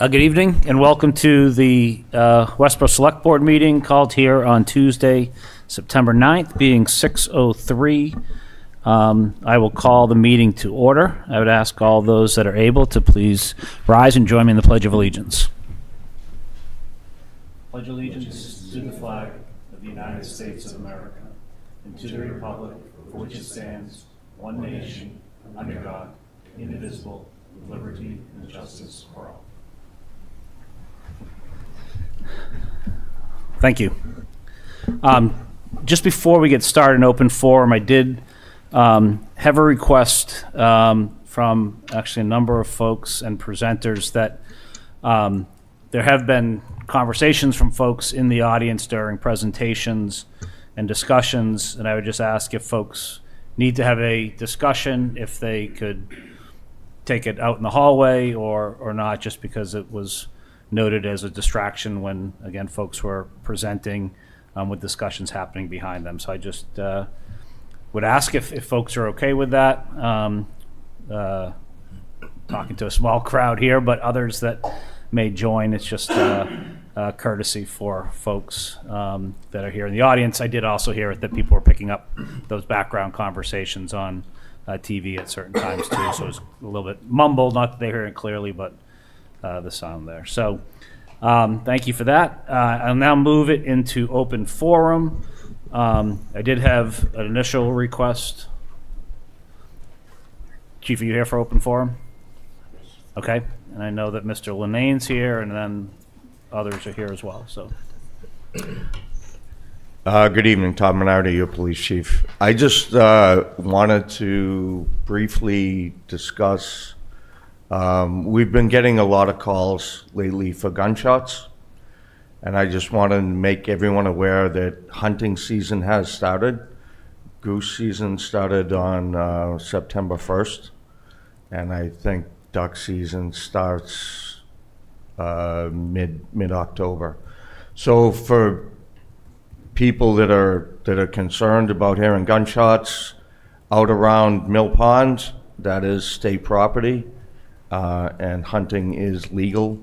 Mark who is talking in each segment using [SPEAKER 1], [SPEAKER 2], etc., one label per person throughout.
[SPEAKER 1] Good evening and welcome to the Westborough Select Board meeting called here on Tuesday, September 9th, being 6:03. I will call the meeting to order. I would ask all those that are able to please rise and join me in the Pledge of Allegiance. Pledge allegiance to the flag of the United States of America and to the republic for which it stands, one nation, under God, indivisible, with liberty and justice for all. Thank you. Just before we get started in open forum, I did have a request from actually a number of folks and presenters that there have been conversations from folks in the audience during presentations and discussions, and I would just ask if folks need to have a discussion, if they could take it out in the hallway or not, just because it was noted as a distraction when, again, folks were presenting with discussions happening behind them. So I just would ask if folks are okay with that. Talking to a small crowd here, but others that may join, it's just courtesy for folks that are here in the audience. I did also hear that people were picking up those background conversations on TV at certain times too, so it was a little bit mumbled, not that they hear it clearly, but the sound there. So thank you for that. I'll now move it into open forum. I did have an initial request. Chief, are you here for open forum? Okay, and I know that Mr. Linane's here, and then others are here as well. So,
[SPEAKER 2] good evening, Todd Minardi, your police chief. I just wanted to briefly discuss. We've been getting a lot of calls lately for gunshots, and I just want to make everyone aware that hunting season has started. Goose season started on September 1st, and I think duck season starts mid-October. So for people that are concerned about hearing gunshots out around Mill Pond, that is state property. And hunting is legal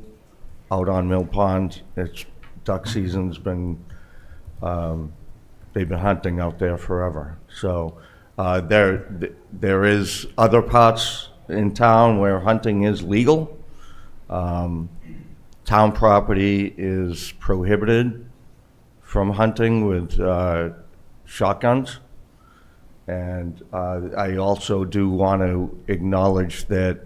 [SPEAKER 2] out on Mill Pond. It's duck season's been, they've been hunting out there forever. So there is other parts in town where hunting is legal. Town property is prohibited from hunting with shotguns. And I also do want to acknowledge that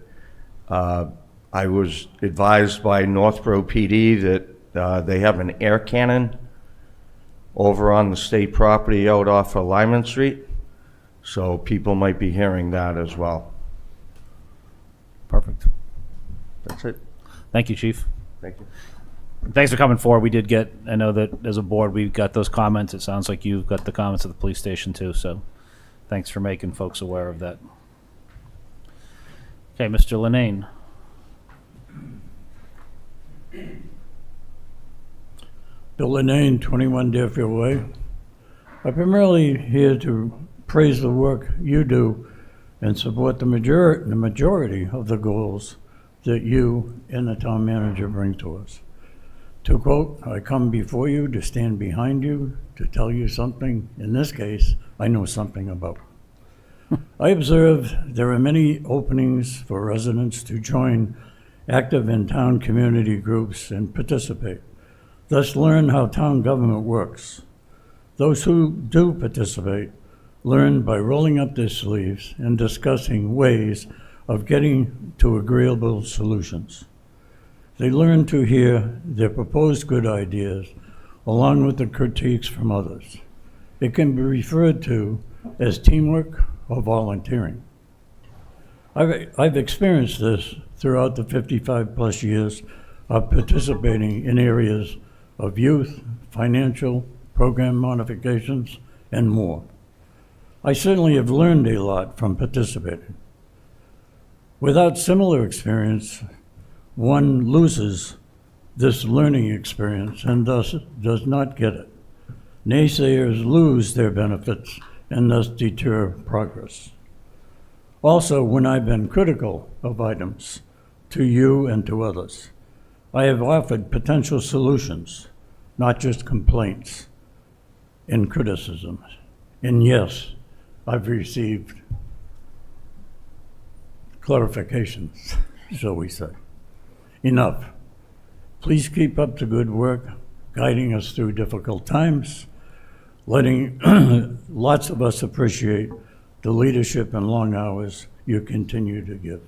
[SPEAKER 2] I was advised by Northborough PD that they have an air cannon over on the state property out off of Lyman Street, so people might be hearing that as well.
[SPEAKER 1] Perfect.
[SPEAKER 2] That's it.
[SPEAKER 1] Thank you, Chief.
[SPEAKER 2] Thank you.
[SPEAKER 1] Thanks for coming forward. We did get, I know that as a board, we got those comments. It sounds like you've got the comments of the police station too, so thanks for making folks aware of that. Okay, Mr. Linane.
[SPEAKER 3] Bill Linane, 21 Deerfield Way. I'm primarily here to praise the work you do and support the majority of the goals that you and the town manager bring to us. To quote, I come before you to stand behind you, to tell you something, in this case, I know something about. I observe there are many openings for residents to join active in town community groups and participate, thus learn how town government works. Those who do participate learn by rolling up their sleeves and discussing ways of getting to agreeable solutions. They learn to hear their proposed good ideas along with the critiques from others. It can be referred to as teamwork or volunteering. I've experienced this throughout the 55 plus years of participating in areas of youth, financial, program modifications, and more. I certainly have learned a lot from participating. Without similar experience, one loses this learning experience and thus does not get it. Naysayers lose their benefits and thus deter progress. Also, when I've been critical of items to you and to others, I have offered potential solutions, not just complaints and criticisms. And yes, I've received clarifications, shall we say. Enough. Please keep up the good work, guiding us through difficult times, letting lots of us appreciate the leadership and long hours you continue to give.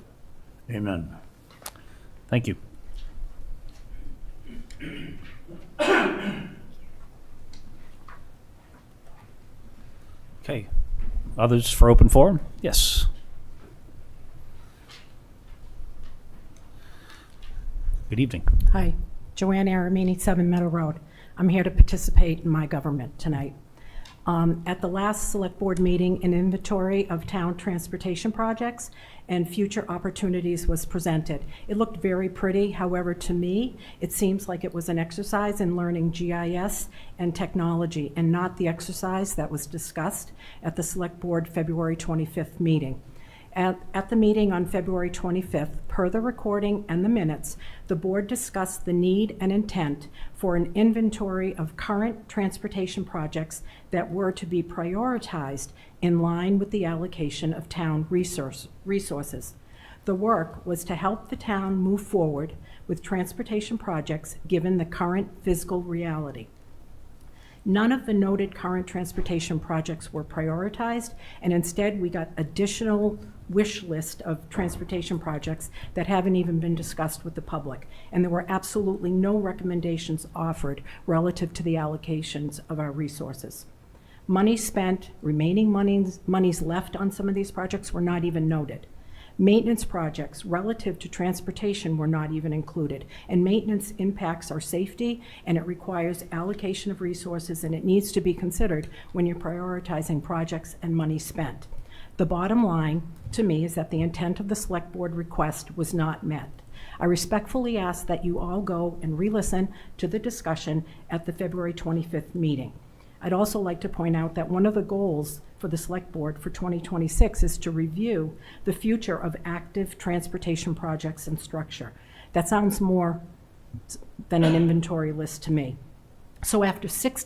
[SPEAKER 3] Amen.
[SPEAKER 1] Thank you. Okay. Others for open forum? Yes. Good evening.
[SPEAKER 4] Hi, Joanne Aramini, 7 Meadow Road. I'm here to participate in my government tonight. At the last Select Board meeting, an inventory of town transportation projects and future opportunities was presented. It looked very pretty, however, to me, it seems like it was an exercise in learning GIS and technology, and not the exercise that was discussed at the Select Board February 25th meeting. At the meeting on February 25th, per the recording and the minutes, the board discussed the need and intent for an inventory of current transportation projects that were to be prioritized in line with the allocation of town resources. The work was to help the town move forward with transportation projects given the current physical reality. None of the noted current transportation projects were prioritized, and instead we got additional wish list of transportation projects that haven't even been discussed with the public. And there were absolutely no recommendations offered relative to the allocations of our resources. Money spent, remaining monies left on some of these projects were not even noted. Maintenance projects relative to transportation were not even included, and maintenance impacts our safety, and it requires allocation of resources, and it needs to be considered when you're prioritizing projects and money spent. The bottom line, to me, is that the intent of the Select Board request was not met. I respectfully ask that you all go and re-listen to the discussion at the February 25th meeting. I'd also like to point out that one of the goals for the Select Board for 2026 is to review the future of active transportation projects and structure. That sounds more than an inventory list to me. So after 6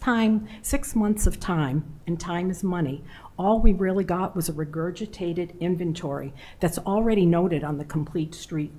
[SPEAKER 4] months of time, and time is money, all we really got was a regurgitated inventory that's already noted on the complete street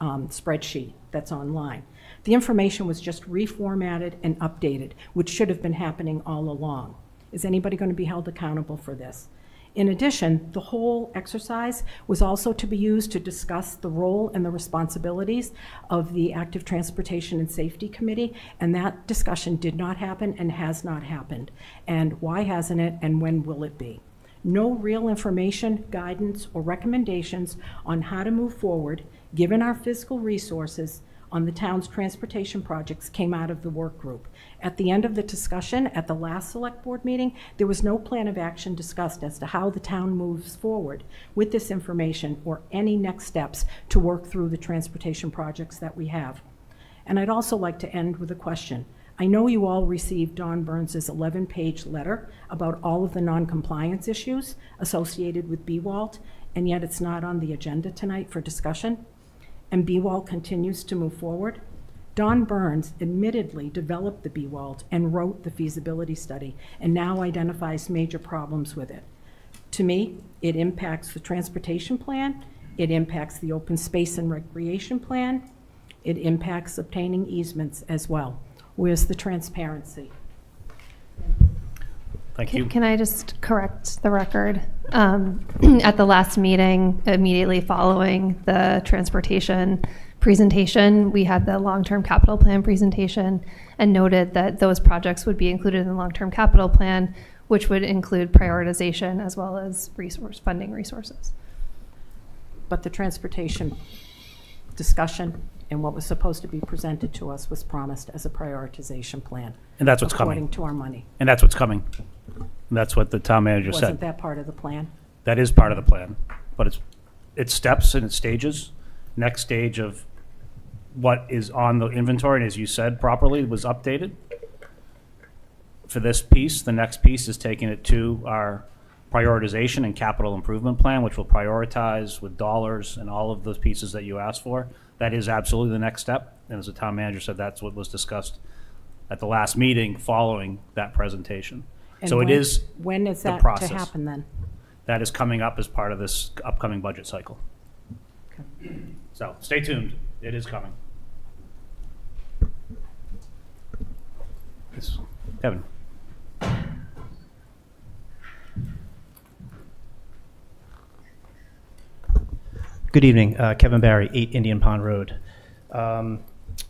[SPEAKER 4] spreadsheet that's online. The information was just reformatted and updated, which should have been happening all along. Is anybody going to be held accountable for this? In addition, the whole exercise was also to be used to discuss the role and the responsibilities of the Active Transportation and Safety Committee, and that discussion did not happen and has not happened. And why hasn't it, and when will it be? No real information, guidance, or recommendations on how to move forward, given our fiscal resources, on the town's transportation projects came out of the work group. At the end of the discussion at the last Select Board meeting, there was no plan of action discussed as to how the town moves forward with this information or any next steps to work through the transportation projects that we have. And I'd also like to end with a question. I know you all received Don Burns's 11-page letter about all of the non-compliance issues associated with BWALT, and yet it's not on the agenda tonight for discussion. And BWALT continues to move forward. Don Burns admittedly developed the BWALT and wrote the feasibility study and now identifies major problems with it. To me, it impacts the transportation plan, it impacts the open space and recreation plan, it impacts obtaining easements as well. Where's the transparency?
[SPEAKER 1] Thank you.
[SPEAKER 5] Can I just correct the record? At the last meeting, immediately following the transportation presentation, we had the long-term capital plan presentation and noted that those projects would be included in the long-term capital plan, which would include prioritization as well as funding resources.
[SPEAKER 4] But the transportation discussion and what was supposed to be presented to us was promised as a prioritization plan.
[SPEAKER 1] And that's what's
[SPEAKER 4] according
[SPEAKER 1] coming.
[SPEAKER 4] to our money.
[SPEAKER 1] And that's what's coming. And that's what the town manager
[SPEAKER 4] Wasn't
[SPEAKER 1] said.
[SPEAKER 4] that part of the plan?
[SPEAKER 1] That is part of the plan, but it's steps and it's stages. Next stage of what is on the inventory, and as you said properly, was updated. For this piece, the next piece is taking it to our prioritization and capital improvement plan, which will prioritize with dollars and all of those pieces that you asked for. That is absolutely the next step. And as the town manager said, that's what was discussed at the last meeting following that presentation.
[SPEAKER 4] And
[SPEAKER 1] So it is
[SPEAKER 4] when is
[SPEAKER 1] the
[SPEAKER 4] that to
[SPEAKER 1] process.
[SPEAKER 4] happen then?
[SPEAKER 1] That is coming up as part of this upcoming budget cycle. So stay tuned. It is coming. Yes. Kevin.
[SPEAKER 6] Good evening, Kevin Barry, 8 Indian Pond Road.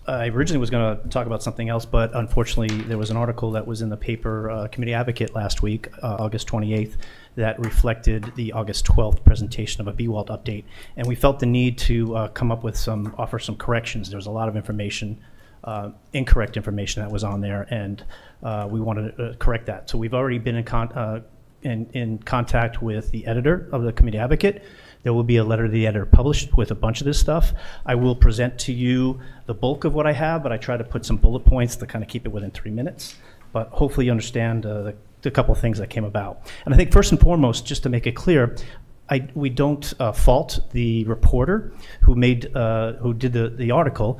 [SPEAKER 6] I originally was going to talk about something else, but unfortunately there was an article that was in the paper, Committee Advocate last week, August 28th, that reflected the August 12th presentation of a BWALT update. And we felt the need to offer some corrections. There was a lot of information, incorrect information that was on there, and we wanted to correct that. So we've already been in contact with the editor of the Committee Advocate. There will be a letter to the editor published with a bunch of this stuff. I will present to you the bulk of what I have, but I try to put some bullet points to kind of keep it within 3 minutes. But hopefully you understand the couple of things that came about. And I think first and foremost, just to make it clear, we don't fault the reporter who did the article.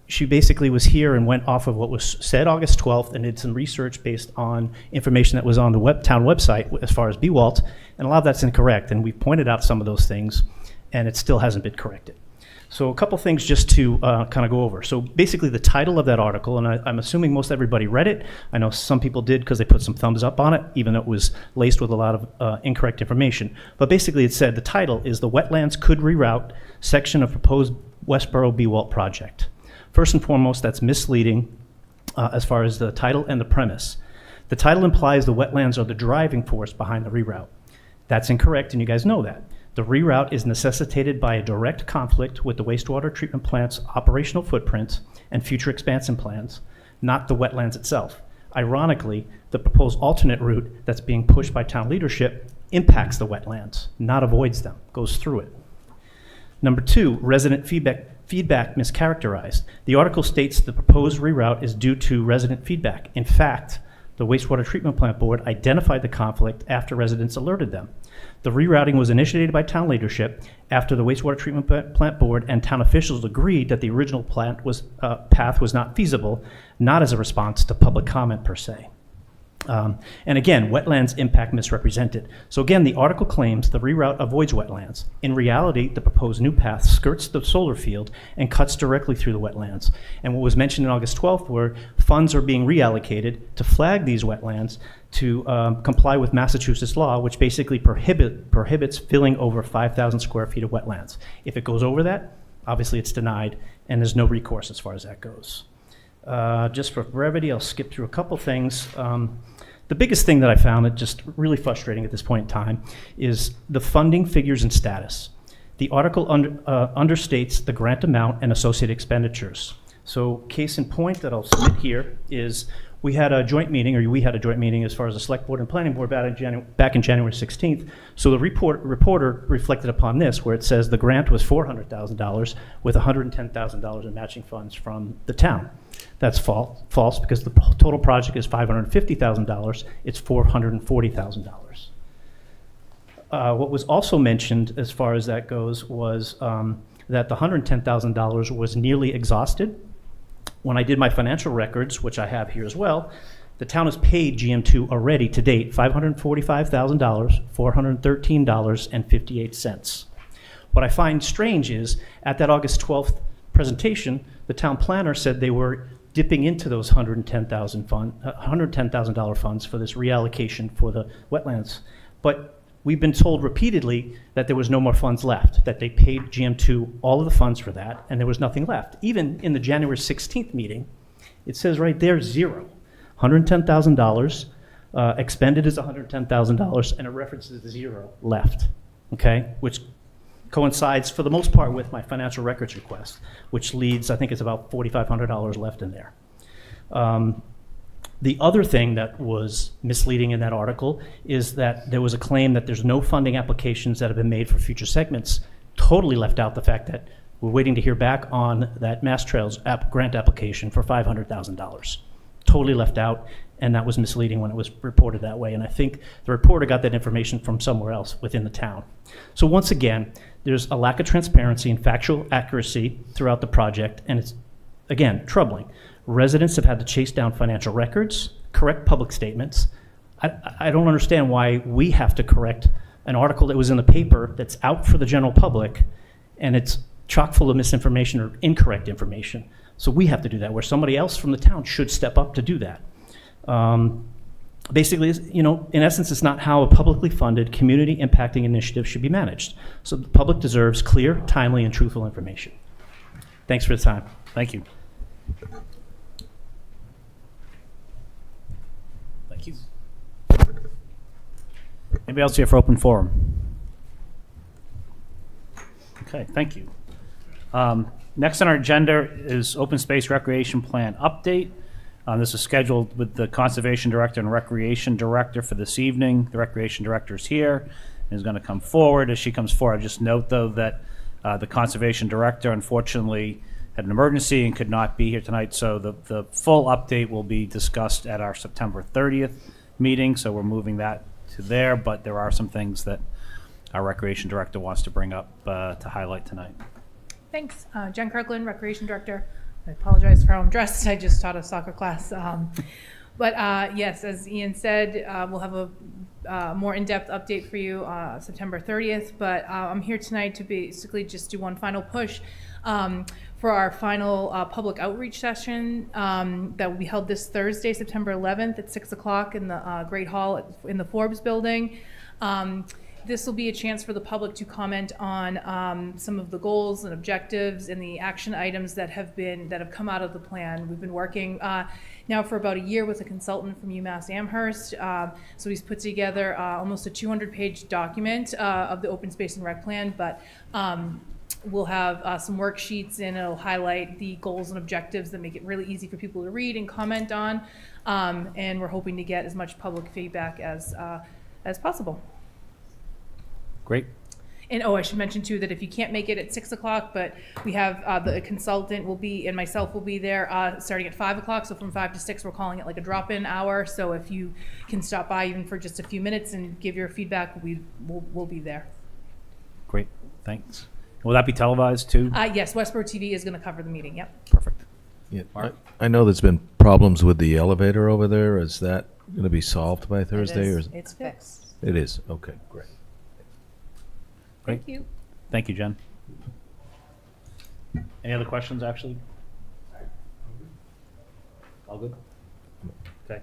[SPEAKER 6] She basically was here and went off of what was said August 12th and did some research based on information that was on the town website as far as BWALT, and a lot of that's incorrect, and we pointed out some of those things, and it still hasn't been corrected. So a couple things just to kind of go over. So basically the title of that article, and I'm assuming most everybody read it. I know some people did because they put some thumbs up on it, even though it was laced with a lot of incorrect information. But basically it said the title is "The Wetlands Could Reroute Section of Proposed Westborough BWALT Project." First and foremost, that's misleading as far as the title and the premise. The title implies the wetlands are the driving force behind the reroute. That's incorrect, and you guys know that. The reroute is necessitated by a direct conflict with the wastewater treatment plant's operational footprint and future expansion plans, not the wetlands itself. Ironically, the proposed alternate route that's being pushed by town leadership impacts the wetlands, not avoids them, goes through it. Number 2, resident feedback mischaracterized. The article states the proposed reroute is due to resident feedback. In fact, the Wastewater Treatment Plant Board identified the conflict after residents alerted them. The rerouting was initiated by town leadership after the Wastewater Treatment Plant Board and town officials agreed that the original path was not feasible, not as a response to public comment per se. And again, wetlands impact misrepresented. So again, the article claims the reroute avoids wetlands. In reality, the proposed new path skirts the solar field and cuts directly through the wetlands. And what was mentioned in August 12th were funds are being reallocated to flag these wetlands to comply with Massachusetts law, which basically prohibits filling over 5,000 square feet of wetlands. If it goes over that, obviously it's denied, and there's no recourse as far as that goes. Just for brevity, I'll skip through a couple things. The biggest thing that I found that just really frustrating at this point in time is the funding figures and status. The article understates the grant amount and associated expenditures. So case in point that I'll submit here is we had a joint meeting as far as the Select Board and Planning Board back in January 16th. So the reporter reflected upon this, where it says the grant was $400,000 with $110,000 in matching funds from the town. That's false because the total project is $550,000. It's $440,000. What was also mentioned as far as that goes was that the $110,000 was nearly exhausted. When I did my financial records, which I have here as well, the town has paid GM2 already to date $545,000, $413.58. What I find strange is at that August 12th presentation, the town planner said they were dipping into those $110,000 funds for this reallocation for the wetlands. But we've been told repeatedly that there was no more funds left, that they paid GM2 all of the funds for that, and there was nothing left. Even in the January 16th meeting, it says right there, zero. $110,000, expended is $110,000, and it references zero left, okay? Which coincides for the most part with my financial records request, which leads, I think it's about $4,500 left in there. The other thing that was misleading in that article is that there was a claim that there's no funding applications that have been made for future segments. Totally left out the fact that we're waiting to hear back on that Mass Trails grant application for $500,000. totally left out, and that was misleading when it was reported that way. And I think the reporter got that information from somewhere else within the town. So once again, there's a lack of transparency and factual accuracy throughout the project, and it's, again, troubling. Residents have had to chase down financial records, correct public statements. I don't understand why we have to correct an article that was in the paper that's out for the general public, and it's chock full of misinformation or incorrect information. So we have to do that, where somebody else from the town should step up to do that. Basically, in essence, it's not how a publicly funded community impacting initiative should be managed. So the public deserves clear, timely, and truthful information. Thanks for the time.
[SPEAKER 1] Thank you. Thank you. Anybody else here for open forum? Okay, thank you. Next on our agenda is Open Space Recreation Plan update. This is scheduled with the Conservation Director and Recreation Director for this evening. The Recreation Director is here and is going to come forward. As she comes forward, I just note, though, that the Conservation Director, unfortunately, had an emergency and could not be here tonight, so the full update will be discussed at our September 30th meeting, so we're moving that to there, but there are some things that our Recreation Director wants to bring up to highlight tonight.
[SPEAKER 7] Thanks. Jen Kirkland, Recreation Director. I apologize for how I'm dressed. I just taught a soccer class. But yes, as Ian said, we'll have a more in-depth update for you September 30th. But I'm here tonight to basically just do one final push for our final public outreach session that will be held this Thursday, September 11th at 6 o'clock in the Great Hall in the Forbes building. This will be a chance for the public to comment on some of the goals and objectives and the action items that have come out of the plan. We've been working now for about a year with a consultant from UMass Amherst. So he's put together almost a 200-page document of the open space and rec plan, but we'll have some worksheets, and it'll highlight the goals and objectives that make it really easy for people to read and comment on. And we're hoping to get as much public feedback as possible.
[SPEAKER 1] Great.
[SPEAKER 7] And I should mention too that if you can't make it at 6 o'clock, but we have the consultant will be and myself will be there starting at 5 o'clock. So from 5 to 6, we're calling it like a drop-in hour. So if you can stop by even for just a few minutes and give your feedback, we'll be there.
[SPEAKER 1] Great. Thanks. Will that be televised too?
[SPEAKER 7] Yes, Westborough TV is going to cover the meeting. Yep.
[SPEAKER 1] Perfect.
[SPEAKER 8] Yeah, I know there's been problems with the elevator over there. Is that going to be solved by Thursday?
[SPEAKER 9] It's fixed.
[SPEAKER 8] It is? Okay, great.
[SPEAKER 1] Great. Thank you, Jen. Any other questions, actually? All good? Okay.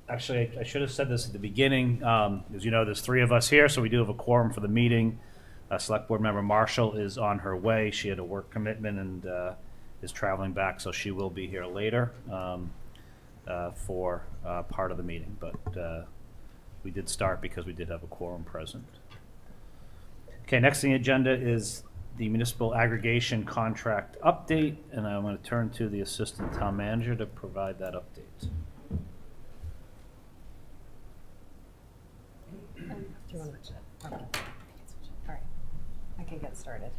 [SPEAKER 1] Actually, I should have said this at the beginning. As you know, there's 3 of us here, so we do have a quorum for the meeting. Select Board Member Marshall is on her way. She had a work commitment and is traveling back, so she will be here later for part of the meeting. But we did start because we did have a quorum present. Okay, next on the agenda is the municipal aggregation contract update, and I'm going to turn to the Assistant Town Manager to provide that update.
[SPEAKER 9] Do you want to switch it? Okay. All right. I can get started.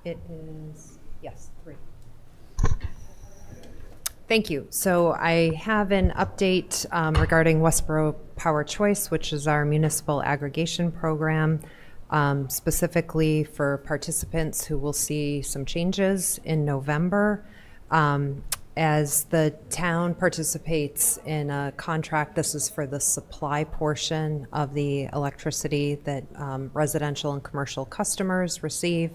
[SPEAKER 9] It is, yes, 3. Thank you. So I have an update regarding Westborough Power Choice, which is our municipal aggregation program, specifically for participants who will see some changes in November. As the town participates in a contract, this is for the supply portion of the electricity that residential and commercial customers receive.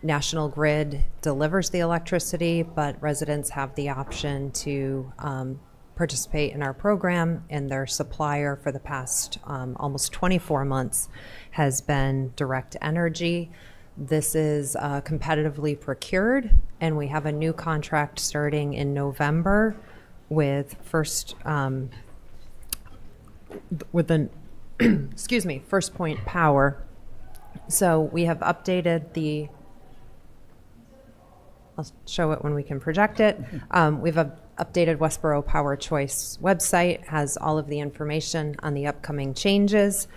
[SPEAKER 9] National Grid delivers the electricity, but residents have the option to participate in our program, and their supplier for the past almost 24 months has been Direct Energy. This is competitively procured, and we have a new contract starting in November with First First Point Power. So we have updated the, I'll show it when we can project it. We've updated Westborough Power Choice website, has all of the information on the upcoming changes.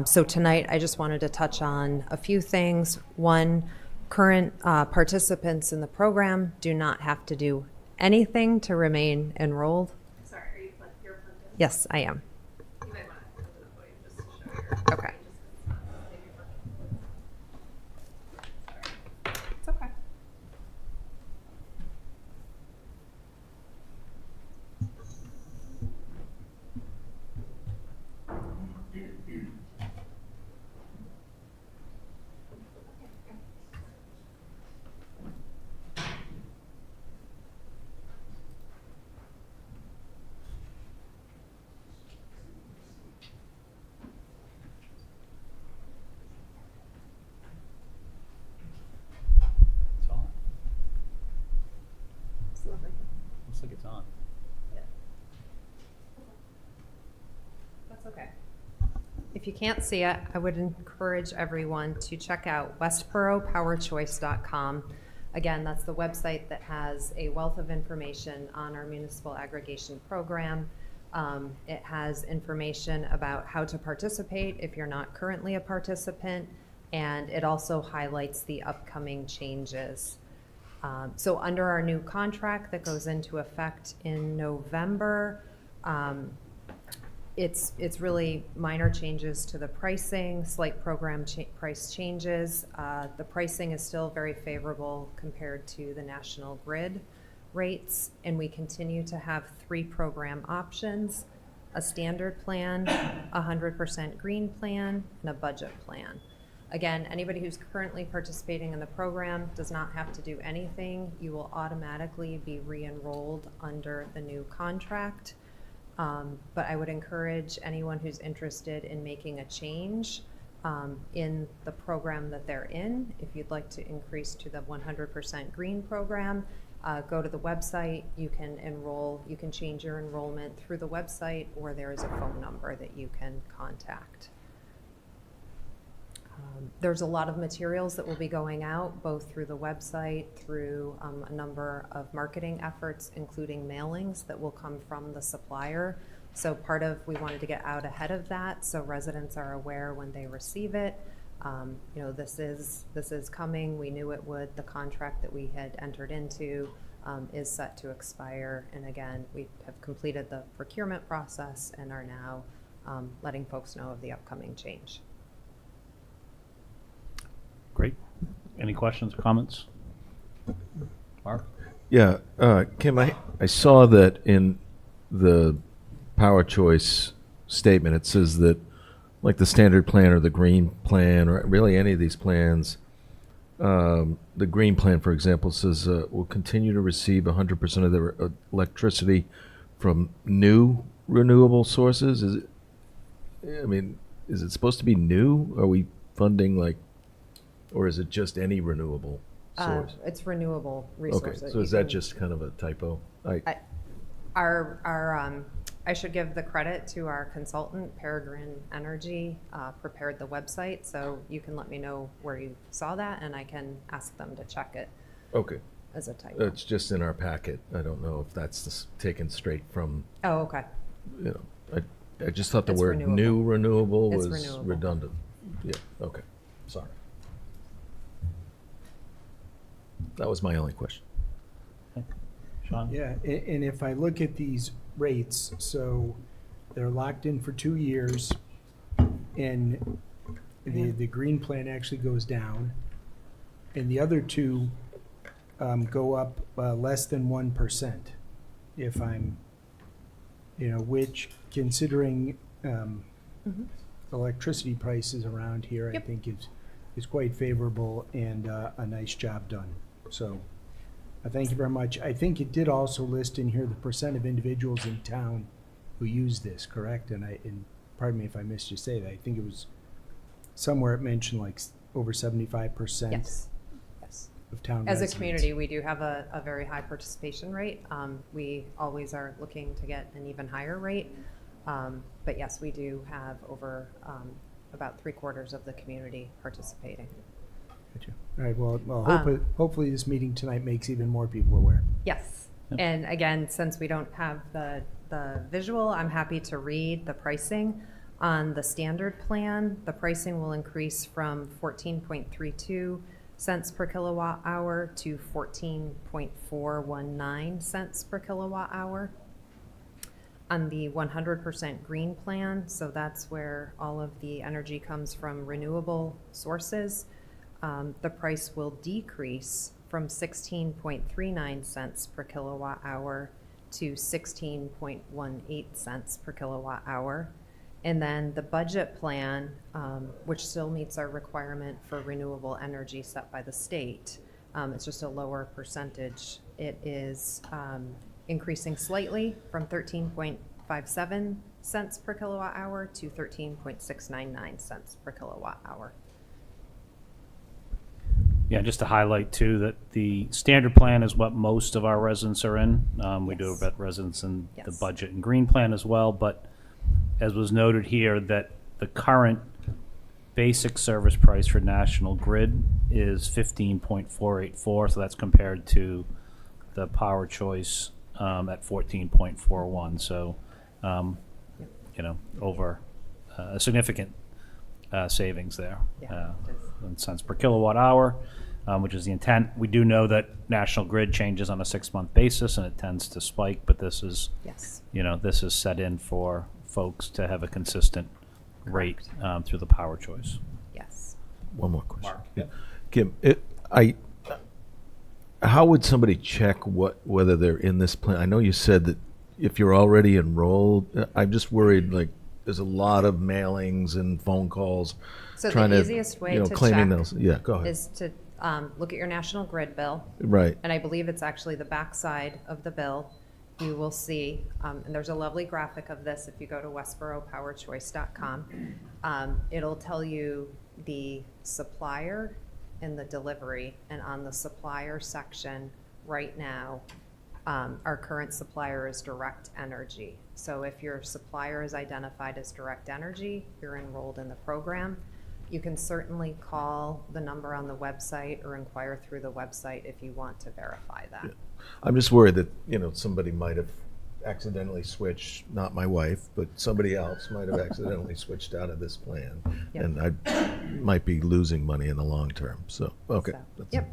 [SPEAKER 9] So tonight I just wanted to touch on a few things. One, Current participants in the program do not have to do anything to remain enrolled.
[SPEAKER 7] Sorry, are you plugged in?
[SPEAKER 9] Yes, I am.
[SPEAKER 7] You might want to come to the podium just to show your.
[SPEAKER 9] Okay.
[SPEAKER 7] It's okay.
[SPEAKER 1] It's on. Looks like it's on.
[SPEAKER 9] That's okay. If you can't see it, I would encourage everyone to check out westboroughpowerchoice.com. Again, that's the website that has a wealth of information on our municipal aggregation program. It has information about how to participate if you're not currently a participant, and it also highlights the upcoming changes. So under our new contract that goes into effect in November, it's really minor changes to the pricing, slight program price changes. The pricing is still very favorable compared to the national grid rates, and we continue to have 3 program options: a standard plan, a 100% green plan, and a budget plan. Again, anybody who's currently participating in the program does not have to do anything. You will automatically be re-enrolled under the new contract. But I would encourage anyone who's interested in making a change in the program that they're in. If you'd like to increase to the 100% green program, go to the website. You can enroll. You can change your enrollment through the website, or there is a phone number that you can contact. There's a lot of materials that will be going out, both through the website, through a number of marketing efforts, including mailings that will come from the supplier. So we wanted to get out ahead of that, so residents are aware when they receive it. This is coming. We knew it would. The contract that we had entered into is set to expire. And again, we have completed the procurement process and are now letting folks know of the upcoming change.
[SPEAKER 1] Great. Any questions or comments? Mark?
[SPEAKER 8] Yeah, Kim, I saw that in the Power Choice statement, it says that, like the standard plan or the green plan, or really any of these plans, the green plan, for example, says will continue to receive 100% of their electricity from new renewable sources. Is it supposed to be new? Are we funding or is it just any renewable source?
[SPEAKER 9] It's renewable resources.
[SPEAKER 8] Okay, so is that just kind of a typo?
[SPEAKER 9] I should give the credit to our consultant, Peregrine Energy, prepared the website, so you can let me know where you saw that, and I can ask them to check it.
[SPEAKER 8] Okay.
[SPEAKER 9] As a typo.
[SPEAKER 8] It's just in our packet. I don't know if that's taken straight from.
[SPEAKER 9] Oh, okay.
[SPEAKER 8] I just thought the
[SPEAKER 9] It's
[SPEAKER 8] word
[SPEAKER 9] renewable.
[SPEAKER 8] new renewable
[SPEAKER 9] It's
[SPEAKER 8] was
[SPEAKER 9] renewable.
[SPEAKER 8] redundant. Yeah. Okay. Sorry. That was my only question.
[SPEAKER 1] Sean?
[SPEAKER 10] Yeah, and if I look at these rates, so they're locked in for 2 years, and the green plan actually goes down, and the other two go up less than 1%. If I'm, which considering electricity prices around here, I think is quite favorable and a nice job done. So. Thank you very much. I think it did also list in here the percent of individuals in town who use this, correct? And pardon me if I missed you say that. I think it was somewhere it mentioned over 75%.
[SPEAKER 9] Yes.
[SPEAKER 10] Of town
[SPEAKER 9] As
[SPEAKER 10] residents.
[SPEAKER 9] a community, we do have a very high participation rate. We always are looking to get an even higher rate. But yes, we do have over about 3/4 of the community participating.
[SPEAKER 10] Gotcha. All right, well, hopefully this meeting tonight makes even more people aware.
[SPEAKER 9] Yes. And again, since we don't have the visual, I'm happy to read the pricing. On the standard plan, the pricing will increase from 14.32 cents per kilowatt hour to 14.419 cents per kilowatt hour. On the 100% green plan, so that's where all of the energy comes from renewable sources, the price will decrease from 16.39 cents per kilowatt hour to 16.18 cents per kilowatt hour. And then the budget plan, which still meets our requirement for renewable energy set by the state, it's just a lower percentage. It is increasing slightly from 13.57 cents per kilowatt hour to 13.699 cents per kilowatt hour.
[SPEAKER 1] Yeah, just to highlight too, that the standard plan is what most of our residents are in. We do
[SPEAKER 9] Yes.
[SPEAKER 1] have residents in the
[SPEAKER 9] Yes.
[SPEAKER 1] budget and green plan as well, but as was noted here, that the current basic service price for National Grid is 15.484, so that's compared to the Power Choice at 14.41. So, over a significant savings there.
[SPEAKER 9] Yeah, it is.
[SPEAKER 1] In cents per kilowatt hour, which is the intent. We do know that National Grid changes on a 6-month basis, and it tends to spike, but this is,
[SPEAKER 9] Yes.
[SPEAKER 1] this is set in for folks to have a consistent rate through the Power Choice.
[SPEAKER 9] Yes.
[SPEAKER 8] One more question. Yeah. Kim, how would somebody check whether they're in this plan? I know you said that if you're already enrolled, I'm just worried, like, there's a lot of mailings and phone calls
[SPEAKER 9] So
[SPEAKER 8] trying
[SPEAKER 9] the
[SPEAKER 8] to,
[SPEAKER 9] easiest way to
[SPEAKER 8] claiming
[SPEAKER 9] check
[SPEAKER 8] those. Yeah, go ahead.
[SPEAKER 9] is to look at your National Grid bill.
[SPEAKER 8] Right.
[SPEAKER 9] And I believe it's actually the backside of the bill. You will see, and there's a lovely graphic of this if you go to westboroughpowerchoice.com. It'll tell you the supplier and the delivery. And on the supplier section right now, our current supplier is Direct Energy. So if your supplier is identified as Direct Energy, you're enrolled in the program. You can certainly call the number on the website or inquire through the website if you want to verify that.
[SPEAKER 8] I'm just worried that, somebody might have accidentally switched, not my wife, but somebody else might have accidentally switched out of this plan.
[SPEAKER 9] Yep.
[SPEAKER 8] And I might be losing money in the long term. So, okay.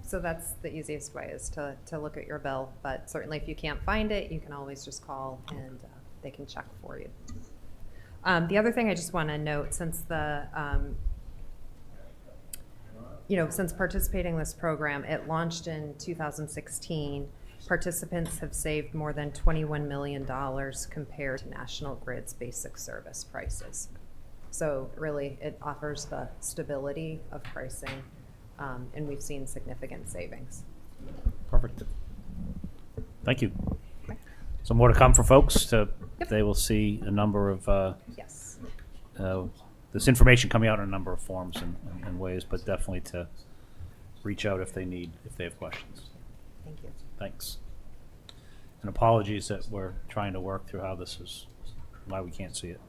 [SPEAKER 9] So that's the easiest way is to look at your bill. But certainly if you can't find it, you can always just call and they can check for you. The other thing I just want to note, since since participating in this program, it launched in 2016. Participants have saved more than $21 million compared to National Grid's basic service prices. So really, it offers the stability of pricing, and we've seen significant savings.
[SPEAKER 1] Perfect. Thank you. So more to come for folks. They will see a number of
[SPEAKER 9] Yes.
[SPEAKER 1] this information coming out in a number of forms and ways, but definitely to reach out if they have questions.
[SPEAKER 9] Thank you.
[SPEAKER 1] Thanks. And apologies that we're trying to work through why we can't see it.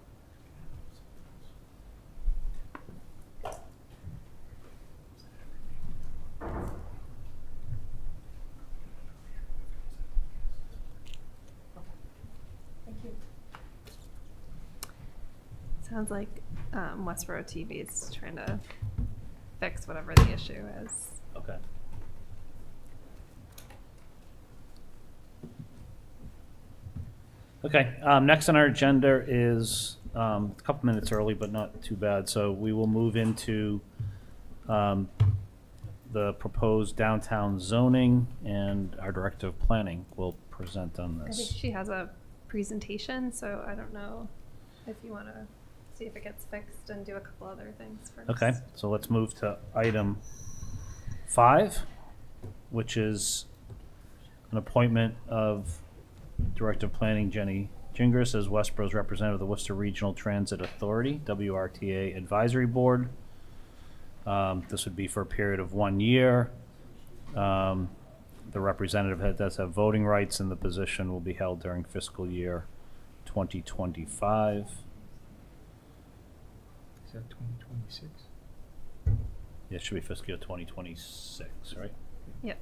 [SPEAKER 5] Sounds like Westborough TV is trying to fix whatever the issue is.
[SPEAKER 1] Okay. Okay, next on our agenda is a couple minutes early, but not too bad. So we will move into the proposed downtown zoning, and our Director of Planning will present on
[SPEAKER 5] I think
[SPEAKER 1] this.
[SPEAKER 5] she has a presentation, so I don't know if you want to see if it gets fixed and do a couple other things first.
[SPEAKER 1] Okay, so let's move to item 5, which is an appointment of Director of Planning Jenny Gingras as Westborough's representative of the Worcester Regional Transit Authority, WRTA Advisory Board. This would be for a period of 1 year. The representative does have voting rights, and the position will be held during fiscal year 2025.
[SPEAKER 10] Is that 2026?
[SPEAKER 1] Yeah, it should be fiscal year 2026, right?
[SPEAKER 5] Yep.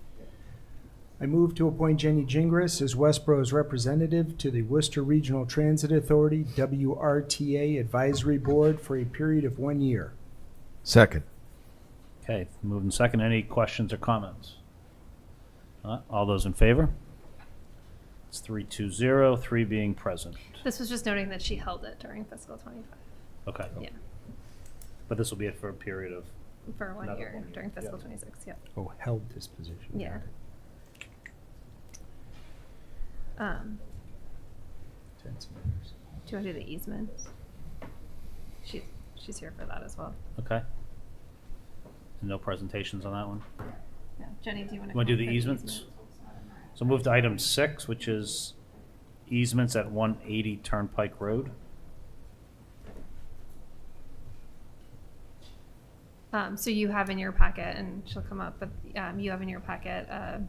[SPEAKER 10] I move to appoint Jenny Gingras as Westborough's representative to the Worcester Regional Transit Authority, WRTA Advisory Board for a period of 1 year.
[SPEAKER 8] Second.
[SPEAKER 1] Okay, moving second. Any questions or comments? All those in favor? It's 3-2-0, 3 being present.
[SPEAKER 5] This was just noting that she held it during fiscal 25.
[SPEAKER 1] Okay.
[SPEAKER 5] Yeah,
[SPEAKER 1] But this will be it for a period of,
[SPEAKER 5] for 1
[SPEAKER 1] Another
[SPEAKER 5] year
[SPEAKER 1] 1 year.
[SPEAKER 5] during fiscal
[SPEAKER 1] Yeah.
[SPEAKER 5] 26, yeah.
[SPEAKER 10] Oh, held this position.
[SPEAKER 5] Yeah.
[SPEAKER 10] Tense matters.
[SPEAKER 5] Do you want to do the easement? She's here for that as well.
[SPEAKER 1] okay. And no presentations on that one?
[SPEAKER 5] Yeah. Jenny, do you want to?
[SPEAKER 1] Want to do the easements? So move to item 6, which is easements at 180 Turnpike Road.
[SPEAKER 5] So you have in your packet, and she'll come up, but you have in your packet an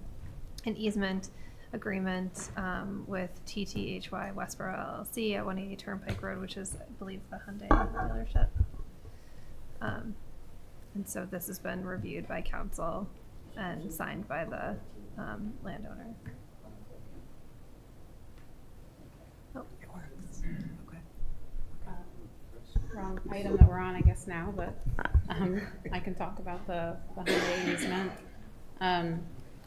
[SPEAKER 5] easement agreement with TTHY Westborough LLC at 180 Turnpike Road, which is, I believe, the Hyundai dealership. And so this has been reviewed by council and signed by the landowner. Oh,
[SPEAKER 9] It works. Okay.
[SPEAKER 11] Wrong item that we're on, I guess, now, but I can talk about the Hyundai easement.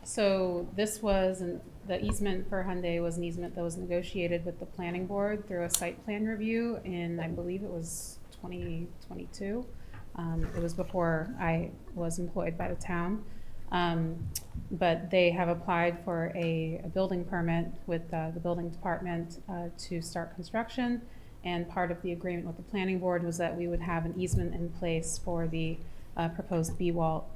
[SPEAKER 11] So this was, the easement for Hyundai was an easement that was negotiated with the planning board through a site plan review in, I believe it was 2022. It was before I was employed by the town. But they have applied for a building permit with the building department to start construction. And part of the agreement with the planning board was that we would have an easement in place for the proposed B-wall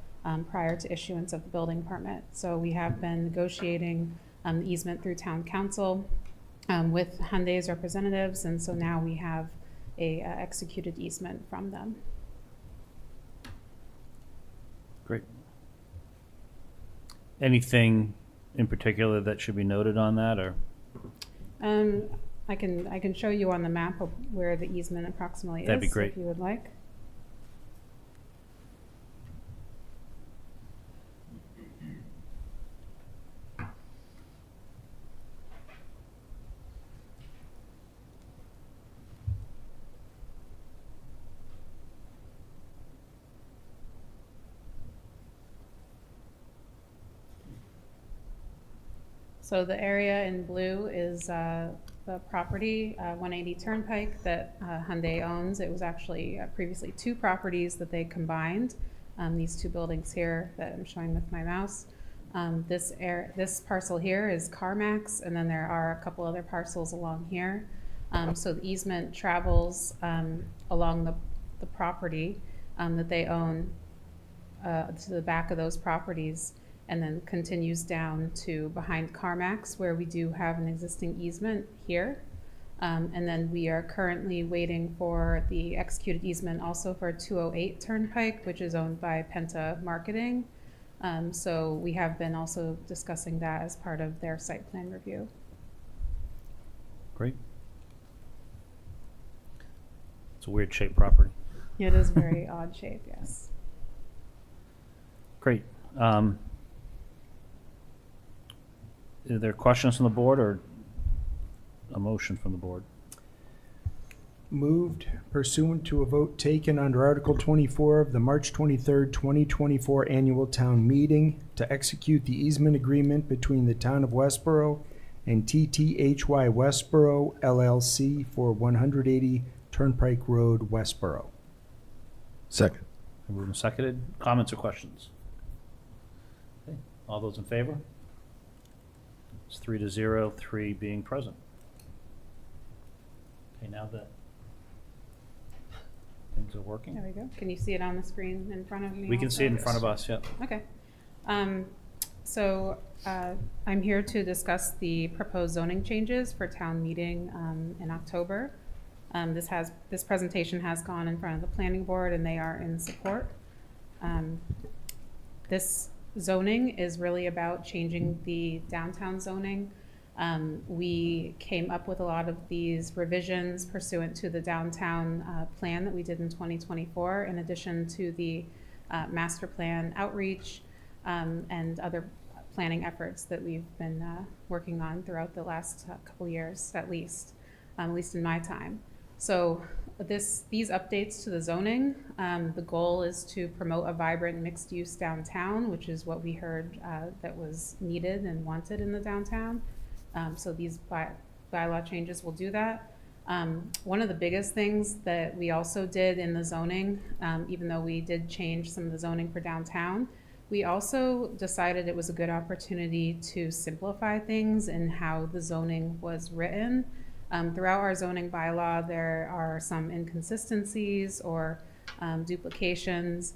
[SPEAKER 11] prior to issuance of the building permit. So we have been negotiating the easement through town council with Hyundai's representatives, and so now we have a executed easement from them.
[SPEAKER 1] Great. Anything in particular that should be noted on that, or?
[SPEAKER 11] I can show you on the map of where the easement approximately is.
[SPEAKER 1] That'd be great.
[SPEAKER 11] If you would like. So the area in blue is the property, 180 Turnpike, that Hyundai owns. It was actually previously 2 properties that they combined. These 2 buildings here that I'm showing with my mouse. This parcel here is CarMax, and then there are a couple other parcels along here. So the easement travels along the property that they own to the back of those properties, and then continues down to behind CarMax, where we do have an existing easement here. And then we are currently waiting for the executed easement also for 208 Turnpike, which is owned by Penta Marketing. So we have been also discussing that as part of their site plan review.
[SPEAKER 1] Great. It's a weird shaped property.
[SPEAKER 11] It is very odd shape, yes.
[SPEAKER 1] Great. Are there questions from the board or a motion from the board?
[SPEAKER 10] Moved pursuant to a vote taken under Article 24 of the March 23rd, 2024 Annual Town Meeting to execute the easement agreement between the Town of Westborough and TTHY Westborough LLC for 180 Turnpike Road, Westborough.
[SPEAKER 8] Second.
[SPEAKER 1] Moved and seconded. Comments or questions? Okay. All those in favor? It's 3-0, 3 being present. Okay, now that things are working.
[SPEAKER 11] There we go. Can you see it on the screen in front of me?
[SPEAKER 1] We can see it in
[SPEAKER 11] also?
[SPEAKER 1] front of us, yep.
[SPEAKER 11] Okay. So I'm here to discuss the proposed zoning changes for town meeting in October. This presentation has gone in front of the planning board, and they are in support. This zoning is really about changing the downtown zoning. We came up with a lot of these revisions pursuant to the downtown plan that we did in 2024, in addition to the master plan outreach and other planning efforts that we've been working on throughout the last couple years, at least in my time. So these updates to the zoning, the goal is to promote a vibrant mixed-use downtown, which is what we heard that was needed and wanted in the downtown. So these bylaw changes will do that. One of the biggest things that we also did in the zoning, even though we did change some of the zoning for downtown, we also decided it was a good opportunity to simplify things in how the zoning was written. Throughout our zoning bylaw, there are some inconsistencies or duplications,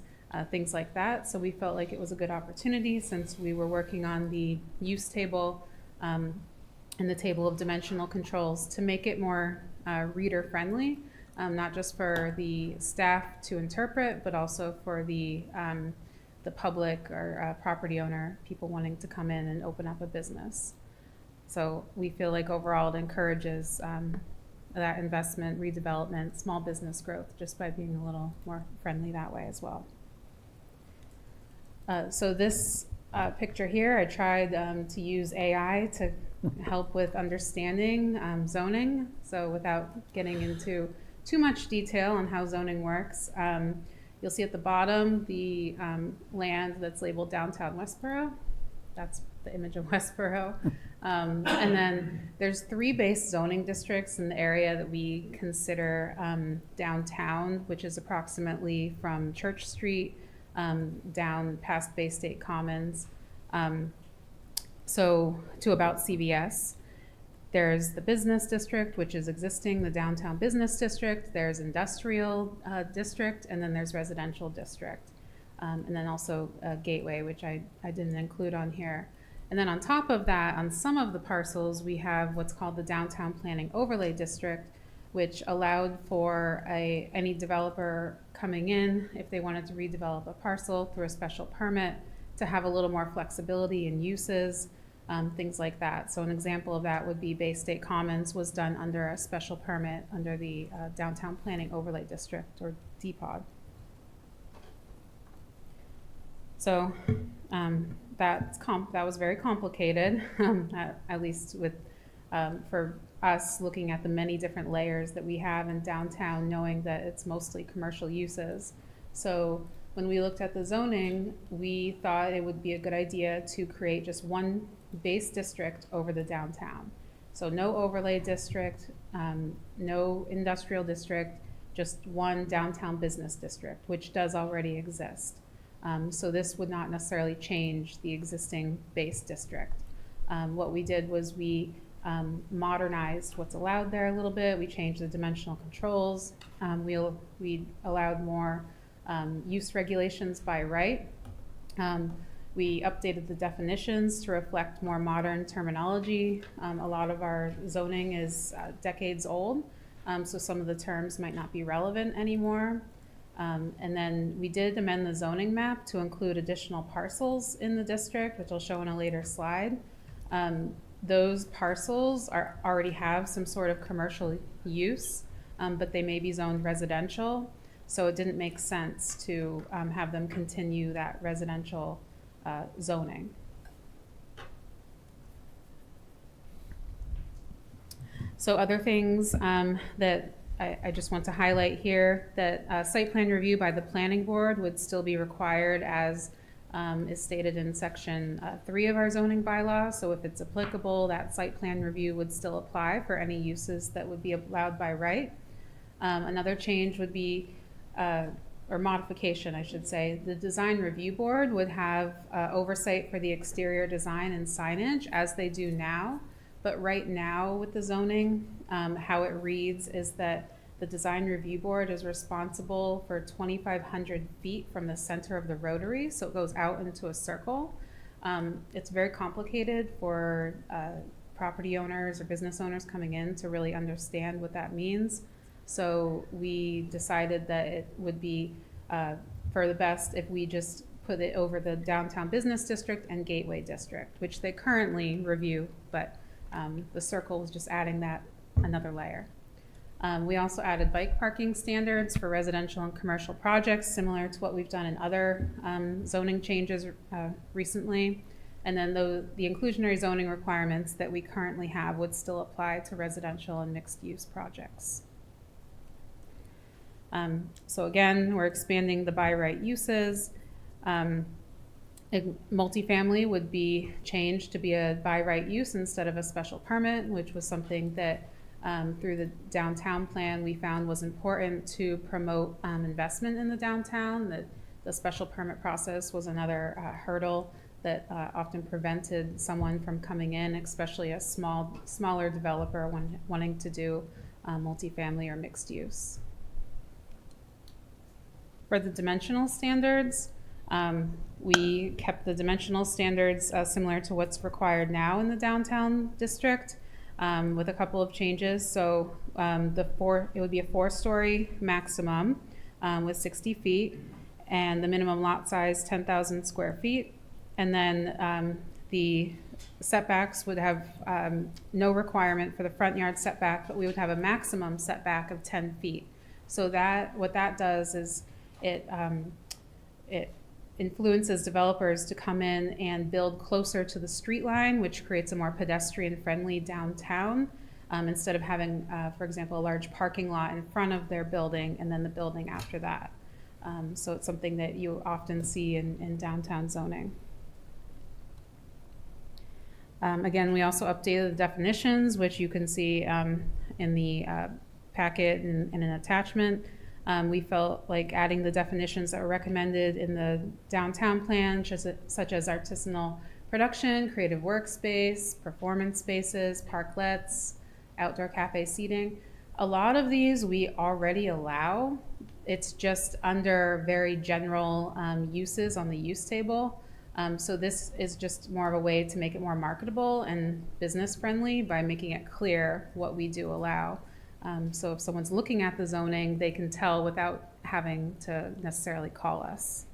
[SPEAKER 11] things like that. So we felt like it was a good opportunity, since we were working on the use table and the table of dimensional controls, to make it more reader-friendly, not just for the staff to interpret, but also for the public or property owner, people wanting to come in and open up a business. So we feel like overall it encourages that investment, redevelopment, small business growth, just by being a little more friendly that way as well. So this picture here, I tried to use AI to help with understanding zoning. So without getting into too much detail on how zoning works, you'll see at the bottom the land that's labeled downtown Westborough. That's the image of Westborough. And then there's 3 base zoning districts in the area that we consider downtown, which is approximately from Church Street down past Bay State Commons, so to about CVS. There's the business district, which is existing, the downtown business district. There's industrial district, and then there's residential district. And then also Gateway, which I didn't include on here. And then on top of that, on some of the parcels, we have what's called the Downtown Planning Overlay District, which allowed for any developer coming in, if they wanted to redevelop a parcel through a special permit, to have a little more flexibility in uses, things like that. So an example of that would be Bay State Commons was done under a special permit under the Downtown Planning Overlay District, or DPOD. So that was very complicated, at least with for us looking at the many different layers that we have in downtown, knowing that it's mostly commercial uses. So when we looked at the zoning, we thought it would be a good idea to create just one base district over the downtown. So no overlay district, no industrial district, just one downtown business district, which does already exist. So this would not necessarily change the existing base district. What we did was we modernized what's allowed there a little bit. We changed the dimensional controls. We allowed more use regulations by right. We updated the definitions to reflect more modern terminology. A lot of our zoning is decades old, so some of the terms might not be relevant anymore. And then we did amend the zoning map to include additional parcels in the district, which I'll show in a later slide. Those parcels already have some sort of commercial use, but they may be zoned residential. So it didn't make sense to have them continue that residential zoning. So other things that I just want to highlight here, that site plan review by the planning board would still be required, as is stated in section 3 of our zoning bylaw. So if it's applicable, that site plan review would still apply for any uses that would be allowed by right. Another change would be, or modification, I should say, the design review board would have oversight for the exterior design and signage as they do now. But right now with the zoning, how it reads is that the design review board is responsible for 2,500 feet from the center of the rotary, so it goes out into a circle. It's very complicated for property owners or business owners coming in to really understand what that means. So we decided that it would be for the best if we just put it over the downtown business district and gateway district, which they currently review, but the circle is just adding that another layer. We also added bike parking standards for residential and commercial projects, similar to what we've done in other zoning changes recently. And then the inclusionary zoning requirements that we currently have would still apply to residential and mixed use projects. So again, we're expanding the by right uses. Multifamily would be changed to be a by right use instead of a special permit, which was something that through the downtown plan we found was important to promote investment in the downtown. That the special permit process was another hurdle that often prevented someone from coming in, especially a smaller developer wanting to do multifamily or mixed use. For the dimensional standards, we kept the dimensional standards similar to what's required now in the downtown district, with a couple of changes. So it would be a 4-story maximum with 60 feet, and the minimum lot size 10,000 square feet. And then the setbacks would have no requirement for the front yard setback, but we would have a maximum setback of 10 feet. So what that does is it influences developers to come in and build closer to the street line, which creates a more pedestrian-friendly downtown, instead of having, for example, a large parking lot in front of their building and then the building after that. So it's something that you often see in downtown zoning. Again, we also updated the definitions, which you can see in the packet and in an attachment. We felt like adding the definitions that were recommended in the downtown plan, such as artisanal production, creative workspace, performance spaces, parklets, outdoor cafe seating. A lot of these we already allow. It's just under very general uses on the use table. So this is just more of a way to make it more marketable and business friendly by making it clear what we do allow. So if someone's looking at the zoning, they can tell without having to necessarily call us.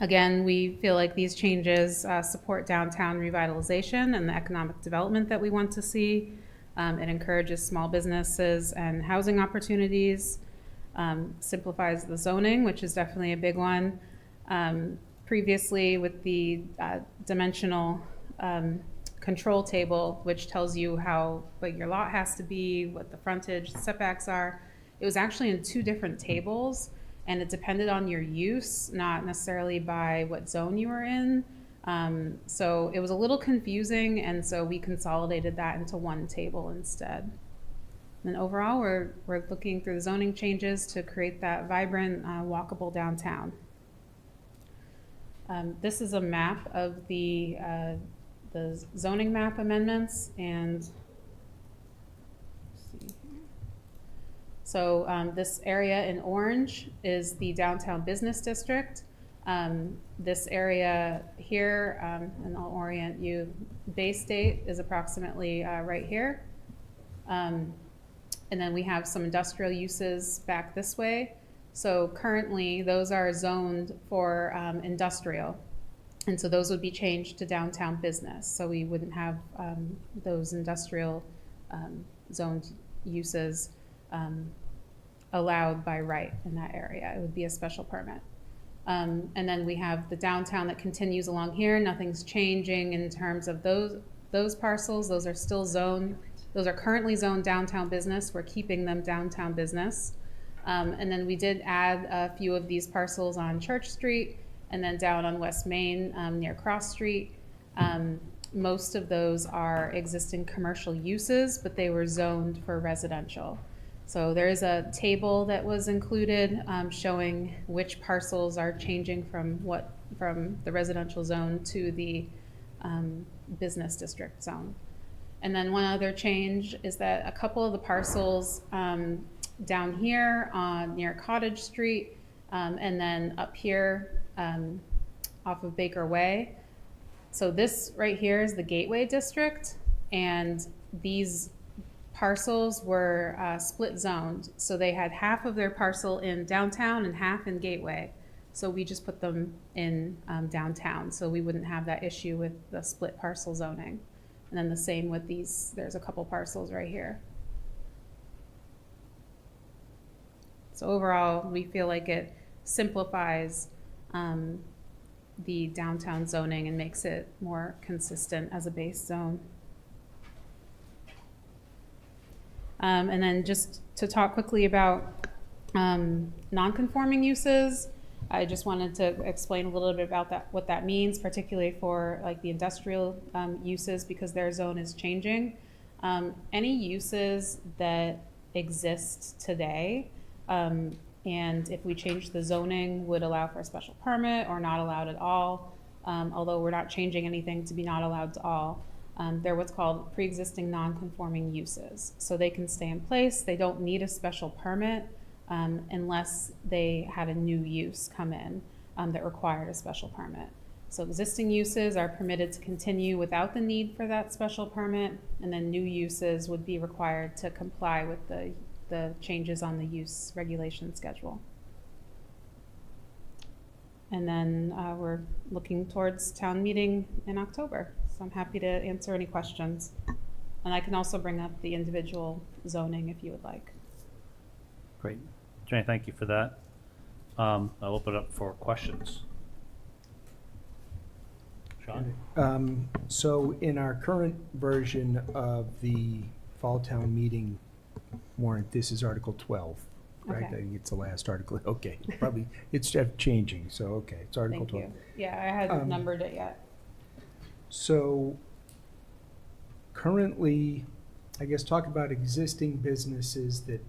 [SPEAKER 11] Again, we feel like these changes support downtown revitalization and the economic development that we want to see. It encourages small businesses and housing opportunities, simplifies the zoning, which is definitely a big one. Previously with the dimensional control table, which tells you how big your lot has to be, what the frontage setbacks are. It was actually in 2 different tables, and it depended on your use, not necessarily by what zone you were in. So it was a little confusing, and so we consolidated that into 1 table instead. And overall, we're looking through the zoning changes to create that vibrant, walkable downtown. This is a map of the zoning map amendments, and so this area in orange is the downtown business district. This area here, and I'll orient you, Bay State is approximately right here. And then we have some industrial uses back this way. So currently those are zoned for industrial. And so those would be changed to downtown business. So we wouldn't have those industrial zoned uses allowed by right in that area. It would be a special permit. And then we have the downtown that continues along here. Nothing's changing in terms of those parcels. Those are still zoned. Those are currently zoned downtown business. We're keeping them downtown business. And then we did add a few of these parcels on Church Street, and then down on West Main near Cross Street. Most of those are existing commercial uses, but they were zoned for residential. So there is a table that was included showing which parcels are changing from the residential zone to the business district zone. And then one other change is that a couple of the parcels down here near Cottage Street, and then up here off of Baker Way. So this right here is the Gateway District, and these parcels were split zoned. So they had half of their parcel in downtown and half in Gateway. So we just put them in downtown, so we wouldn't have that issue with the split parcel zoning. And then the same with these, there's a couple parcels right here. So overall, we feel like it simplifies the downtown zoning and makes it more consistent as a base zone. And then just to talk quickly about non-conforming uses, I just wanted to explain a little bit about that, what that means, particularly for like the industrial uses, because their zone is changing. Any uses that exist today, and if we change the zoning, would allow for a special permit or not allowed at all. Although we're not changing anything to be not allowed to all. They're what's called pre-existing non-conforming uses. So they can stay in place. They don't need a special permit unless they had a new use come in that required a special permit. So existing uses are permitted to continue without the need for that special permit, and then new uses would be required to comply with the changes on the use regulation schedule. And then we're looking towards town meeting in October. So I'm happy to answer any questions. And I can also bring up the individual zoning if you would like.
[SPEAKER 1] Great. Jenny, thank you for that. I'll open it up for questions. Sean?
[SPEAKER 10] So in our current version of the fall town meeting warrant, this is Article 12, right?
[SPEAKER 11] Okay.
[SPEAKER 10] I think it's the last article. Okay, probably it's changing, so okay, it's Article
[SPEAKER 11] Thank
[SPEAKER 10] 12.
[SPEAKER 11] you. Yeah, I hadn't numbered it yet.
[SPEAKER 10] So currently, I guess talk about existing businesses that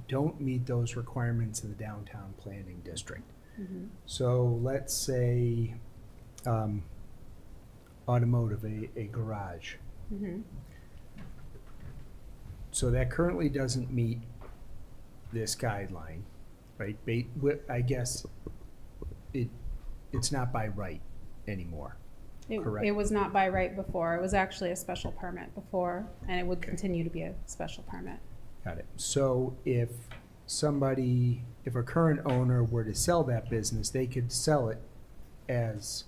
[SPEAKER 10] don't meet those requirements in the downtown planning district.
[SPEAKER 11] Mm-hmm.
[SPEAKER 10] So let's say automotive, a garage.
[SPEAKER 11] Mm-hmm.
[SPEAKER 10] So that currently doesn't meet this guideline, right? I guess it's not by right anymore. Correct.
[SPEAKER 11] It was not by right before. It was actually a special permit before, and it would continue to be a special permit.
[SPEAKER 10] Got it. So if a current owner were to sell that business, they could sell it as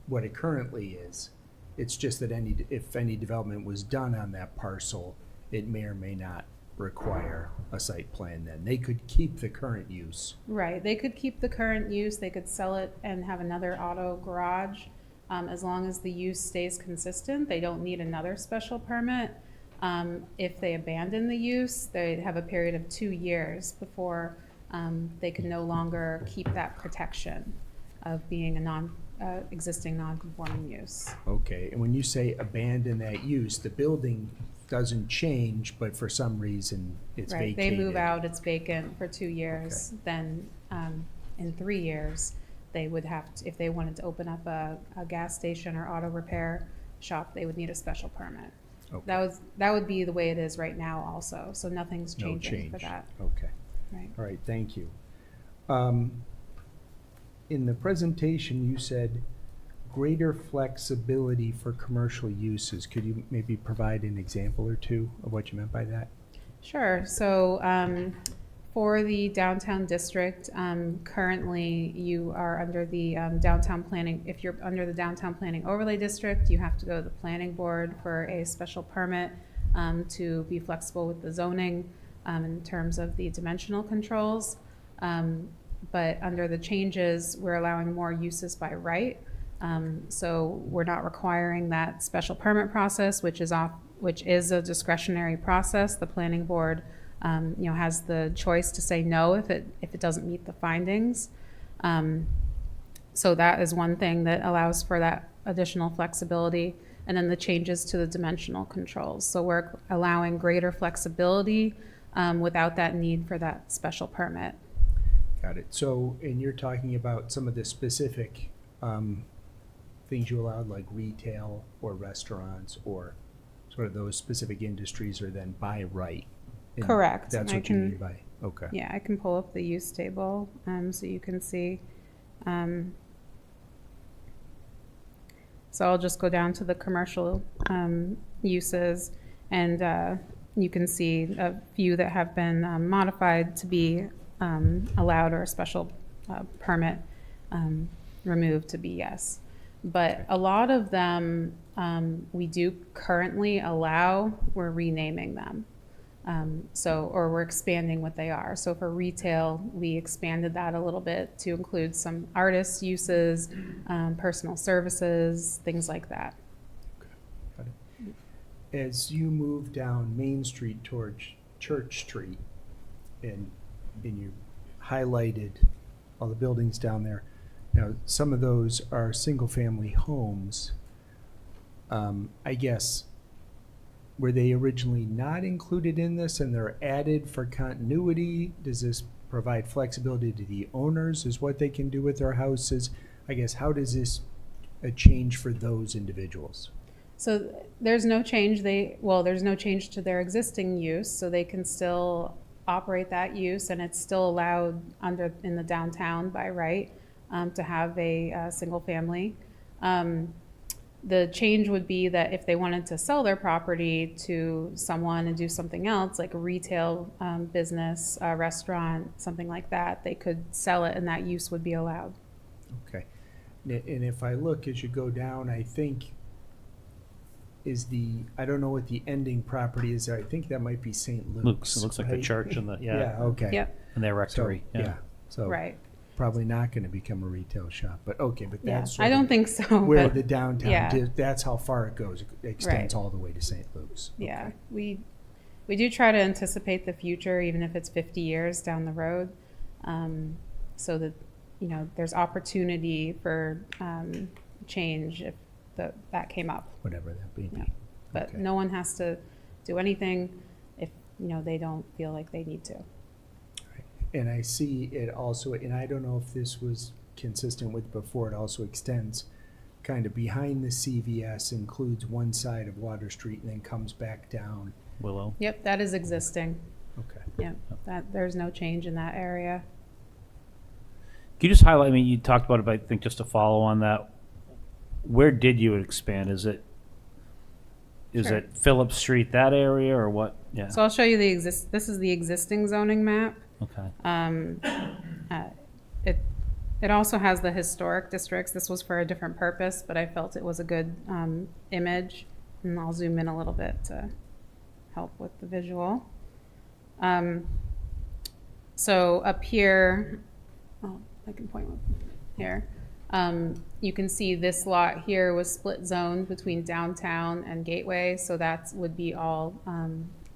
[SPEAKER 10] what it currently is. It's just that if any development was done on that parcel, it may or may not require a site plan then. They could keep the current use.
[SPEAKER 11] Right. They could keep the current use. They could sell it and have another auto garage. As long as the use stays consistent, they don't need another special permit. If they abandon the use, they have a period of 2 years before they can no longer keep that protection of being a existing non-conforming use.
[SPEAKER 10] Okay, and when you say abandon that use, the building doesn't change, but for some reason it's
[SPEAKER 11] Right.
[SPEAKER 10] vacated.
[SPEAKER 11] They move out, it's vacant for 2 years.
[SPEAKER 10] Okay.
[SPEAKER 11] Then in 3 years, they would have to, if they wanted to open up a gas station or auto repair shop, they would need a special permit.
[SPEAKER 10] Okay.
[SPEAKER 11] That would be the way it is right now also, so nothing's
[SPEAKER 10] No
[SPEAKER 11] changing for
[SPEAKER 10] change.
[SPEAKER 11] that.
[SPEAKER 10] Okay.
[SPEAKER 11] Right.
[SPEAKER 10] All right, thank you. In the presentation, you said greater flexibility for commercial uses. Could you maybe provide an example or two of what you meant by that?
[SPEAKER 11] Sure. So for the downtown district, currently you are under the downtown planning. If you're under the downtown planning overlay district, you have to go to the planning board for a special permit to be flexible with the zoning in terms of the dimensional controls. But under the changes, we're allowing more uses by right. So we're not requiring that special permit process, which is a discretionary process. The planning board, has the choice to say no if it doesn't meet the findings. So that is one thing that allows for that additional flexibility. And then the changes to the dimensional controls. So we're allowing greater flexibility without that need for that special permit.
[SPEAKER 10] Got it. So, and you're talking about some of the specific things you allowed, like retail or restaurants, or sort of those specific industries are then by right. And
[SPEAKER 11] Correct.
[SPEAKER 10] That's
[SPEAKER 11] And
[SPEAKER 10] what you mean by, okay.
[SPEAKER 11] Yeah, I can pull up the use table so you can see. So I'll just go down to the commercial uses, and you can see a few that have been modified to be allowed, or a special permit removed to be yes. But a lot of them we do currently allow, we're renaming them. Or we're expanding what they are. So for retail, we expanded that a little bit to include some artist uses, personal services, things like that.
[SPEAKER 10] Got it. as you move down Main Street towards Church Street, and you highlighted all the buildings down there. Now, some of those are single-family homes. I guess, were they originally not included in this and they're added for continuity? Does this provide flexibility to the owners as what they can do with their houses? I guess, how does this change for those individuals?
[SPEAKER 11] So there's no change. There's no change to their existing use, so they can still operate that use, and it's still allowed in the downtown by right to have a single family. The change would be that if they wanted to sell their property to someone and do something else, like a retail business, a restaurant, something like that, they could sell it and that use would be allowed.
[SPEAKER 10] Okay. And if I look as you go down, I think I don't know what the ending property is there. I think that might be St. Luke's.
[SPEAKER 1] Luke's, it looks like the
[SPEAKER 10] right?
[SPEAKER 1] church and
[SPEAKER 10] Yeah, okay.
[SPEAKER 11] Yep,
[SPEAKER 1] and their
[SPEAKER 10] So,
[SPEAKER 1] rectory.
[SPEAKER 10] yeah. So
[SPEAKER 11] right.
[SPEAKER 10] probably not going to become a retail shop, but okay, but
[SPEAKER 11] Yeah,
[SPEAKER 10] that's
[SPEAKER 11] I don't think so.
[SPEAKER 10] where
[SPEAKER 11] but
[SPEAKER 10] the downtown,
[SPEAKER 11] yeah.
[SPEAKER 10] that's how far it goes. It extends
[SPEAKER 11] Right.
[SPEAKER 10] all the way to St. Luke's.
[SPEAKER 11] Yeah,
[SPEAKER 10] Okay.
[SPEAKER 11] we do try to anticipate the future, even if it's 50 years down the road, so that there's opportunity for change if that came up.
[SPEAKER 10] Whatever that may be.
[SPEAKER 11] Yeah. But
[SPEAKER 10] Okay.
[SPEAKER 11] no one has to do anything if they don't feel like they need to.
[SPEAKER 10] And I see it also, and I don't know if this was consistent with before, it also extends kind of behind the CVS, includes one side of Water Street and then comes back down.
[SPEAKER 1] Willow.
[SPEAKER 11] Yep, that is existing.
[SPEAKER 10] Okay.
[SPEAKER 11] Yep, there's no change in that area.
[SPEAKER 1] Can you just highlight, you talked about it, but I think just to follow on that, where did you expand? Is it
[SPEAKER 11] Sure.
[SPEAKER 1] Phillips Street, that area, or what? Yeah.
[SPEAKER 11] So I'll show you this is the existing zoning map.
[SPEAKER 1] Okay.
[SPEAKER 11] It also has the historic districts. This was for a different purpose, but I felt it was a good image. And I'll zoom in a little bit to help with the visual. So up here, I can point with here. You can see this lot here was split zoned between downtown and Gateway, so that would be all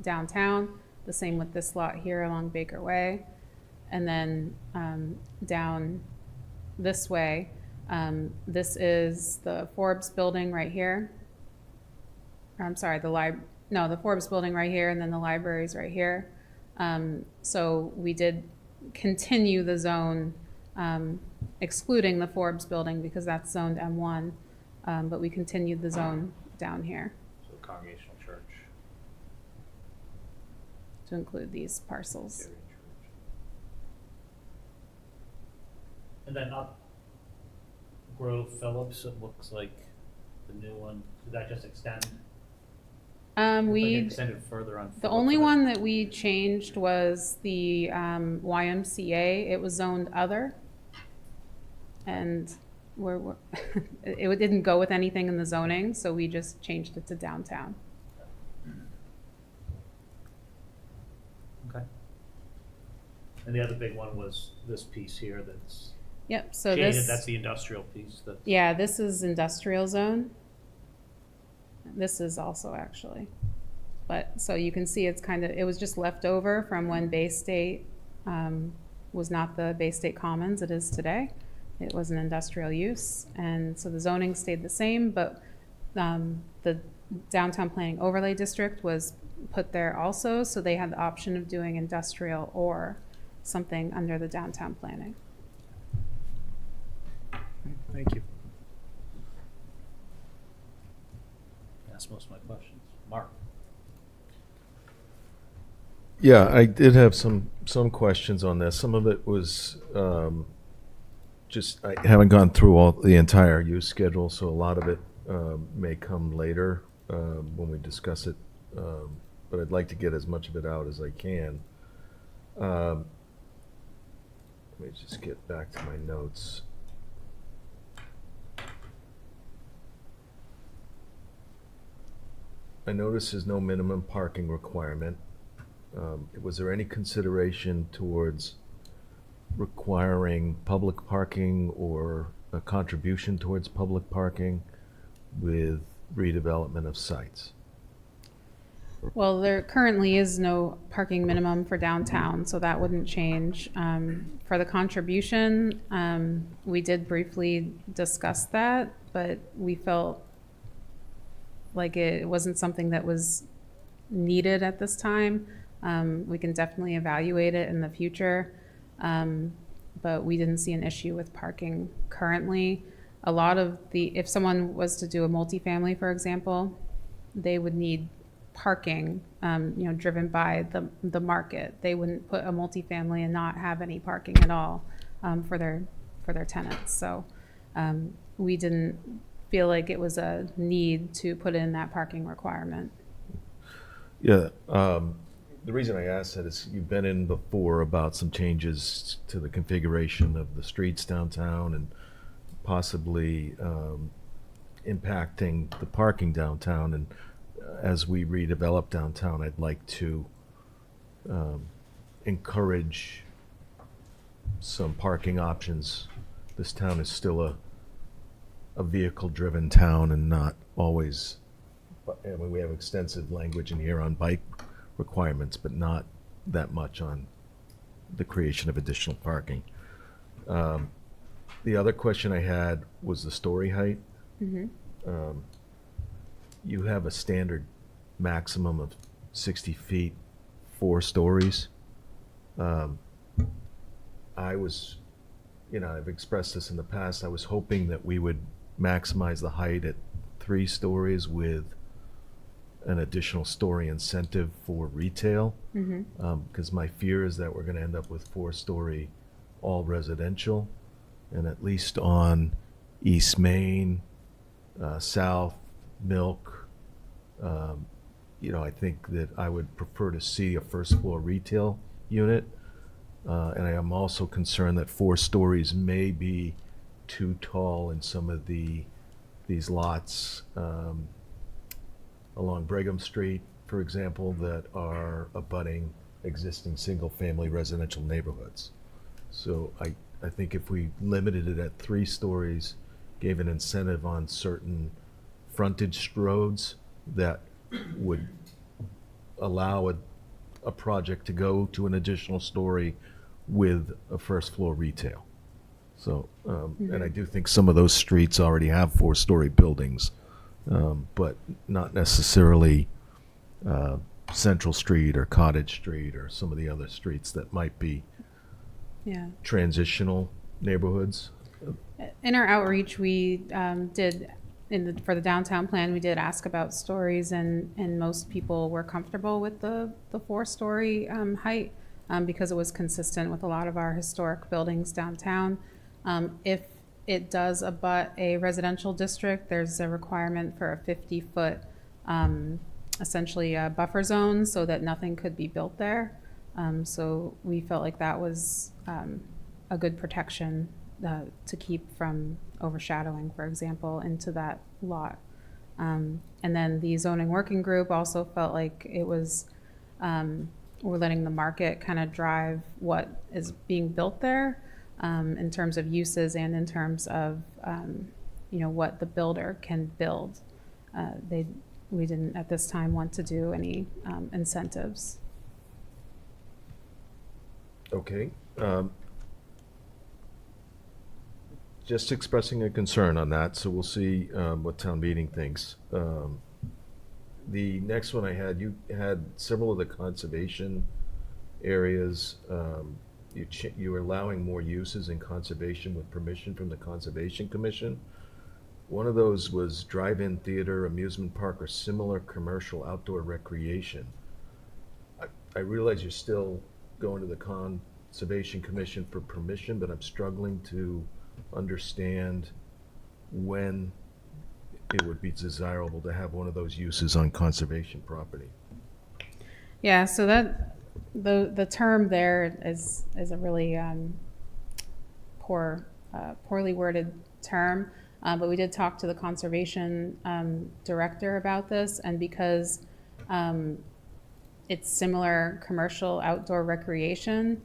[SPEAKER 11] downtown. The same with this lot here along Baker Way. And then down this way, this is the Forbes building right here. Or, I'm sorry, the Forbes building right here, and then the library's right here. So we did continue the zone, excluding the Forbes building because that's zoned M1, but we continued the zone down here
[SPEAKER 1] So Congregational Church.
[SPEAKER 11] to include these parcels.
[SPEAKER 1] And then up Grove Phillips, it looks like the new one. Did that just extend?
[SPEAKER 11] We
[SPEAKER 1] extended further on.
[SPEAKER 11] The only one that we changed was the YMCA. It was zoned other. And it didn't go with anything in the zoning, so we just changed it to downtown.
[SPEAKER 1] Okay. And the other big one was this piece here that's
[SPEAKER 11] Yep, so
[SPEAKER 1] shaded. That's the industrial piece.
[SPEAKER 11] Yeah, this is industrial zone. This is also actually. But, so you can see it was just left over from when Bay State was not the Bay State Commons it is today. It was an industrial use, and so the zoning stayed the same, but the downtown planning overlay district was put there also, so they had the option of doing industrial or something under the downtown planning.
[SPEAKER 10] Thank you.
[SPEAKER 1] That's most of my questions. Mark.
[SPEAKER 8] Yeah, I did have some questions on this. Some of it was just I haven't gone through all the entire use schedule, so a lot of it may come later when we discuss it. But I'd like to get as much of it out as I can. Let me just get back to my notes. I notice there's no minimum parking requirement. Was there any consideration towards requiring public parking or a contribution towards public parking with redevelopment of sites?
[SPEAKER 11] Well, there currently is no parking minimum for downtown, so that wouldn't change. For the contribution, we did briefly discuss that, but we felt like it wasn't something that was needed at this time. We can definitely evaluate it in the future, but we didn't see an issue with parking currently. A lot of if someone was to do a multifamily, for example, they would need parking, driven by the market. They wouldn't put a multifamily and not have any parking at all for their tenants. So we didn't feel like it was a need to put in that parking requirement.
[SPEAKER 8] Yeah, the reason I asked that is you've been in before about some changes to the configuration of the streets downtown and possibly impacting the parking downtown. And as we redevelop downtown, I'd like to encourage some parking options. This town is still a vehicle-driven town and not always, I mean, we have extensive language in here on bike requirements, but not that much on the creation of additional parking. The other question I had was the story height. You have a standard maximum of 60 feet, 4 stories. I was, I've expressed this in the past, I was hoping that we would maximize the height at 3 stories with an additional story incentive for retail. Because my fear is that we're going to end up with 4-story all residential, and at least on East Main, South, Milk, I think that I would prefer to see a first floor retail unit. And I am also concerned that 4 stories may be too tall in some of these lots along Brigham Street, for example, that are abutting existing single-family residential neighborhoods. So I think if we limited it at 3 stories, gave an incentive on certain frontage roads that would allow a project to go to an additional story with a first floor retail. So, and I do think some of those streets already have 4-story buildings, but not necessarily Central Street or Cottage Street or some of the other streets that might be transitional neighborhoods.
[SPEAKER 11] In our outreach, we did, for the downtown plan, we did ask about stories, and most people were comfortable with the 4-story height because it was consistent with a lot of our historic buildings downtown. If it does abut a residential district, there's a requirement for a 50-foot, essentially a buffer zone so that nothing could be built there. So we felt like that was a good protection to keep from overshadowing, for example, into that lot. And then the zoning working group also felt like it was, we're letting the market kind of drive what is being built there in terms of uses and in terms of, what the builder can build. We didn't at this time want to do any incentives.
[SPEAKER 8] Okay. Just expressing a concern on that, so we'll see what town meeting thinks. The next one I had, you had several of the conservation areas. You were allowing more uses in conservation with permission from the Conservation Commission. One of those was drive-in theater, amusement park, or similar commercial outdoor recreation. I realize you're still going to the Conservation Commission for permission, but I'm struggling to understand when it would be desirable to have one of those uses on conservation property.
[SPEAKER 11] Yeah, so that the term there is a really poorly worded term, but we did talk to the conservation director about this, and because it's similar commercial outdoor recreation,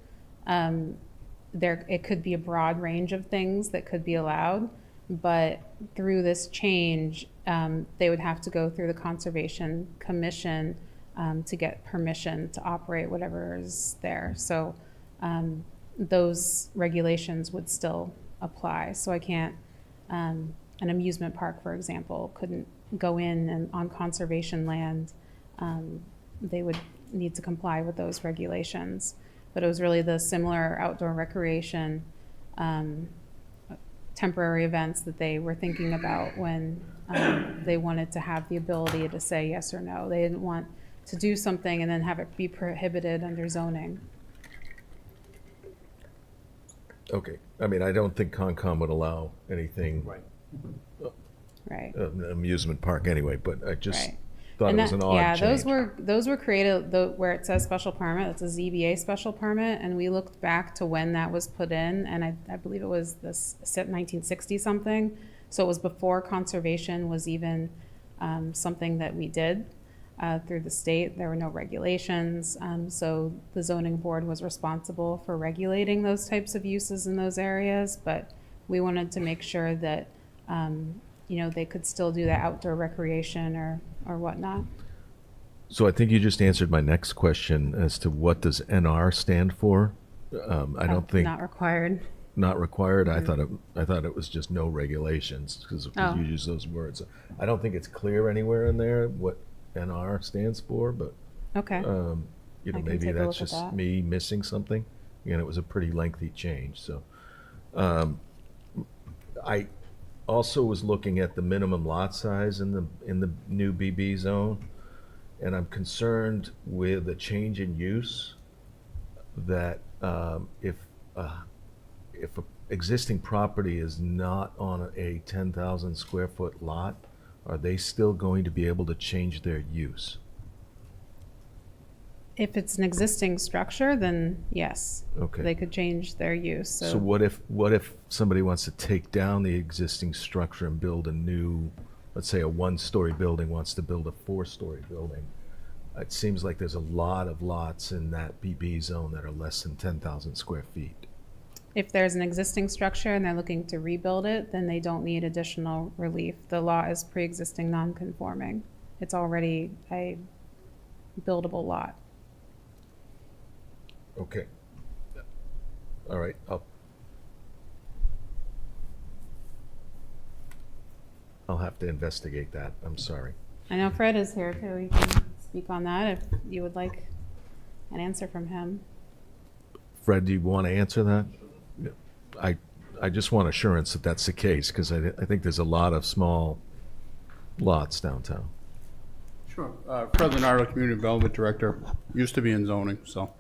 [SPEAKER 11] it could be a broad range of things that could be allowed, but through this change, they would have to go through the Conservation Commission to get permission to operate whatever is there. So those regulations would still apply. So I can't, an amusement park, for example, couldn't go in and on conservation land. They would need to comply with those regulations. But it was really the similar outdoor recreation temporary events that they were thinking about when they wanted to have the ability to say yes or no. They didn't want to do something and then have it be prohibited under zoning.
[SPEAKER 8] Okay, I mean, I don't think Concom would allow anything,
[SPEAKER 11] Right.
[SPEAKER 8] an amusement park anyway, but I just
[SPEAKER 11] Right.
[SPEAKER 8] thought
[SPEAKER 11] And
[SPEAKER 8] it was
[SPEAKER 11] that-
[SPEAKER 8] an odd
[SPEAKER 11] yeah,
[SPEAKER 8] change.
[SPEAKER 11] those were created where it says special permit. It's a ZBA special permit, and we looked back to when that was put in, and I believe it was this 1960 something. So it was before conservation was even something that we did through the state. There were no regulations, so the zoning board was responsible for regulating those types of uses in those areas. But we wanted to make sure that they could still do that outdoor recreation or whatnot.
[SPEAKER 8] So I think you just answered my next question as to what does NR stand for? I don't think,
[SPEAKER 11] Not required.
[SPEAKER 8] not required. I thought it was just no regulations, because
[SPEAKER 11] Oh.
[SPEAKER 8] you use those words. I don't think it's clear anywhere in there what NR stands for, but,
[SPEAKER 11] Okay.
[SPEAKER 8] I
[SPEAKER 11] can
[SPEAKER 8] maybe
[SPEAKER 11] take a
[SPEAKER 8] that's
[SPEAKER 11] look at
[SPEAKER 8] just
[SPEAKER 11] that.
[SPEAKER 8] me missing something. Again, it was a pretty lengthy change, so. I also was looking at the minimum lot size in the new BB zone, and I'm concerned with a change in use that if a existing property is not on a 10,000 square foot lot, are they still going to be able to change their use?
[SPEAKER 11] If it's an existing structure, then yes.
[SPEAKER 8] Okay.
[SPEAKER 11] They could change their use.
[SPEAKER 8] So what if somebody wants to take down the existing structure and build a new, let's say a one-story building wants to build a four-story building? It seems like there's a lot of lots in that BB zone that are less than 10,000 square feet.
[SPEAKER 11] If there's an existing structure and they're looking to rebuild it, then they don't need additional relief. The law is pre-existing non-conforming. It's already a buildable lot.
[SPEAKER 8] Okay. All right, I'll have to investigate that. I'm sorry.
[SPEAKER 11] I know Fred is here too. He can speak on that if you would like an answer from him.
[SPEAKER 8] Fred, do you want to answer that? I just want assurance that that's the case, because I think there's a lot of small lots downtown.
[SPEAKER 12] Sure. Fred Leonardo, Community Development Director, used to be in zoning, so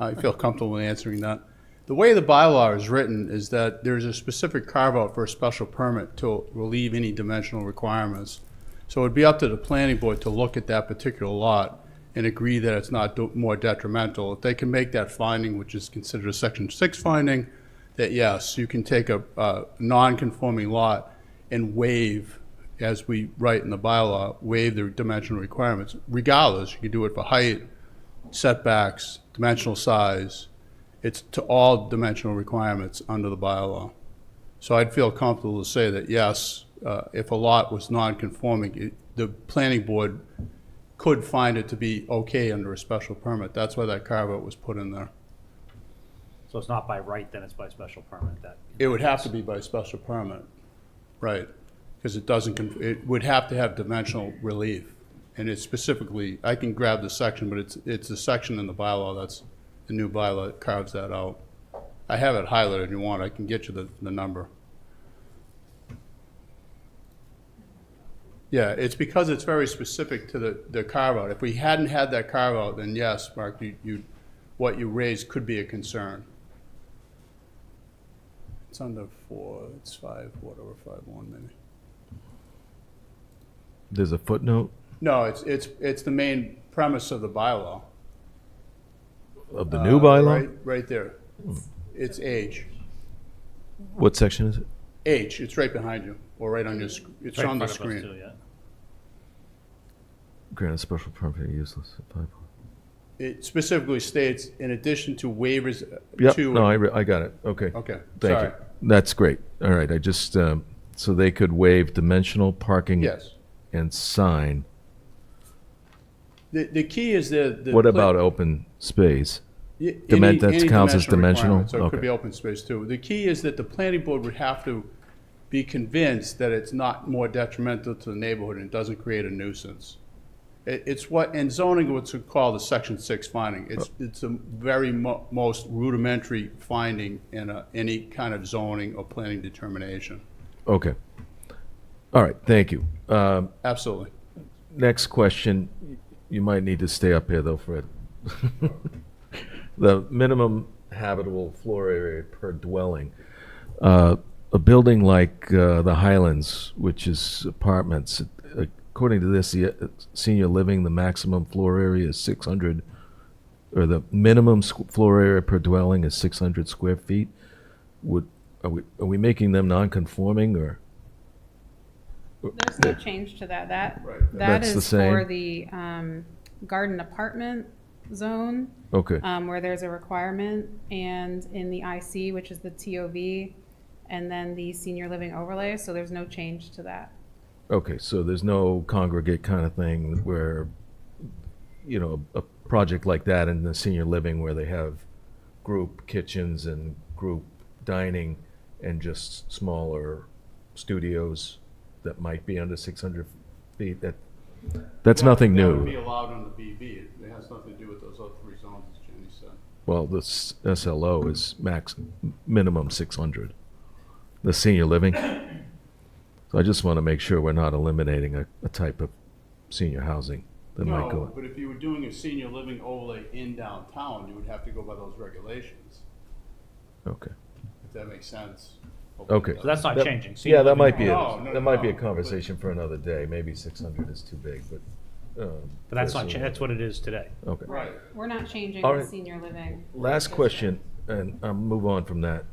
[SPEAKER 12] I feel comfortable with answering that. The way the bylaw is written is that there's a specific carve-out for a special permit to relieve any dimensional requirements. So it'd be up to the planning board to look at that particular lot and agree that it's not more detrimental. If they can make that finding, which is considered a Section 6 finding, that yes, you can take a non-conforming lot and waive, as we write in the bylaw, waive the dimensional requirements. Regardless, you can do it for height, setbacks, dimensional size. It's to all dimensional requirements under the bylaw. So I'd feel comfortable to say that yes, if a lot was non-conforming, the planning board could find it to be okay under a special permit. That's why that carve-out was put in there.
[SPEAKER 1] So it's not by right, then it's by special permit that.
[SPEAKER 12] It would have to be by special permit, right? Because it doesn't, it would have to have dimensional relief. And it's specifically, I can grab the section, but it's a section in the bylaw that's, the new bylaw that carves that out. I have it highlighted if you want, I can get you the number. Yeah, it's because it's very specific to the carve-out. If we hadn't had that carve-out, then yes, Mark, what you raised could be a concern. It's under 4, it's 5, whatever, 5.1 maybe.
[SPEAKER 8] There's a footnote
[SPEAKER 12] No, it's the main premise of the bylaw.
[SPEAKER 8] of the new bylaw?
[SPEAKER 12] Right there. It's H.
[SPEAKER 8] What section is it?
[SPEAKER 12] H, it's right behind you, or right on your, it's
[SPEAKER 1] Right in
[SPEAKER 12] on the
[SPEAKER 1] front of us
[SPEAKER 12] screen.
[SPEAKER 1] too, yeah.
[SPEAKER 8] Grant a special permit useless.
[SPEAKER 12] It specifically states, in addition to waivers
[SPEAKER 8] Yep,
[SPEAKER 12] to.
[SPEAKER 8] no, I got it. Okay.
[SPEAKER 12] Okay,
[SPEAKER 8] Thank
[SPEAKER 12] sorry.
[SPEAKER 8] you. That's great. All right, I just, so they could waive dimensional parking
[SPEAKER 12] Yes,
[SPEAKER 8] and sign
[SPEAKER 12] The key is the.
[SPEAKER 8] What about open space? That counts as dimensional?
[SPEAKER 12] So it could
[SPEAKER 8] Okay.
[SPEAKER 12] be open space too. The key is that the planning board would have to be convinced that it's not more detrimental to the neighborhood and doesn't create a nuisance. It's what, in zoning, what's called the section 6 finding. It's a very most rudimentary finding in any kind of zoning or planning determination.
[SPEAKER 8] Okay. All right, thank you.
[SPEAKER 12] Absolutely.
[SPEAKER 8] Next question, you might need to stay up here though, Fred. The minimum habitable floor area per dwelling. A building like the Highlands, which is apartments, according to this, the senior living, the maximum floor area is 600, or the minimum floor area per dwelling is 600 square feet. Are we making them non-conforming, or?
[SPEAKER 11] There's no change to that. That
[SPEAKER 8] That's the
[SPEAKER 11] is
[SPEAKER 8] same?
[SPEAKER 11] for the garden apartment zone.
[SPEAKER 8] Okay.
[SPEAKER 11] Where there's a requirement, and in the IC, which is the TOV, and then the senior living overlay, so there's no change to that.
[SPEAKER 8] Okay, so there's no congregate kind of thing where, you know, a project like that in the senior living where they have group kitchens and group dining and just smaller studios that might be under 600 feet. That's nothing
[SPEAKER 12] That would be
[SPEAKER 8] new.
[SPEAKER 12] allowed on the BB. It has nothing to do with those other 3 zones, as Jenny said.
[SPEAKER 8] Well, the SLO is minimum 600. The senior living. So I just want to make sure we're not eliminating a type of senior housing that might
[SPEAKER 12] No,
[SPEAKER 8] go.
[SPEAKER 12] but if you were doing a senior living overlay in downtown, you would have to go by those regulations,
[SPEAKER 8] Okay.
[SPEAKER 12] if that makes sense.
[SPEAKER 8] Okay.
[SPEAKER 1] So that's not
[SPEAKER 8] That-
[SPEAKER 1] changing. Senior
[SPEAKER 8] Yeah, that
[SPEAKER 1] living-
[SPEAKER 8] might be,
[SPEAKER 12] No,
[SPEAKER 8] that might be a
[SPEAKER 12] no,
[SPEAKER 8] conversation for another day. Maybe 600 is too big, but.
[SPEAKER 1] But that's not, that's what it is today.
[SPEAKER 8] Okay.
[SPEAKER 12] Right.
[SPEAKER 11] We're not changing
[SPEAKER 8] All
[SPEAKER 11] the
[SPEAKER 8] right.
[SPEAKER 11] senior living.
[SPEAKER 8] Last question, and I'll move on from that.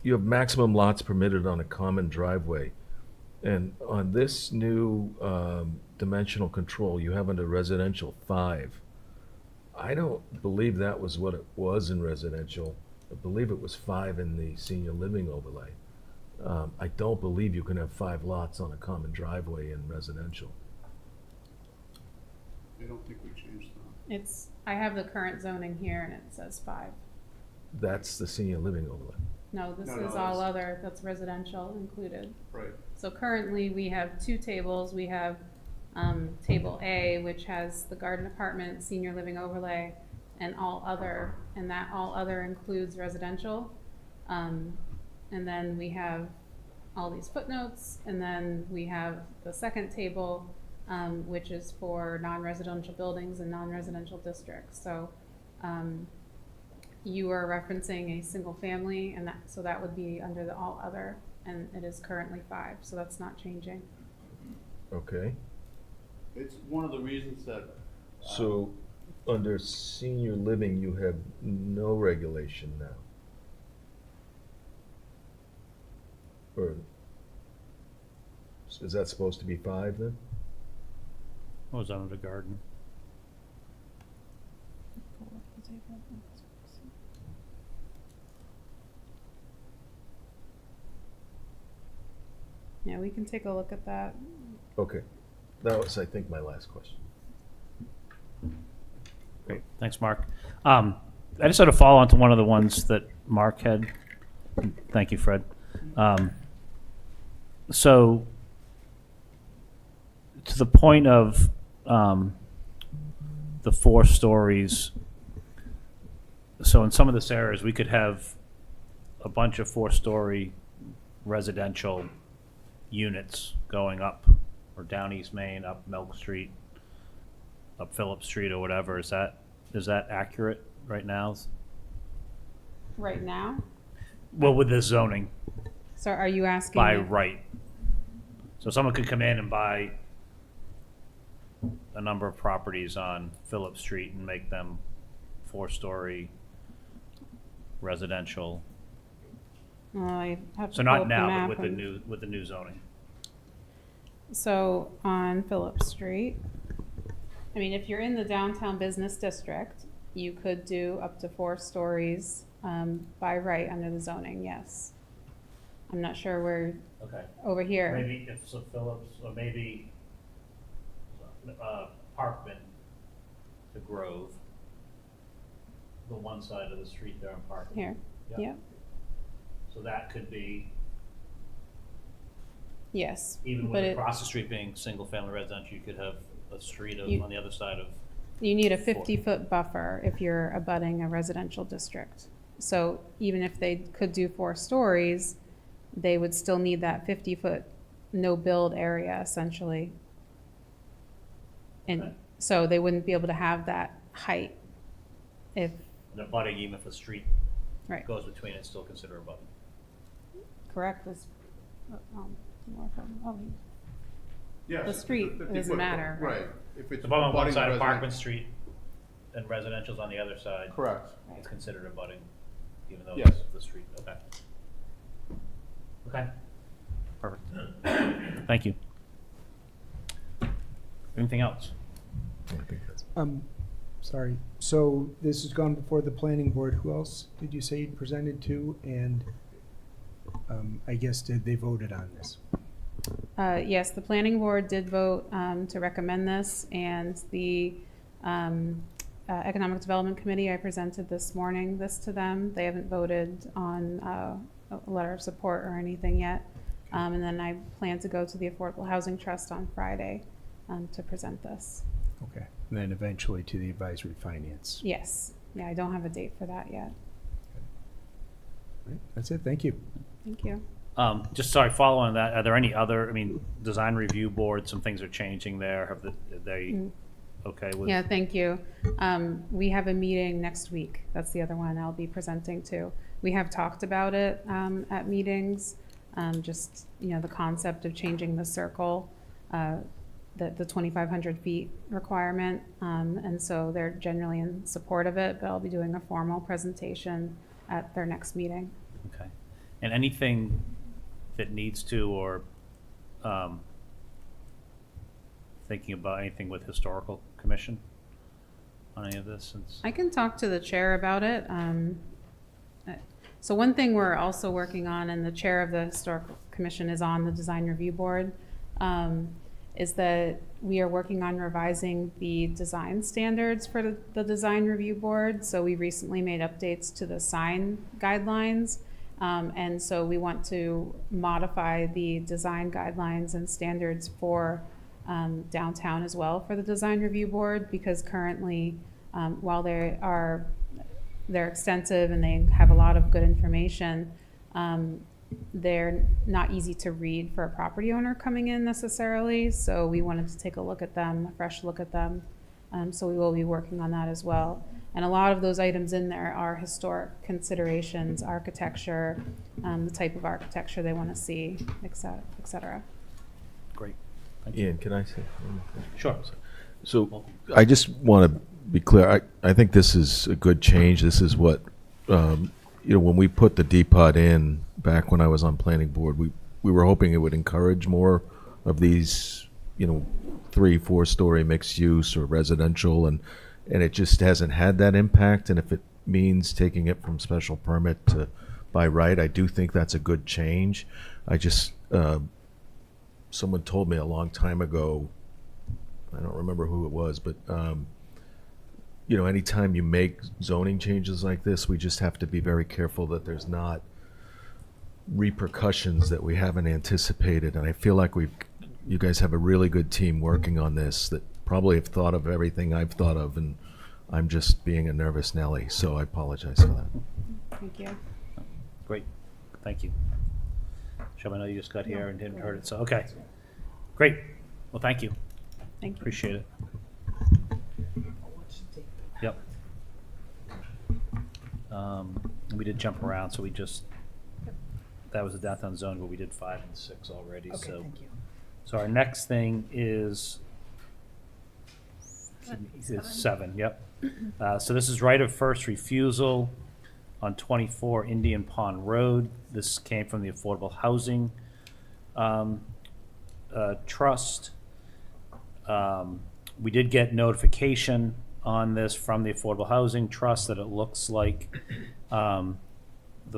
[SPEAKER 8] You have maximum lots permitted on a common driveway. And on this new dimensional control, you have under residential 5. I don't believe that was what it was in residential. I believe it was 5 in the senior living overlay. I don't believe you can have 5 lots on a common driveway in residential.
[SPEAKER 12] I don't think we changed that.
[SPEAKER 11] I have the current zoning here, and it says 5.
[SPEAKER 8] That's the senior living overlay.
[SPEAKER 11] No, this
[SPEAKER 12] No,
[SPEAKER 11] is
[SPEAKER 12] no,
[SPEAKER 11] all
[SPEAKER 12] that's-
[SPEAKER 11] other, that's residential included.
[SPEAKER 12] Right.
[SPEAKER 11] So currently, we have 2 tables. We have Table A, which has the garden apartment, senior living overlay, and all other, and that all other includes residential. And then we have all these footnotes, and then we have the second table, which is for non-residential buildings and non-residential districts. So you are referencing a single family, and so that would be under the all other, and it is currently 5, so that's not changing.
[SPEAKER 8] Okay.
[SPEAKER 12] It's one of the reasons that.
[SPEAKER 8] So, under senior living, you have no regulation now? Or, is that supposed to be 5 then?
[SPEAKER 1] What was under the garden?
[SPEAKER 11] Yeah, we can take a look at that.
[SPEAKER 8] Okay. That was, I think, my last question.
[SPEAKER 1] Great, thanks, Mark. I just had to follow on to one of the ones that Mark had. Thank you, Fred. So, to the point of the 4 stories, so in some of this areas, we could have a bunch of 4-story residential units going up or down East Main, up Milk Street, up Phillip Street or whatever. Is that accurate right now?
[SPEAKER 11] Right now?
[SPEAKER 1] Well, with this zoning,
[SPEAKER 11] So are you asking?
[SPEAKER 1] by
[SPEAKER 11] if-
[SPEAKER 1] right. So someone could come in and buy a number of properties on Phillip Street and make them 4-story residential.
[SPEAKER 11] I have to
[SPEAKER 1] So
[SPEAKER 11] pull
[SPEAKER 1] not
[SPEAKER 11] up
[SPEAKER 1] now,
[SPEAKER 11] map
[SPEAKER 1] but
[SPEAKER 11] and-
[SPEAKER 1] with the new zoning.
[SPEAKER 11] So on Phillip Street, I mean, if you're in the downtown business district, you could do up to 4 stories by right under the zoning, yes. I'm not sure where,
[SPEAKER 1] Okay.
[SPEAKER 11] over here.
[SPEAKER 1] Maybe if so Phillips, or maybe Parkman to Grove, the one side of the street there on Park.
[SPEAKER 11] Here,
[SPEAKER 1] Yeah.
[SPEAKER 11] yeah,
[SPEAKER 1] So that could be,
[SPEAKER 11] yes.
[SPEAKER 1] even
[SPEAKER 11] But
[SPEAKER 1] with
[SPEAKER 11] it,
[SPEAKER 1] across the street being single-family residential, you could have a street of,
[SPEAKER 11] You-
[SPEAKER 1] on the other side of,
[SPEAKER 11] you need a 50-foot buffer if you're abutting a residential district. So even if they could do 4 stories, they would still need that 50-foot no-build area essentially.
[SPEAKER 1] Okay.
[SPEAKER 11] And so they wouldn't be able to have that height if,
[SPEAKER 1] and abutting, even if a street
[SPEAKER 11] right,
[SPEAKER 1] goes between it, still consider abutting.
[SPEAKER 11] correct, was, more from, oh,
[SPEAKER 12] Yes,
[SPEAKER 11] The street, it
[SPEAKER 12] 50
[SPEAKER 11] doesn't
[SPEAKER 12] foot,
[SPEAKER 11] matter, right.
[SPEAKER 12] Right. If it's
[SPEAKER 1] If I'm on one
[SPEAKER 12] abutting
[SPEAKER 1] side of
[SPEAKER 12] resident-
[SPEAKER 1] Parkman Street and residential's on the other side,
[SPEAKER 12] Correct.
[SPEAKER 1] it's considered abutting, even though
[SPEAKER 12] Yes.
[SPEAKER 1] it's the street, okay. Okay. Perfect. Thank you. Anything else?
[SPEAKER 10] Sorry. So this has gone before the planning board. Who else did you say you presented to? And I guess did they voted on this?
[SPEAKER 11] Yes, the planning board did vote to recommend this, and the Economic Development Committee, I presented this morning this to them. They haven't voted on a letter of support or anything yet. And then I plan to go to the Affordable Housing Trust on Friday to present this.
[SPEAKER 10] Okay. And then eventually to the advisory finance.
[SPEAKER 11] Yes, yeah, I don't have a date for that yet.
[SPEAKER 10] Right. That's it. Thank you.
[SPEAKER 11] Thank you.
[SPEAKER 1] Just sorry, following that, are there any other, design review board, some things are changing there, are they okay with?
[SPEAKER 11] Yeah, thank you. We have a meeting next week. That's the other one I'll be presenting to. We have talked about it at meetings, just, the concept of changing the circle, the 2,500 feet requirement. And so they're generally in support of it, but I'll be doing a formal presentation at their next meeting.
[SPEAKER 1] Okay. And anything that needs to, or thinking about anything with historical commission on any of this? Since
[SPEAKER 11] I can talk to the chair about it. So one thing we're also working on, and the chair of the Historical Commission is on the Design Review Board, is that we are working on revising the design standards for the Design Review Board. So we recently made updates to the sign guidelines. And so we want to modify the design guidelines and standards for downtown as well for the Design Review Board, because currently, while they're extensive and they have a lot of good information, they're not easy to read for a property owner coming in necessarily. So we wanted to take a look at them, a fresh look at them. So we will be working on that as well. And a lot of those items in there are historic considerations, architecture, the type of architecture they want to see, et cetera.
[SPEAKER 1] great. Thank you.
[SPEAKER 8] Ian, can I say? one more thing?
[SPEAKER 1] Sure.
[SPEAKER 8] So I just want to be clear. I think this is a good change. This is what, when we put the depot in back when I was on planning board, we were hoping it would encourage more of these, 3-4 story mixed use or residential, and it just hasn't had that impact. And if it means taking it from special permit to by right, I do think that's a good change. I just, someone told me a long time ago, I don't remember who it was, but anytime you make zoning changes like this, we just have to be very careful that there's not repercussions that we haven't anticipated. And I feel like you guys have a really good team working on this that probably have thought of everything I've thought of, and I'm just being a nervous Nelly, so I apologize for that.
[SPEAKER 11] Thank you.
[SPEAKER 1] Great. Thank you. Shall I know you just got here and didn't heard it, so, okay. Great. Well, thank you.
[SPEAKER 11] Thank you.
[SPEAKER 1] Appreciate it. Yep. We did jump around, so that was the downtown zone, but we did 5 and 6 already, so.
[SPEAKER 10] Thank you.
[SPEAKER 1] So our next thing is 7, yep. So this is right of first refusal on 24 Indian Pond Road. This came from the Affordable Housing Trust. We did get notification on this from the Affordable Housing Trust that it looks like the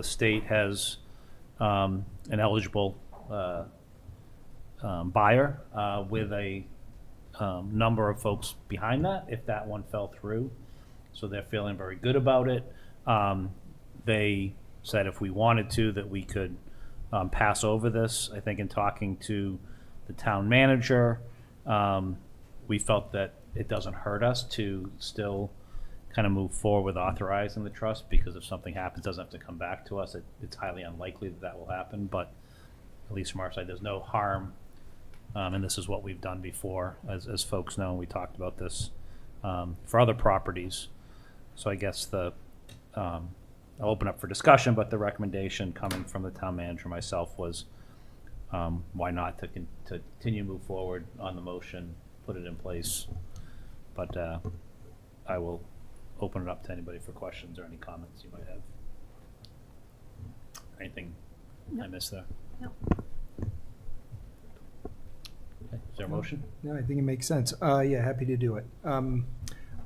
[SPEAKER 1] state has an eligible buyer with a number of folks behind that if that one fell through. So they're feeling very good about it. They said if we wanted to, that we could pass over this. I think in talking to the town manager, we felt that it doesn't hurt us to still kind of move forward with authorizing the trust, because if something happens, it doesn't have to come back to us. It's highly unlikely that that will happen, but at least from our side, there's no harm. And this is what we've done before, as folks know. We talked about this for other properties. So I guess I'll open up for discussion, but the recommendation coming from the town manager and myself was why not to continue to move forward on the motion, put it in place. But I will open it up to anybody for questions or any comments you might have. Anything I missed there?
[SPEAKER 5] No.
[SPEAKER 1] Okay, is there a motion?
[SPEAKER 10] No, I think it makes sense. Yeah, happy to do it.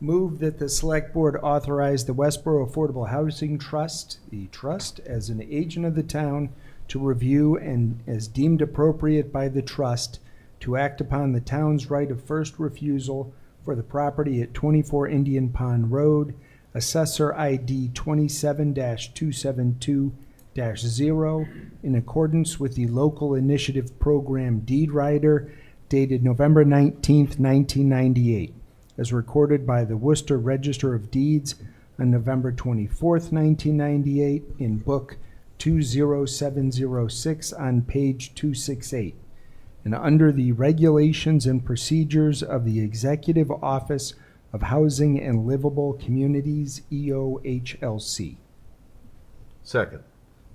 [SPEAKER 10] Move that the select board authorize the Westborough Affordable Housing Trust, the trust, as an agent of the town to review and as deemed appropriate by the trust to act upon the town's right of first refusal for the property at 24 Indian Pond Road, Assessor ID 27-272-0, in accordance with the Local Initiative Program Deed Rider dated November 19th, 1998, as recorded by the Worcester Register of Deeds on November 24th, 1998, in Book 20706 on page 268, and under the regulations and procedures of the Executive Office of Housing and Livable Communities, EOHLC.
[SPEAKER 8] Second.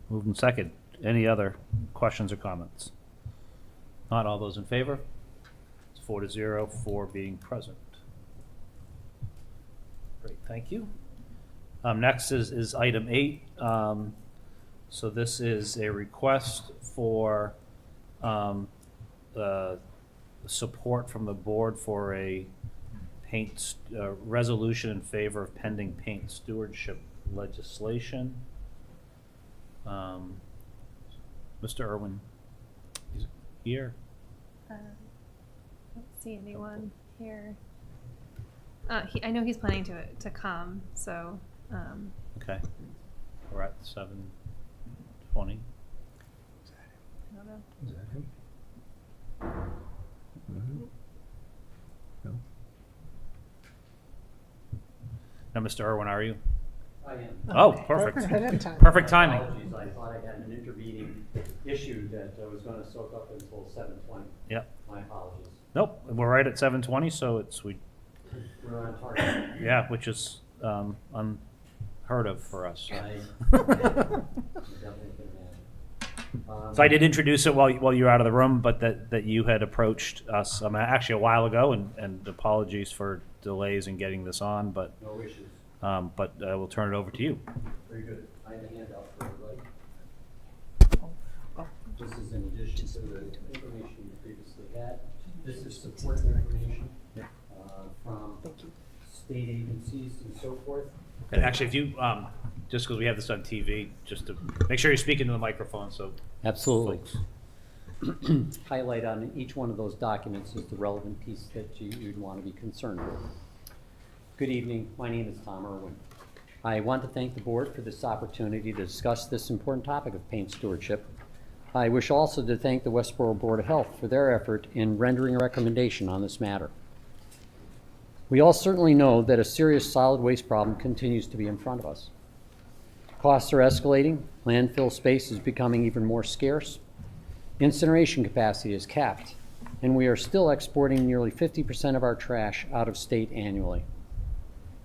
[SPEAKER 1] Moved and second. Any other questions or comments? Not all those in favor? It's 4-0 for being present. Great, thank you. Next is item 8. So this is a request for support from the board for a paint resolution in favor of pending paint stewardship legislation. Mr. Irwin is here.
[SPEAKER 5] I don't see anyone here. I know he's planning to come, so.
[SPEAKER 1] Okay. We're at 7:20.
[SPEAKER 5] I don't know.
[SPEAKER 10] Is that him? No.
[SPEAKER 1] Now, Mr. Irwin, are you?
[SPEAKER 13] I am.
[SPEAKER 1] Oh, perfect.
[SPEAKER 13] Perfect
[SPEAKER 1] Perfect timing.
[SPEAKER 13] Apologies, I thought I had an intervening issue that I was gonna soak up until 7:20.
[SPEAKER 1] Yep.
[SPEAKER 13] My apologies.
[SPEAKER 1] Nope, we're right at 7:20, so
[SPEAKER 13] We're on target.
[SPEAKER 1] yeah, which is unheard of for us.
[SPEAKER 13] I definitely can imagine.
[SPEAKER 1] So I did introduce it while you were out of the room, but that you had approached us actually a while ago, and apologies for delays in getting this on, but
[SPEAKER 13] No issues.
[SPEAKER 1] we'll turn it over to you.
[SPEAKER 13] Very good. I have a handout for everybody. This is in addition to the information you previously had. This is support information from state agencies and so forth.
[SPEAKER 1] And actually, if you just because we have this on TV, just to make sure you're speaking to the microphone, so
[SPEAKER 13] Absolutely.
[SPEAKER 1] folks.
[SPEAKER 13] Highlight on each one of those documents is the relevant piece that you'd want to be concerned with. Good evening. My name is Tom Irwin. I want to thank the board for this opportunity to discuss this important topic of paint stewardship. I wish also to thank the Westborough Board of Health for their effort in rendering a recommendation on this matter. We all certainly know that a serious solid waste problem continues to be in front of us. Costs are escalating, landfill space is becoming even more scarce, incineration capacity is capped, and we are still exporting nearly 50% of our trash out of state annually.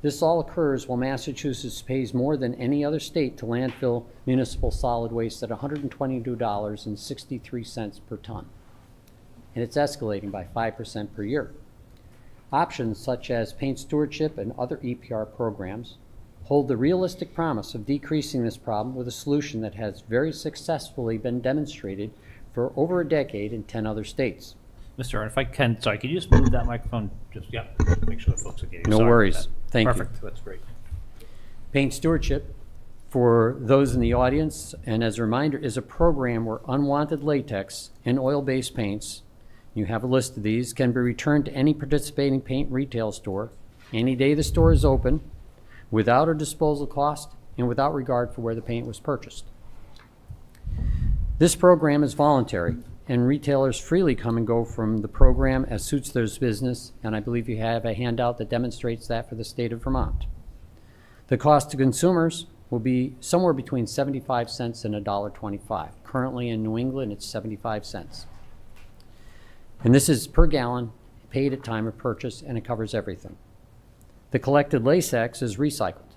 [SPEAKER 13] This all occurs while Massachusetts pays more than any other state to landfill municipal solid waste at $122.63 per ton, and it's escalating by 5% per year. Options such as paint stewardship and other EPR programs hold the realistic promise of decreasing this problem with a solution that has very successfully been demonstrated for over a decade in 10 other states.
[SPEAKER 1] Mr. Irwin, if I can, sorry, could you just move that microphone? Just make sure the folks are getting.
[SPEAKER 13] No
[SPEAKER 1] Sorry about
[SPEAKER 13] worries.
[SPEAKER 1] that.
[SPEAKER 13] Thank you.
[SPEAKER 1] Perfect. That's great.
[SPEAKER 13] Paint stewardship, for those in the audience, and as a reminder, is a program where unwanted latex and oil-based paints you have a list of these, can be returned to any participating paint retail store any day the store is open, without a disposal cost and without regard for where the paint was purchased. This program is voluntary, and retailers freely come and go from the program as suits their business, and I believe you have a handout that demonstrates that for the state of Vermont. The cost to consumers will be somewhere between 75 cents and $1.25. Currently in New England, it's 75 cents. And this is per gallon, paid at time of purchase, and it covers everything. The collected latex is recycled,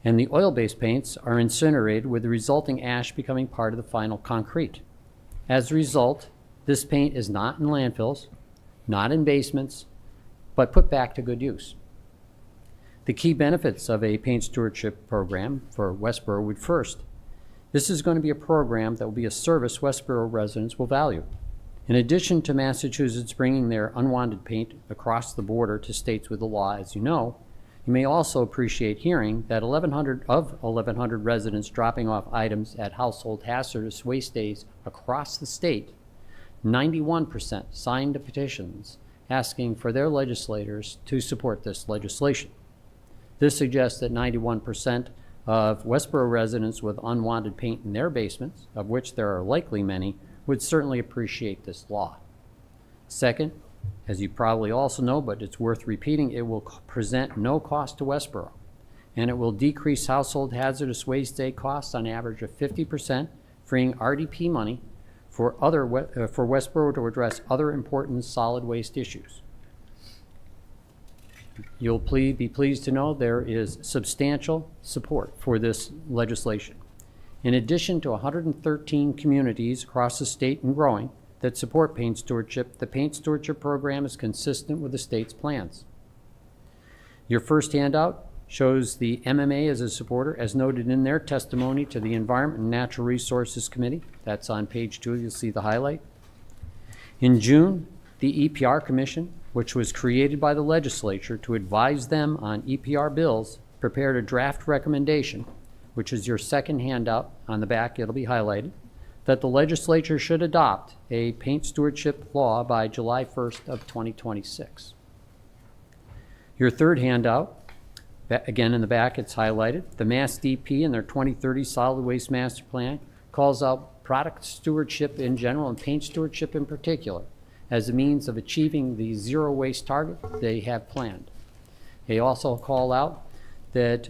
[SPEAKER 13] and the oil-based paints are incinerated, with the resulting ash becoming part of the final concrete. As a result, this paint is not in landfills, not in basements, but put back to good use. The key benefits of a paint stewardship program for Westborough would first, this is going to be a program that will be a service Westborough residents will value. In addition to Massachusetts bringing their unwanted paint across the border to states with the law, as you know, you may also appreciate hearing that 1,100 residents dropping off items at household hazardous waste days across the state, 91% signed the petitions asking for their legislators to support this legislation. This suggests that 91% of Westborough residents with unwanted paint in their basements, of which there are likely many, would certainly appreciate this law. Second, as you probably also know, but it's worth repeating, it will present no cost to Westborough, and it will decrease household hazardous waste day costs on average of 50%, freeing RDP money for Westborough to address other important solid waste issues. You'll be pleased to know there is substantial support for this legislation. In addition to 113 communities across the state and growing that support paint stewardship, the paint stewardship program is consistent with the state's plans. Your first handout shows the MMA as a supporter, as noted in their testimony to the Environment and Natural Resources Committee. That's on page 2, you'll see the highlight. In June, the EPR Commission, which was created by the legislature to advise them on EPR bills, prepared a draft recommendation, which is your second handout. On the back, it'll be highlighted, that the legislature should adopt a paint stewardship law by July 1st of 2026. Your third handout, again in the back, it's highlighted. The Mass DP in their 2030 Solid Waste Master Plan calls out product stewardship in general and paint stewardship in particular as a means of achieving the zero waste target they have planned. They also call out that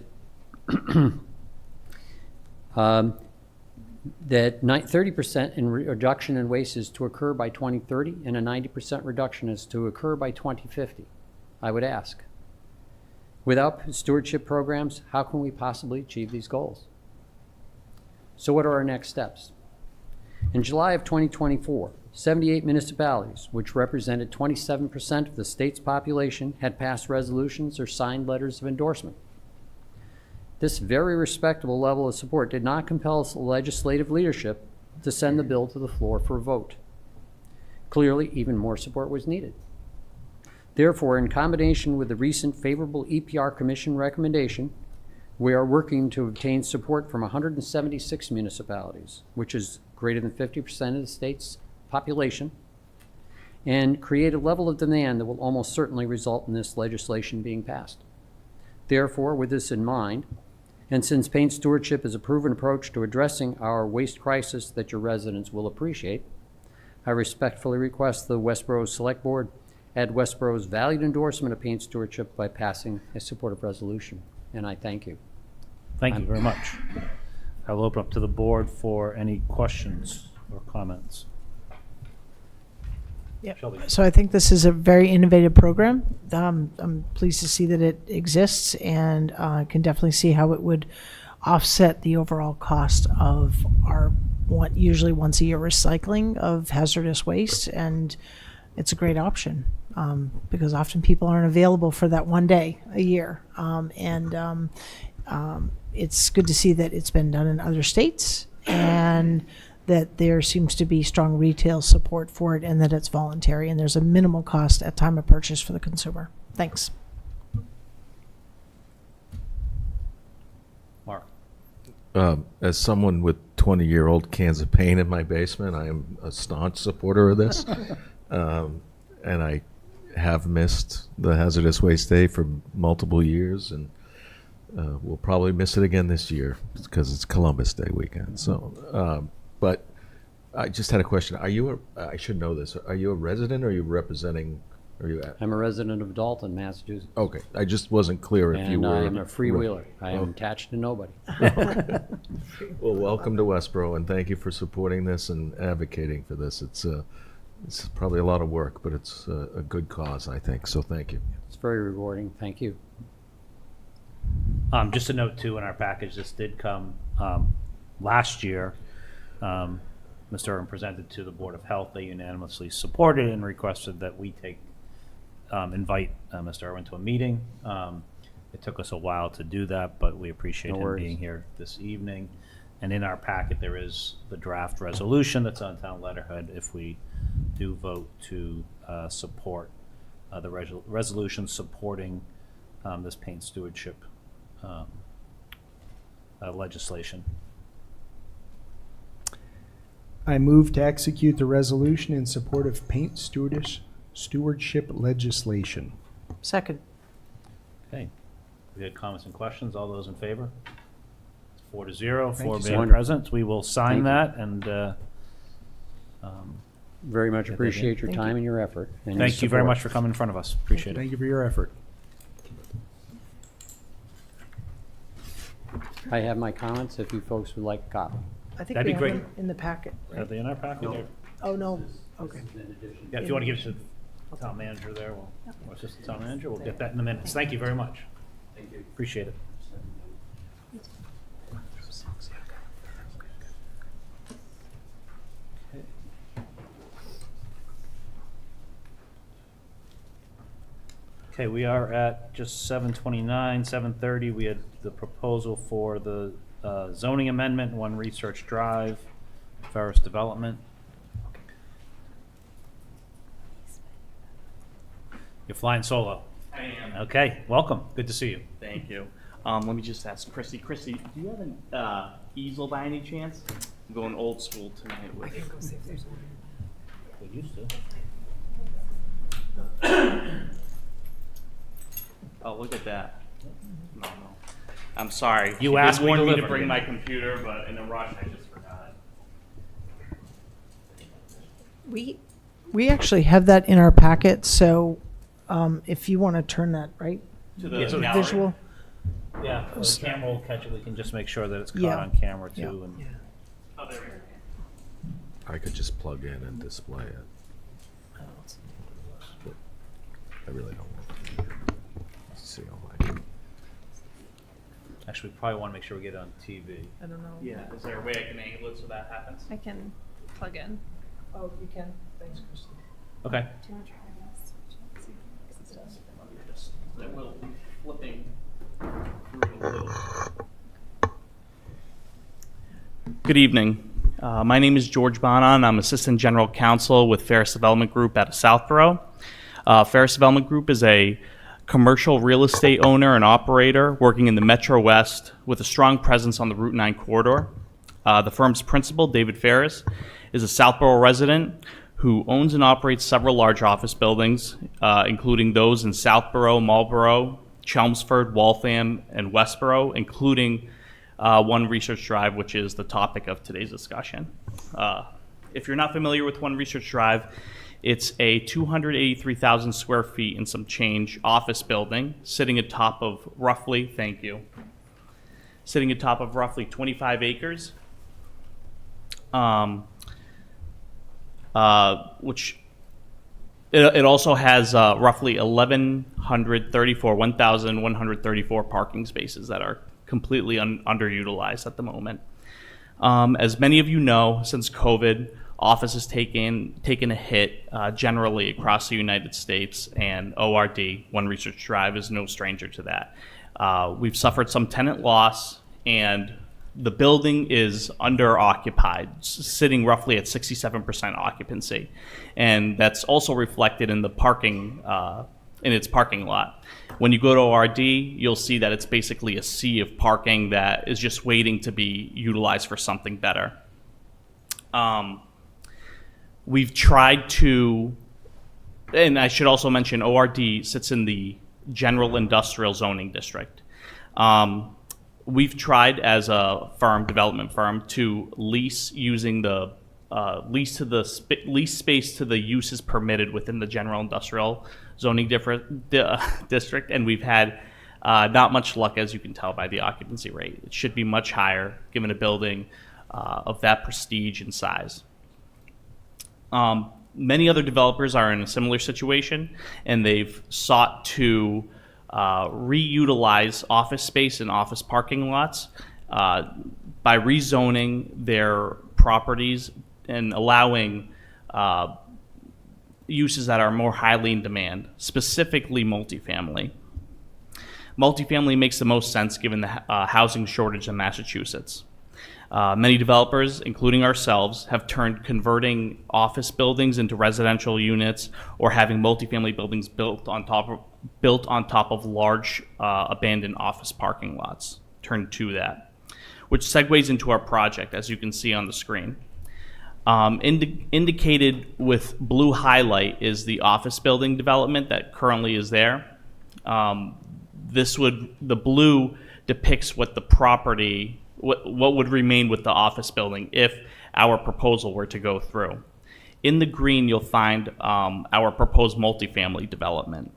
[SPEAKER 13] that 30% in reduction in waste is to occur by 2030 and a 90% reduction is to occur by 2050. I would ask, without stewardship programs, how can we possibly achieve these goals? So what are our next steps? In July of 2024, 78 municipalities, which represented 27% of the state's population, had passed resolutions or signed letters of endorsement. This very respectable level of support did not compel legislative leadership to send the bill to the floor for a vote. Clearly, even more support was needed. Therefore, in combination with the recent favorable EPR Commission recommendation, we are working to obtain support from 176 municipalities, which is greater than 50% of the state's population, and create a level of demand that will almost certainly result in this legislation being passed. Therefore, with this in mind, and since paint stewardship is a proven approach to addressing our waste crisis that your residents will appreciate, I respectfully request the Westborough Select Board add Westborough's valued endorsement of paint stewardship by passing a supportive resolution, and I thank you.
[SPEAKER 1] Thank you very much. I will open up to the board for any questions or comments.
[SPEAKER 14] Yep.
[SPEAKER 1] Shelby.
[SPEAKER 14] So I think this is a very innovative program. I'm pleased to see that it exists and can definitely see how it would offset the overall cost of our usually once a year recycling of hazardous waste. And it's a great option because often people aren't available for that one day a year. It's good to see that it's been done in other states and that there seems to be strong retail support for it and that it's voluntary and there's a minimal cost at time of purchase for the consumer. Thanks.
[SPEAKER 1] Mark.
[SPEAKER 8] As someone with 20-year-old cans of paint in my basement, I am a staunch supporter of this. and I have missed the hazardous waste day for multiple years, and we'll probably miss it again this year because it's Columbus Day weekend. So, but I just had a question. Are you I should know this. Are you a resident or are you representing? Are you at?
[SPEAKER 13] I'm a resident of Dalton, Massachusetts.
[SPEAKER 8] Okay, I just wasn't clear if you
[SPEAKER 13] And
[SPEAKER 8] were.
[SPEAKER 13] I am a freewheeler. I am attached to nobody.
[SPEAKER 8] Well, welcome to Westborough, and thank you for supporting this and advocating for this. It's probably a lot of work, but it's a good cause, I think. So thank you.
[SPEAKER 13] It's very rewarding. Thank you.
[SPEAKER 1] Just a note too, in our package, this did come last year. Mr. Irwin presented to the Board of Health. They unanimously supported and requested that we invite Mr. Irwin to a meeting. It took us a while to do that, but we appreciate him being here this evening. And in our packet, there is the draft resolution that's on town letterhead if we do vote to support the resolution supporting this paint stewardship legislation.
[SPEAKER 10] I move to execute the resolution in support of paint stewardship legislation.
[SPEAKER 14] Second.
[SPEAKER 1] Okay. We had comments and questions. All those in favor? 4-0,
[SPEAKER 10] Thank
[SPEAKER 1] 4
[SPEAKER 10] you,
[SPEAKER 1] being
[SPEAKER 13] sir.
[SPEAKER 1] present. We will sign
[SPEAKER 13] Thank
[SPEAKER 1] that and
[SPEAKER 13] Very much
[SPEAKER 1] Yeah,
[SPEAKER 13] appreciate your
[SPEAKER 14] thank
[SPEAKER 13] time
[SPEAKER 14] you.
[SPEAKER 13] and your effort. And your
[SPEAKER 1] thank you very
[SPEAKER 13] support.
[SPEAKER 1] much for coming in front of us. Appreciate it.
[SPEAKER 10] Thank you for your effort.
[SPEAKER 13] I have my comments if you folks would like a copy.
[SPEAKER 14] I think
[SPEAKER 1] That'd
[SPEAKER 14] we
[SPEAKER 1] be
[SPEAKER 14] have
[SPEAKER 1] great.
[SPEAKER 14] them in the packet.
[SPEAKER 1] Are they in our packet?
[SPEAKER 13] No.
[SPEAKER 1] Or-
[SPEAKER 14] Oh, no. Okay.
[SPEAKER 1] Yeah, if you want to give it to the town manager there, or assistant town manager, we'll get that in the minutes. Thank you very much.
[SPEAKER 13] Thank you.
[SPEAKER 1] Appreciate it. Okay, we are at just 7:29, 7:30. We had the proposal for the zoning amendment, 1 Research Drive, Ferris Development. You're flying solo.
[SPEAKER 15] I am.
[SPEAKER 1] Okay, welcome. Good to see you.
[SPEAKER 15] Thank you. Let me just ask Chrissy. Chrissy, do you have an easel by any chance? I'm going old school tonight. With
[SPEAKER 1] We used to.
[SPEAKER 15] oh, look at that. No. I'm sorry.
[SPEAKER 1] You
[SPEAKER 15] She
[SPEAKER 1] asked,
[SPEAKER 15] did
[SPEAKER 1] we
[SPEAKER 15] warn me to
[SPEAKER 1] delivered.
[SPEAKER 15] bring my computer, but in a rush, I just forgot it.
[SPEAKER 14] We actually have that in our packet, so if you want to turn that right
[SPEAKER 15] To the
[SPEAKER 1] Yeah, so
[SPEAKER 15] gallery.
[SPEAKER 14] visual.
[SPEAKER 1] Yeah, the camera will catch it. We can just make sure that it's caught
[SPEAKER 14] Yeah.
[SPEAKER 1] on camera too.
[SPEAKER 14] Yeah.
[SPEAKER 1] And
[SPEAKER 15] Oh, there we go.
[SPEAKER 8] I could just plug in and display it. But I really don't want to see all my.
[SPEAKER 1] actually, we probably want to make sure we get it on TV.
[SPEAKER 14] I don't know.
[SPEAKER 15] Yeah. Is there a way I can angle it so that happens?
[SPEAKER 5] I can plug in.
[SPEAKER 14] Oh, you can. Thanks, Kristen.
[SPEAKER 1] Okay.
[SPEAKER 15] It will be flipping through a little. Good evening. My name is George Bonan. I'm Assistant General Counsel with Ferris Development Group out of Southborough. Ferris Development Group is a commercial real estate owner and operator working in the Metro West with a strong presence on the Route 9 corridor. The firm's principal, David Ferris, is a Southborough resident who owns and operates several large office buildings, including those in Southborough, Marlborough, Chelmsford, Waltham, and Westborough, including 1 Research Drive, which is the topic of today's discussion. If you're not familiar with 1 Research Drive, it's a 283,000 square feet and some change office building sitting atop of roughly, thank you, sitting atop of roughly 25 acres. Which it also has roughly 1,134 parking spaces that are completely underutilized at the moment. As many of you know, since COVID, office has taken a hit generally across the United States, and ORD, 1 Research Drive, is no stranger to that. We've suffered some tenant loss, and the building is under-occupied, sitting roughly at 67% occupancy. And that's also reflected in the parking, in its parking lot. When you go to ORD, you'll see that it's basically a sea of parking that is just waiting to be utilized for something better. We've tried to and I should also mention ORD sits in the general industrial zoning district. We've tried as a development firm, to lease using the lease space to the uses permitted within the general industrial zoning district, and we've had not much luck, as you can tell by the occupancy rate. It should be much higher given a building of that prestige and size. Many other developers are in a similar situation, and they've sought to reutilize office space and office parking lots by rezoning their properties and allowing uses that are more highly in demand, specifically multifamily. Multifamily makes the most sense given the housing shortage in Massachusetts. Many developers, including ourselves, have turned converting office buildings into residential units or having multifamily buildings built on top of large abandoned office parking lots, turned to that, which segues into our project, as you can see on the screen. Indicated with blue highlight is the office building development that currently is there. The blue depicts what the property, what would remain with the office building if our proposal were to go through. In the green, you'll find our proposed multifamily development.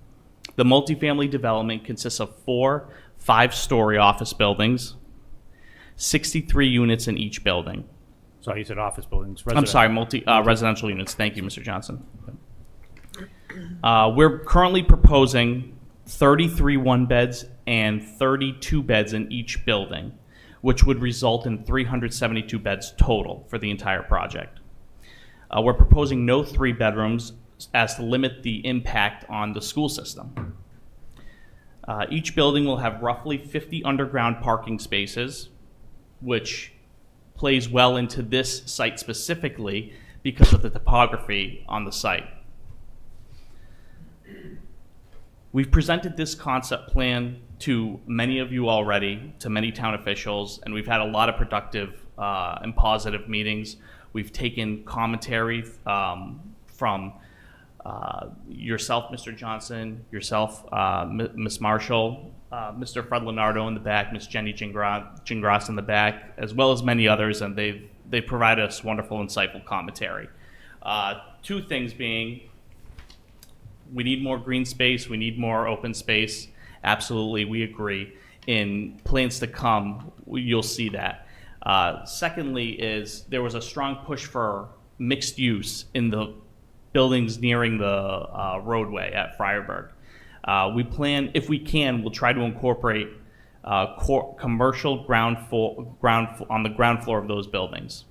[SPEAKER 15] The multifamily development consists of 4 5-story office buildings, 63 units in each building.
[SPEAKER 1] So you said office buildings.
[SPEAKER 15] I'm sorry, residential units. Thank you, Mr. Johnson. We're currently proposing 33 one-beds and 32 beds in each building, which would result in 372 beds total for the entire project. We're proposing no 3 bedrooms as to limit the impact on the school system. Each building will have roughly 50 underground parking spaces, which plays well into this site specifically because of the topography on the site. We've presented this concept plan to many of you already, to many town officials, and we've had a lot of productive and positive meetings. We've taken commentary from yourself, Mr. Johnson, yourself, Ms. Marshall, Mr. Fred Leonardo in the back, Ms. Jenny Gingras in the back, as well as many others, and they've provided us wonderful, insightful commentary. 2 things being, we need more green space, we need more open space. Absolutely, we agree. In plans to come, you'll see that. Secondly is there was a strong push for mixed use in the buildings nearing the roadway at Friarburg. We plan, if we can, we'll try to incorporate commercial on the ground floor of those buildings.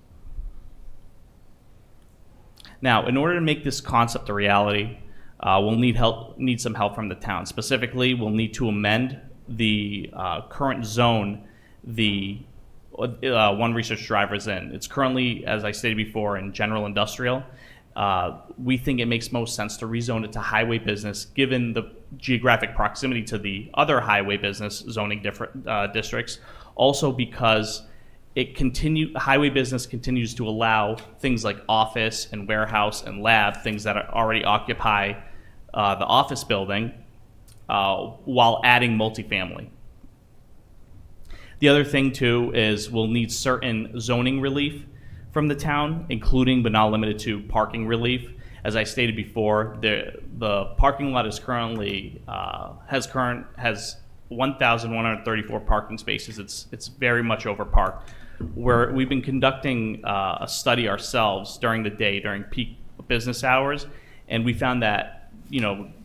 [SPEAKER 15] Now, in order to make this concept a reality, we'll need some help from the town. Specifically, we'll need to amend the current zone the One Research Drive is in. It's currently, as I stated before, in general industrial. We think it makes most sense to rezone it to highway business, given the geographic proximity to the other highway business zoning districts. Also because highway business continues to allow things like office and warehouse and lab, things that already occupy the office building, while adding multifamily. The other thing too is we'll need certain zoning relief from the town, including but not limited to parking relief. As I stated before, the parking lot is currently has 1,134 parking spaces. It's very much overparked. We've been conducting a study ourselves during the day, during peak business hours, and we found that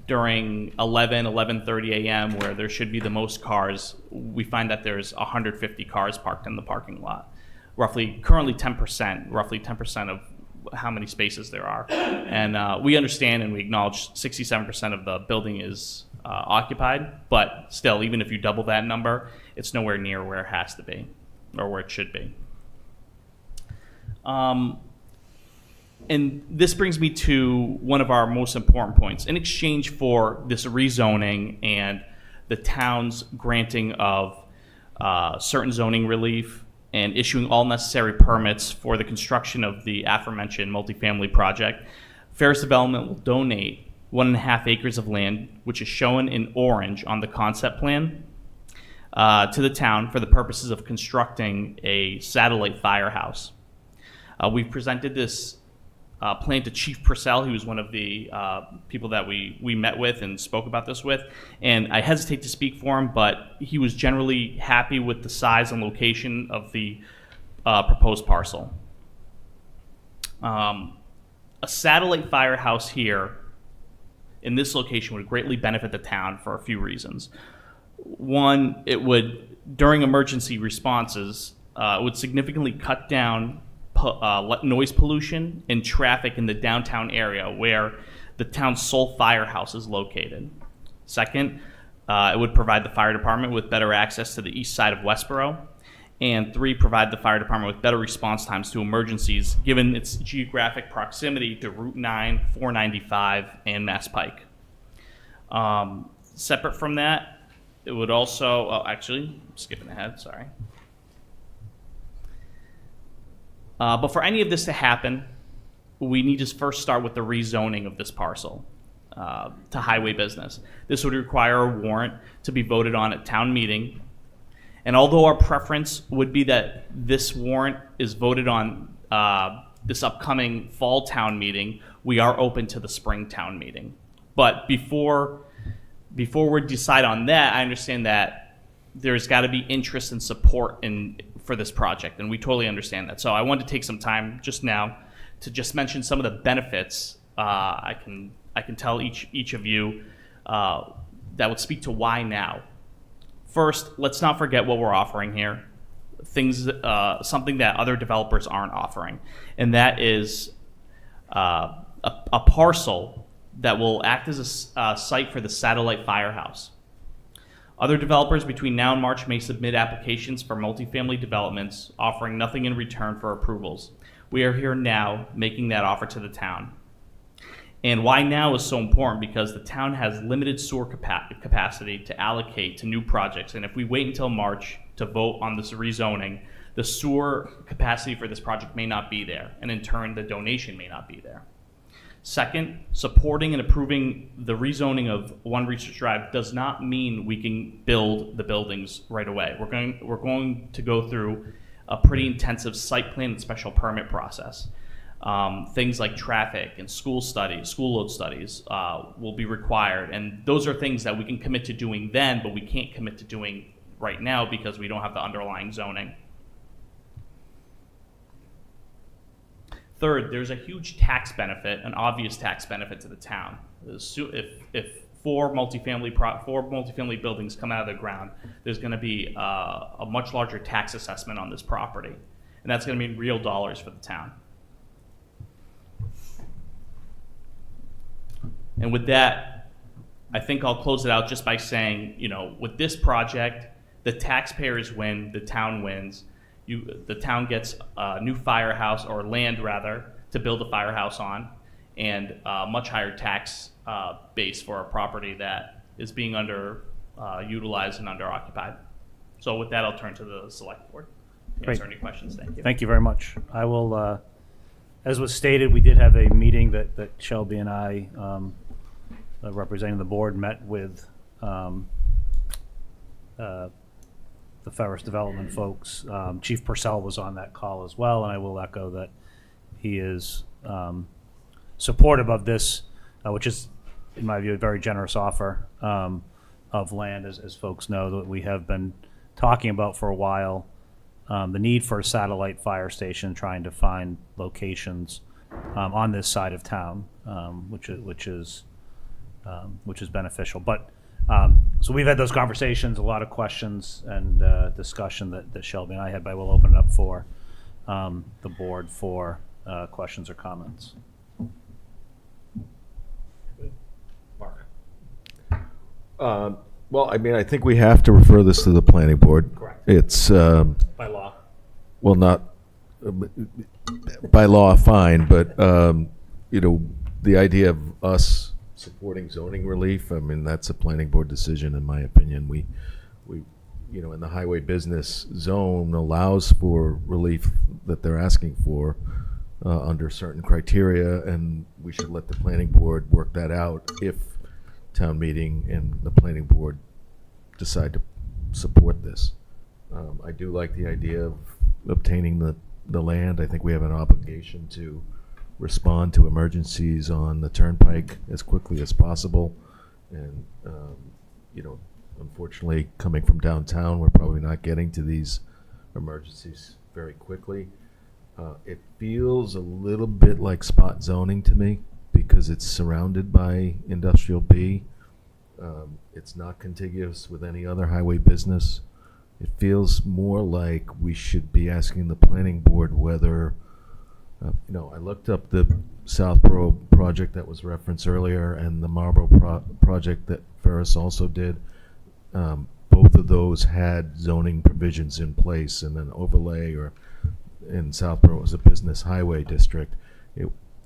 [SPEAKER 15] during 11:30 a.m., where there should be the most cars, we find that there's 150 cars parked in the parking lot. Currently 10% of how many spaces there are. And we understand and we acknowledge 67% of the building is occupied, but still, even if you double that number, it's nowhere near where it has to be or where it should be. And this brings me to one of our most important points. In exchange for this rezoning and the town's granting of certain zoning relief and issuing all necessary permits for the construction of the aforementioned multifamily project, Ferris Development will donate 1.5 acres of land, which is shown in orange on the concept plan, to the town for the purposes of constructing a satellite firehouse. We've presented this plan to Chief Purcell. He was one of the people that we met with and spoke about this with. And I hesitate to speak for him, but he was generally happy with the size and location of the proposed parcel. A satellite firehouse here in this location would greatly benefit the town for a few reasons. One, it would, during emergency responses, it would significantly cut down noise pollution and traffic in the downtown area where the town's sole firehouse is located. Second, it would provide the fire department with better access to the east side of Westborough. And three, provide the fire department with better response times to emergencies given its geographic proximity to Route 9, 495, and Mass Pike. Separate from that, it would also, I'm skipping ahead, sorry. But for any of this to happen, we need to first start with the rezoning of this parcel to highway business. This would require a warrant to be voted on at town meeting. And although our preference would be that this warrant is voted on this upcoming fall town meeting, we are open to the spring town meeting. But before we decide on that, I understand that there's got to be interest and support for this project, and we totally understand that. So I wanted to take some time just now to just mention some of the benefits I can tell each of you that would speak to why now. First, let's not forget what we're offering here. Something that other developers aren't offering, and that is a parcel that will act as a site for the satellite firehouse. Other developers between now and March may submit applications for multifamily developments, offering nothing in return for approvals. We are here now making that offer to the town. And why now is so important, because the town has limited sewer capacity to allocate to new projects. And if we wait until March to vote on this rezoning, the sewer capacity for this project may not be there. And in turn, the donation may not be there. Second, supporting and approving the rezoning of One Research Drive does not mean we can build the buildings right away. We're going to go through a pretty intensive site plan and special permit process. Things like traffic and school load studies will be required. And those are things that we can commit to doing then, but we can't commit to doing right now because we don't have the underlying zoning. Third, there's a huge tax benefit, an obvious tax benefit to the town. If four multifamily buildings come out of the ground, there's going to be a much larger tax assessment on this property. And that's going to mean real dollars for the town. And with that, I think I'll close it out just by saying, with this project, the taxpayers win, the town wins. The town gets a new firehouse, or land rather, to build a firehouse on, and a much higher tax base for a property that is being utilized and under-occupied. So with that, I'll turn to the select board. Answer any questions. Thank you.
[SPEAKER 1] Thank you very much. I will, as was stated, we did have a meeting that Shelby and I, representing the board, met with the Ferris Development folks. Chief Purcell was on that call as well, and I will echo that he is supportive of this, which is, in my view, a very generous offer of land, as folks know, that we have been talking about for a while. The need for a satellite fire station, trying to find locations on this side of town, which is beneficial. But so we've had those conversations, a lot of questions and discussion that Shelby and I had, but I will open it up for the board for questions or comments.
[SPEAKER 8] Mark. Well, I mean, I think we have to refer this to the planning board.
[SPEAKER 1] Correct.
[SPEAKER 8] It's
[SPEAKER 1] By law.
[SPEAKER 8] well, not by law, fine, but the idea of us supporting zoning relief, I mean, that's a planning board decision, in my opinion. We in the highway business zone allows for relief that they're asking for under certain criteria, and we should let the planning board work that out if town meeting and the planning board decide to support this. I do like the idea of obtaining the land. I think we have an obligation to respond to emergencies on the turnpike as quickly as possible. And, unfortunately, coming from downtown, we're probably not getting to these emergencies very quickly. It feels a little bit like spot zoning to me because it's surrounded by industrial B. It's not contiguous with any other highway business. It feels more like we should be asking the planning board whether, I looked up the Southborough project that was referenced earlier and the Marlborough project that Ferris also did. Both of those had zoning provisions in place, and an overlay, or in Southborough it was a business highway district.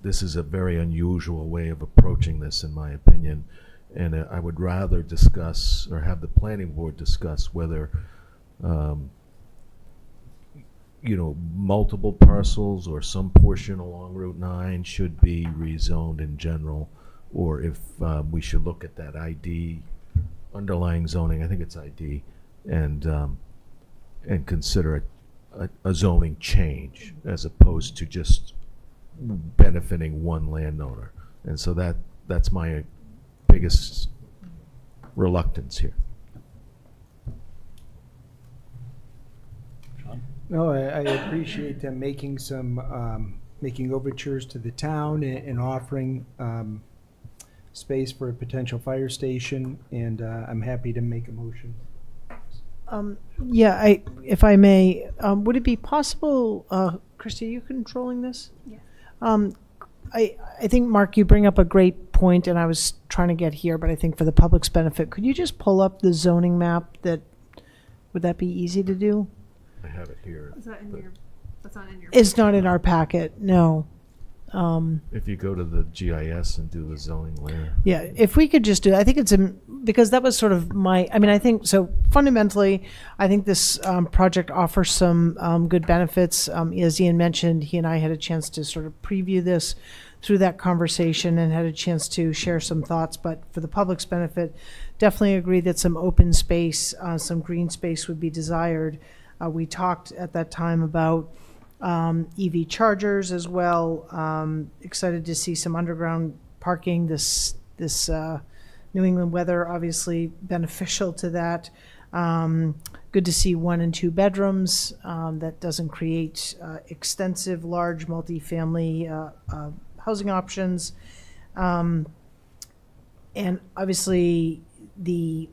[SPEAKER 8] This is a very unusual way of approaching this, in my opinion, and I would rather discuss, or have the planning board discuss, whether multiple parcels or some portion along Route 9 should be rezoned in general, or if we should look at that ID underlying zoning, I think it's ID, and consider it a zoning change as opposed to just benefiting one landowner. And so that's my biggest reluctance here.
[SPEAKER 10] No, I appreciate them making making overtures to the town and offering space for a potential fire station, and I'm happy to make a motion.
[SPEAKER 14] Yeah, if I may, would it be possible, Christy, are you controlling this?
[SPEAKER 5] Yes.
[SPEAKER 14] I think, Mark, you bring up a great point, and I was trying to get here, but I think for the public's benefit, could you just pull up the zoning map? Would that be easy to do?
[SPEAKER 8] I have it here.
[SPEAKER 5] Is that in your, that's not in your.
[SPEAKER 14] It's not in our packet, no.
[SPEAKER 8] If you go to the GIS and do the zoning layer.
[SPEAKER 14] Yeah, if we could just do, I think it's, because that was sort of I think, so fundamentally, I think this project offers some good benefits. As Ian mentioned, he and I had a chance to sort of preview this through that conversation and had a chance to share some thoughts, but for the public's benefit, definitely agree that some open space, some green space would be desired. We talked at that time about EV chargers as well. Excited to see some underground parking. This New England weather obviously beneficial to that. Good to see 1 and 2 bedrooms. That doesn't create extensive, large multifamily housing options. And obviously the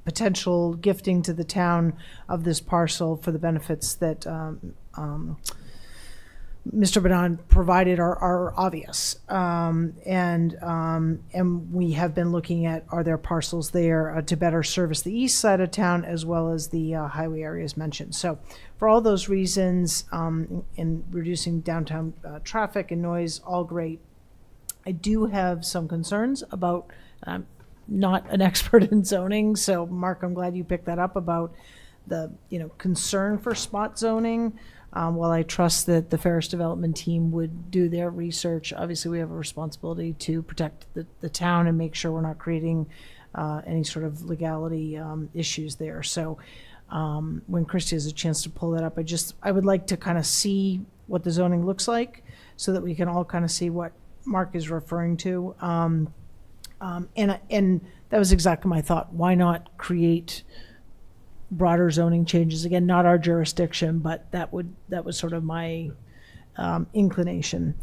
[SPEAKER 14] potential gifting to the town of this parcel for the benefits that Mr. Bonan provided are obvious. And we have been looking at, are there parcels there to better service the east side of town as well as the highway areas mentioned. So for all those reasons, in reducing downtown traffic and noise, all great. I do have some concerns about, not an expert in zoning, so Mark, I'm glad you picked that up about the concern for spot zoning. While I trust that the Ferris development team would do their research, obviously we have a responsibility to protect the town and make sure we're not creating any sort of legality issues there. So when Christy has a chance to pull that up, I would like to kind of see what the zoning looks like so that we can all kind of see what Mark is referring to. And that was exactly my thought. Why not create broader zoning changes? Again, not our jurisdiction, but that was sort of my inclination.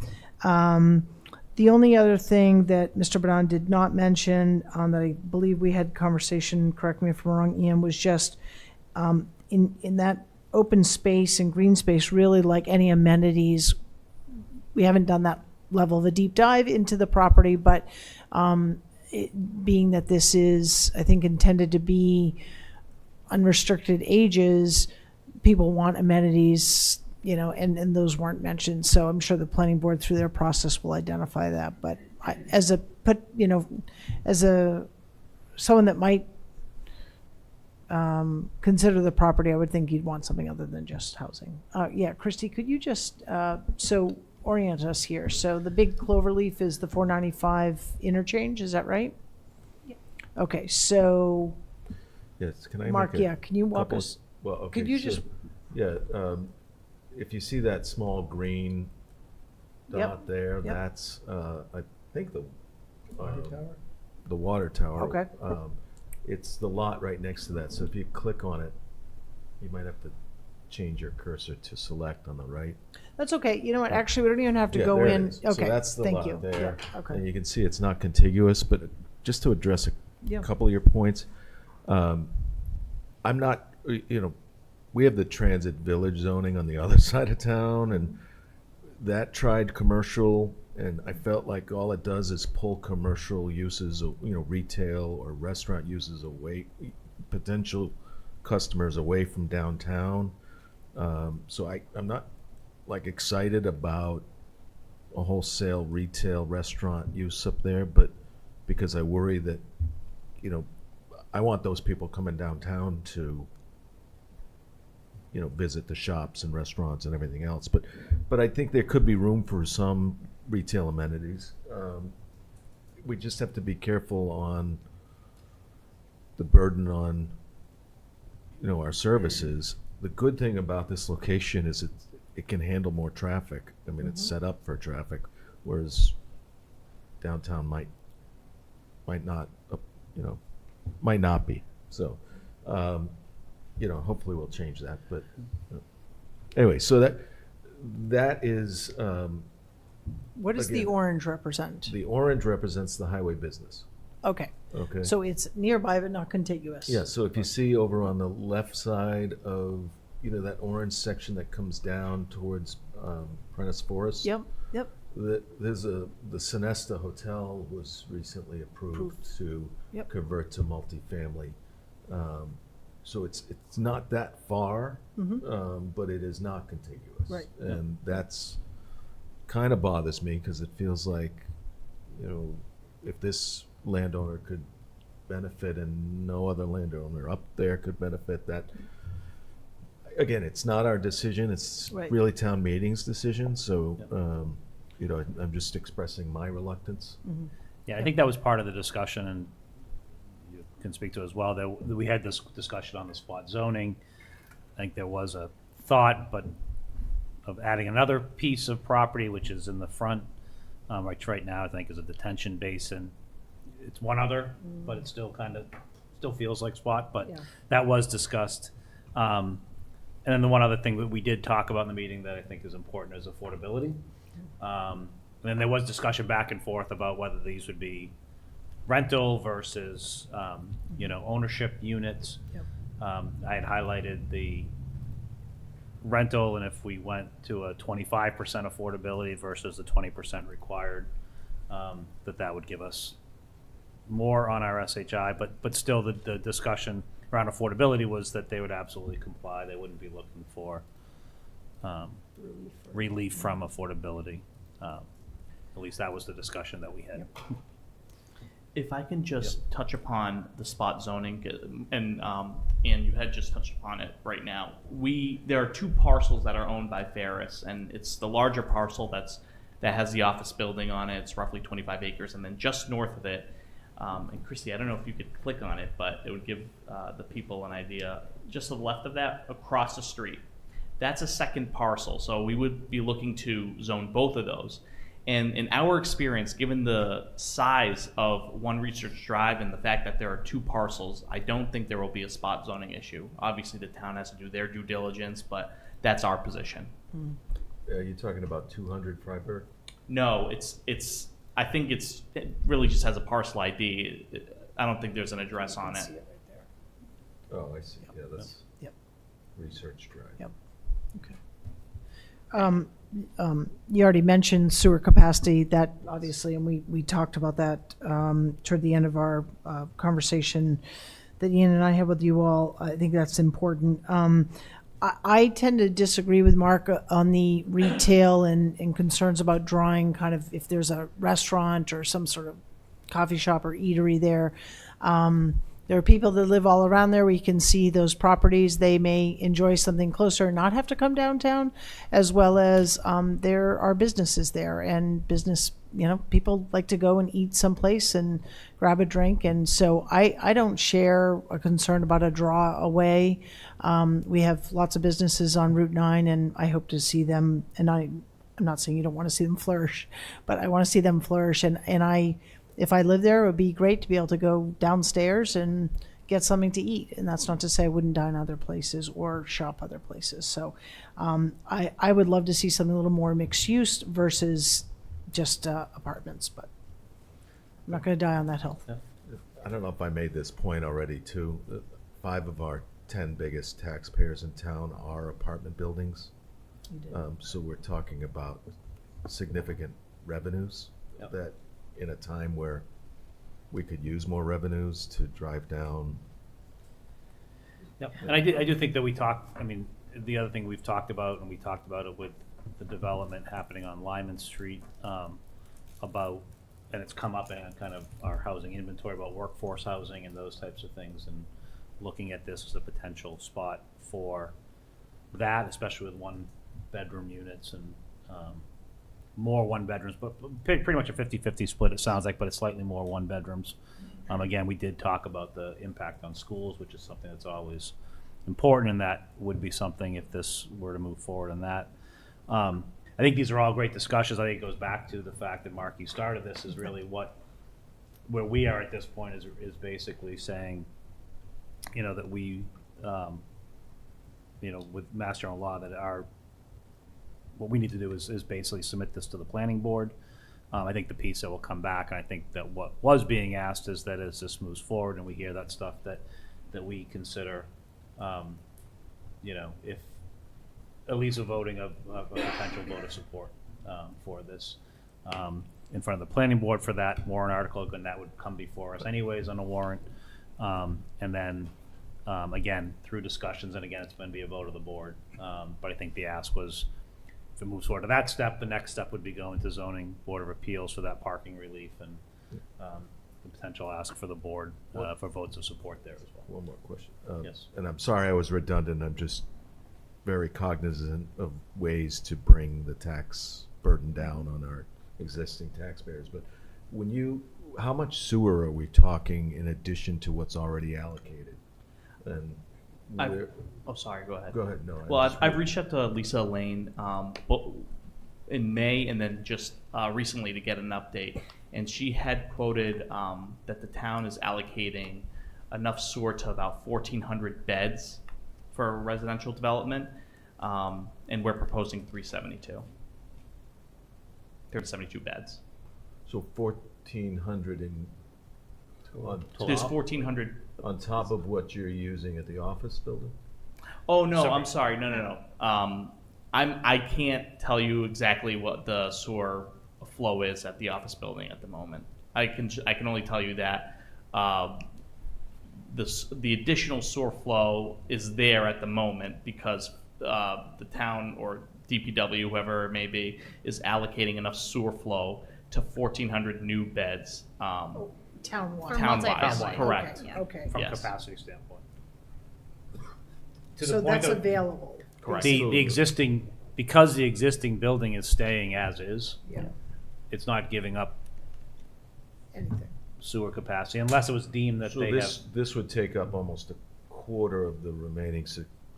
[SPEAKER 14] The only other thing that Mr. Bonan did not mention, that I believe we had conversation, correct me if I'm wrong, Ian, was just in that open space and green space, really like any amenities, we haven't done that level of a deep dive into the property, but being that this is, I think, intended to be unrestricted ages, people want amenities, and those weren't mentioned. So I'm sure the planning board through their process will identify that. But someone that might consider the property, I would think you'd want something other than just housing. Yeah, Christy, could you just, so orient us here? So the big cloverleaf is the 495 interchange, is that right?
[SPEAKER 11] Yep.
[SPEAKER 14] Okay, so,
[SPEAKER 8] Yes, can I
[SPEAKER 14] Mark,
[SPEAKER 8] make a
[SPEAKER 14] yeah, can you walk
[SPEAKER 8] couple-
[SPEAKER 14] us?
[SPEAKER 8] Well, okay.
[SPEAKER 14] Could you
[SPEAKER 8] so,
[SPEAKER 14] just,
[SPEAKER 8] Yeah, if you see that small green
[SPEAKER 14] Yep,
[SPEAKER 8] dot there,
[SPEAKER 14] yep.
[SPEAKER 8] that's, I think the.
[SPEAKER 10] Water tower?
[SPEAKER 8] The water tower.
[SPEAKER 14] Okay.
[SPEAKER 8] It's the lot right next to that, so if you click on it, you might have to change your cursor to select on the right.
[SPEAKER 14] that's okay, you know what, actually, we don't even have to
[SPEAKER 8] Yeah,
[SPEAKER 14] go
[SPEAKER 8] there it
[SPEAKER 14] in.
[SPEAKER 8] is.
[SPEAKER 14] Okay,
[SPEAKER 8] So that's the
[SPEAKER 14] thank
[SPEAKER 8] lot
[SPEAKER 14] you.
[SPEAKER 8] there.
[SPEAKER 14] Yeah, okay.
[SPEAKER 8] And you can see it's not contiguous, but just to address a
[SPEAKER 14] Yeah.
[SPEAKER 8] couple of your points, I'm not, we have the transit village zoning on the other side of town, and that tried commercial, and I felt like all it does is pull commercial uses, retail or restaurant uses away, potential customers away from downtown. So I'm not like excited about a wholesale retail restaurant use up there, but because I worry that, I want those people coming downtown to, visit the shops and restaurants and everything else. But I think there could be room for some retail amenities. We just have to be careful on the burden on, our services. The good thing about this location is it can handle more traffic. I mean, it's set up for traffic, whereas downtown might not, might not be. So, hopefully we'll change that. But anyway, so that is,
[SPEAKER 14] What does the
[SPEAKER 8] again,
[SPEAKER 14] orange represent?
[SPEAKER 8] the orange represents the highway business.
[SPEAKER 14] Okay,
[SPEAKER 8] Okay.
[SPEAKER 14] so it's nearby but not contiguous.
[SPEAKER 8] Yeah, so if you see over on the left side of, that orange section that comes down towards Prentice Forest.
[SPEAKER 14] Yep, yep,
[SPEAKER 8] There's the Sonesta Hotel was recently approved to
[SPEAKER 14] Yep.
[SPEAKER 8] convert to multifamily. So it's not that far, but it is not contiguous.
[SPEAKER 14] Right.
[SPEAKER 8] And that's kind of bothers me because it feels like, if this landowner could benefit and no other landowner up there could benefit, that, again, it's not our decision, it's
[SPEAKER 14] Right.
[SPEAKER 8] really town meeting's decision, so, I'm just expressing my reluctance.
[SPEAKER 1] Yeah, I think that was part of the discussion, and you can speak to it as well, that we had this discussion on the spot zoning. I think there was a thought, but of adding another piece of property, which is in the front, which right now I think is a detention basin. It's one other, but it still still feels like spot, but
[SPEAKER 14] Yeah.
[SPEAKER 1] that was discussed. And then the one other thing that we did talk about in the meeting that I think is important is affordability. And then there was discussion back and forth about whether these would be rental versus, ownership units.
[SPEAKER 14] Yep.
[SPEAKER 1] I had highlighted the rental, and if we went to a 25% affordability versus the 20% required, that would give us more on our SHI, but still the discussion around affordability was that they would absolutely comply. They wouldn't be looking for relief from affordability. At least that was the discussion that we had.
[SPEAKER 15] If I can just touch upon the spot zoning, and you had just touched upon it right now. There are two parcels that are owned by Ferris, and it's the larger parcel that has the office building on it. It's roughly 25 acres, and then just north of it, and Christy, I don't know if you could click on it, but it would give the people an idea. Just to the left of that, across the street, that's a second parcel. So we would be looking to zone both of those. And in our experience, given the size of One Research Drive and the fact that there are two parcels, I don't think there will be a spot zoning issue. Obviously, the town has to do their due diligence, but that's our position.
[SPEAKER 8] Are you talking about 200 Freiburg?
[SPEAKER 15] No, I think it really just has a parcel ID. I don't think there's an address on it.
[SPEAKER 8] Oh, I see, yeah, that's
[SPEAKER 14] Yep.
[SPEAKER 8] Research Drive.
[SPEAKER 14] Yep. Okay. You already mentioned sewer capacity, that obviously, and we talked about that toward the end of our conversation that Ian and I had with you all. I think that's important. I tend to disagree with Mark on the retail and concerns about drawing kind of, if there's a restaurant or some sort of coffee shop or eatery there. there are people that live all around there. We can see those properties. They may enjoy something closer and not have to come downtown, as well as there are businesses there, and business, people like to go and eat someplace and grab a drink. And so I don't share a concern about a draw away. We have lots of businesses on Route 9, and I hope to see them, and I'm not saying you don't want to see them flourish, but I want to see them flourish. And if I lived there, it would be great to be able to go downstairs and get something to eat. And that's not to say I wouldn't dine other places or shop other places. So I would love to see something a little more mixed use versus just apartments, but I'm not going to die on that hill.
[SPEAKER 8] I don't know if I made this point already too. 5 of our 10 biggest taxpayers in town are apartment buildings. So we're talking about significant revenues that in a time where we could use more revenues to drive down.
[SPEAKER 1] Yep. And I do think that the other thing we've talked about, and we talked about it with the development happening on Lyman Street, and it's come up in kind of our housing inventory about workforce housing and those types of things, and looking at this as a potential spot for that, especially with 1-bedroom units and more 1-bedrooms, but pretty much a 50-50 split, it sounds like, but it's slightly more 1-bedrooms. Again, we did talk about the impact on schools, which is something that's always important, and that would be something if this were to move forward on that. I think these are all great discussions. I think it goes back to the fact that, Mark, you started this, is really where we are at this point is basically saying, that we, with Mass General Law, that what we need to do is basically submit this to the planning board. I think the piece that will come back, and I think that what was being asked is that as this moves forward and we hear that stuff, that we consider, if at least a voting of a potential vote of support for this in front of the planning board for that warrant article, and that would come before us anyways on a warrant. And then again, through discussions, and again, it's going to be a vote of the board. But I think the ask was, if it moves forward to that step, the next step would be going to zoning board of appeals for that parking relief, and the potential ask for the board for votes of support there as well.
[SPEAKER 8] One more question.
[SPEAKER 1] Yes.
[SPEAKER 8] And I'm sorry I was redundant. I'm just very cognizant of ways to bring the tax burden down on our existing taxpayers. But how much sewer are we talking in addition to what's already allocated? And
[SPEAKER 15] sorry, go ahead.
[SPEAKER 8] Go ahead. No.
[SPEAKER 15] Well, I've reached out to Lisa Lane in May, and then just recently to get an update. And she had quoted that the town is allocating enough sewer to about 1,400 beds for residential development, and we're proposing 372 beds.
[SPEAKER 8] So 1,400
[SPEAKER 15] There's 1,400
[SPEAKER 8] on top of what you're using at the office building?
[SPEAKER 15] Oh no, I'm sorry. No. I can't tell you exactly what the sewer flow is at the office building at the moment. I can only tell you that the additional sewer flow is there at the moment because the town or DPW, whoever it may be, is allocating enough sewer flow to 1,400 new beds.
[SPEAKER 14] Town-wide.
[SPEAKER 15] Town-wide, correct.
[SPEAKER 14] Okay.
[SPEAKER 1] From
[SPEAKER 15] Yes.
[SPEAKER 1] capacity standpoint.
[SPEAKER 14] So that's available.
[SPEAKER 15] Correct.
[SPEAKER 1] The existing, because the existing building is staying as is,
[SPEAKER 14] Yeah.
[SPEAKER 1] it's not giving up
[SPEAKER 14] Anything.
[SPEAKER 1] sewer capacity unless it was deemed that
[SPEAKER 8] So
[SPEAKER 1] they have.
[SPEAKER 8] this would take up almost a quarter of the remaining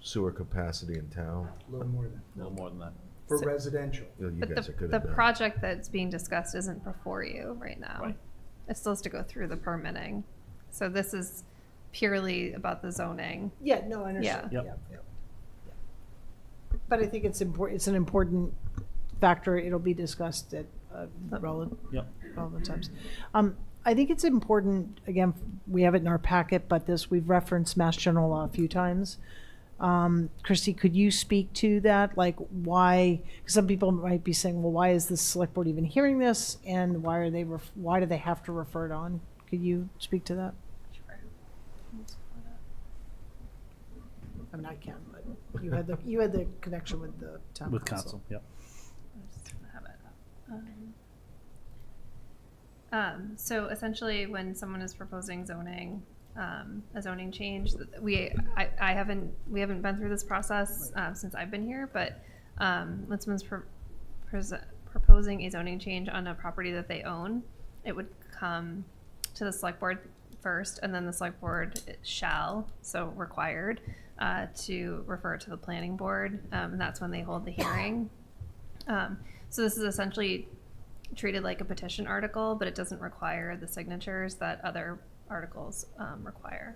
[SPEAKER 8] sewer capacity in town?
[SPEAKER 10] A little more than,
[SPEAKER 1] No more than that.
[SPEAKER 10] for residential.
[SPEAKER 8] You
[SPEAKER 5] But
[SPEAKER 8] guys are good
[SPEAKER 5] the
[SPEAKER 8] at that.
[SPEAKER 5] project that's being discussed isn't before you right now.
[SPEAKER 1] Right.
[SPEAKER 5] It's supposed to go through the permitting. So this is purely about the zoning.
[SPEAKER 14] Yeah, no, I understand.
[SPEAKER 1] Yep.
[SPEAKER 14] Yeah. But I think it's important, it's an important factor. It'll be discussed at relevant times. I think it's important, again, we have it in our packet, but we've referenced Mass General Law a few times. Christy, could you speak to that? Like why, because some people might be saying, well, why is the select board even hearing this? And why do they have to refer it on? Could you speak to that? I mean, I can, but you had the connection with the town
[SPEAKER 1] With
[SPEAKER 14] council.
[SPEAKER 1] council, yep.
[SPEAKER 5] So essentially, when someone is proposing zoning, a zoning change. We haven't been through this process since I've been here, but when someone's proposing a zoning change on a property that they own, it would come to the select board first, and then the select board shall, so required, to refer it to the planning board, and that's when they hold the hearing. So this is essentially treated like a petition article, but it doesn't require the signatures that other articles require.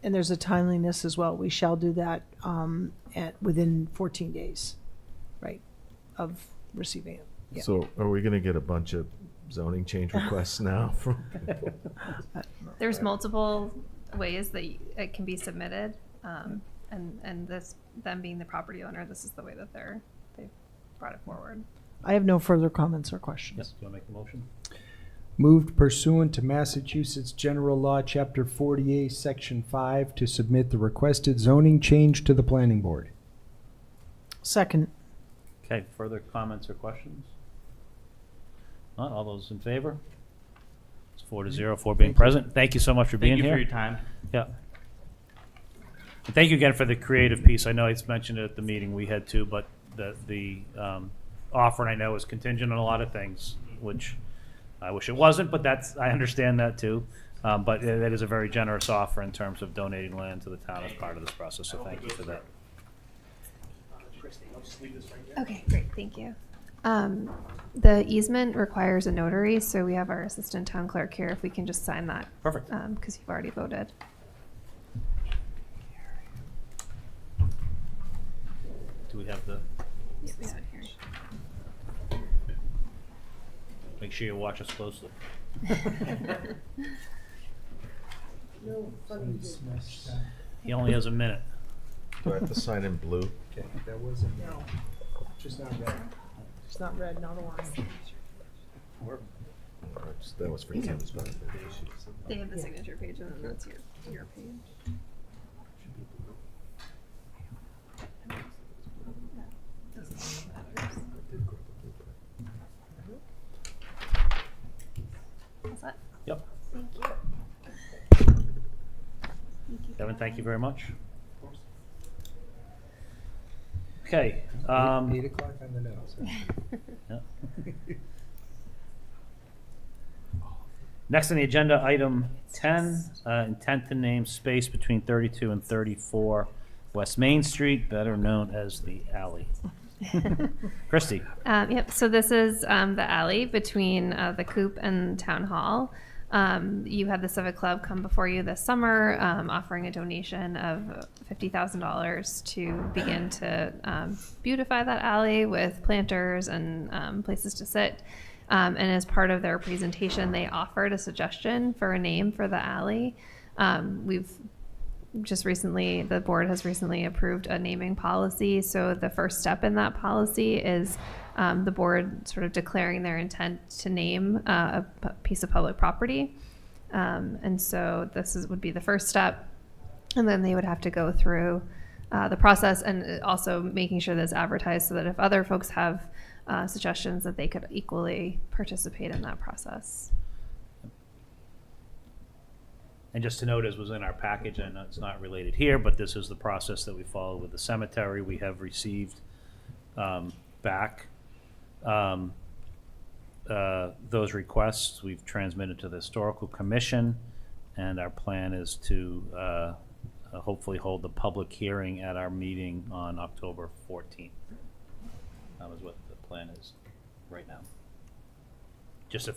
[SPEAKER 14] And there's a timeliness as well. We shall do that within 14 days, right, of receiving it. Yeah.
[SPEAKER 8] So are we going to get a bunch of zoning change requests now from people?
[SPEAKER 5] There's multiple ways that it can be submitted, and this, them being the property owner, this is the way that they've brought it forward.
[SPEAKER 14] I have no further comments or questions.
[SPEAKER 1] Yes, do you want to make the motion?
[SPEAKER 10] Moved pursuant to Massachusetts General Law, Chapter 48, Section 5, to submit the requested zoning change to the planning board.
[SPEAKER 14] Second.
[SPEAKER 1] Okay, further comments or questions? Not all those in favor? It's 4-0 for being present. Thank you so much for being
[SPEAKER 15] Thank you
[SPEAKER 1] here.
[SPEAKER 15] for your time.
[SPEAKER 1] Yeah. And thank you again for the creative piece. I know it's mentioned it at the meeting we had too, but the offer, and I know, is contingent on a lot of things, which I wish it wasn't, but I understand that too. But that is a very generous offer in terms of donating land to the town as part of this process, so thank you for that.
[SPEAKER 5] Okay, great, thank you. The easement requires a notary, so we have our assistant town clerk here, if we can just sign that.
[SPEAKER 1] Perfect.
[SPEAKER 5] Because you've already voted.
[SPEAKER 1] Do we have the,
[SPEAKER 5] Yeah, we have it here.
[SPEAKER 1] make sure you watch us closely. He only has a minute.
[SPEAKER 8] Do I have to sign in blue?
[SPEAKER 10] Okay, that wasn't, just not red.
[SPEAKER 14] It's not red, not orange.
[SPEAKER 8] That was for Kim's benefit.
[SPEAKER 5] They have the signature page, and then that's your page. What's that?
[SPEAKER 1] Yep.
[SPEAKER 5] Thank you.
[SPEAKER 1] Kevin, thank you very much. Okay.
[SPEAKER 10] 8 o'clock on the nose.
[SPEAKER 1] Yeah. Next on the agenda, item 10, intent to name space between 32 and 34 West Main Street, better known as the alley. Christy.
[SPEAKER 5] Yep, so this is the alley between the Coop and Town Hall. You had the Civic Club come before you this summer, offering a donation of $50,000 to begin to beautify that alley with planters and places to sit. And as part of their presentation, they offered a suggestion for a name for the alley. The board has recently approved a naming policy. So the first step in that policy is the board sort of declaring their intent to name a piece of public property. And so would be the first step. And then they would have to go through the process, and also making sure that it's advertised so that if other folks have suggestions, that they could equally participate in that process.
[SPEAKER 1] And just to note, as was in our package, I know it's not related here, but this is the process that we follow with the cemetery. We have received back those requests. We've transmitted to the Historical Commission, and our plan is to hopefully hold the public hearing at our meeting on October 14th. That is what the plan is right now. Just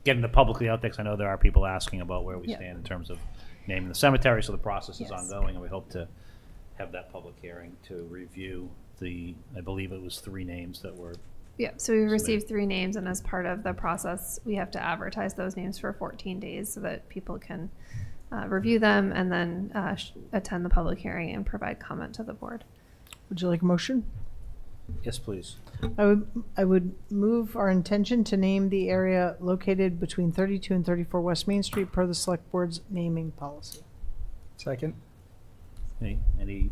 [SPEAKER 1] getting the publicly out there, because I know there are people asking about where we stand in terms of naming the cemetery, so the process is ongoing, and we hope to have that public hearing to review I believe it was 3 names that were.
[SPEAKER 5] Yeah, so we've received 3 names, and as part of the process, we have to advertise those names for 14 days so that people can review them and then attend the public hearing and provide comment to the board.
[SPEAKER 14] Would you like a motion?
[SPEAKER 1] Yes, please.
[SPEAKER 14] I would move our intention to name the area located between 32 and 34 West Main Street per the Select Board's naming policy.
[SPEAKER 10] Second.
[SPEAKER 1] Any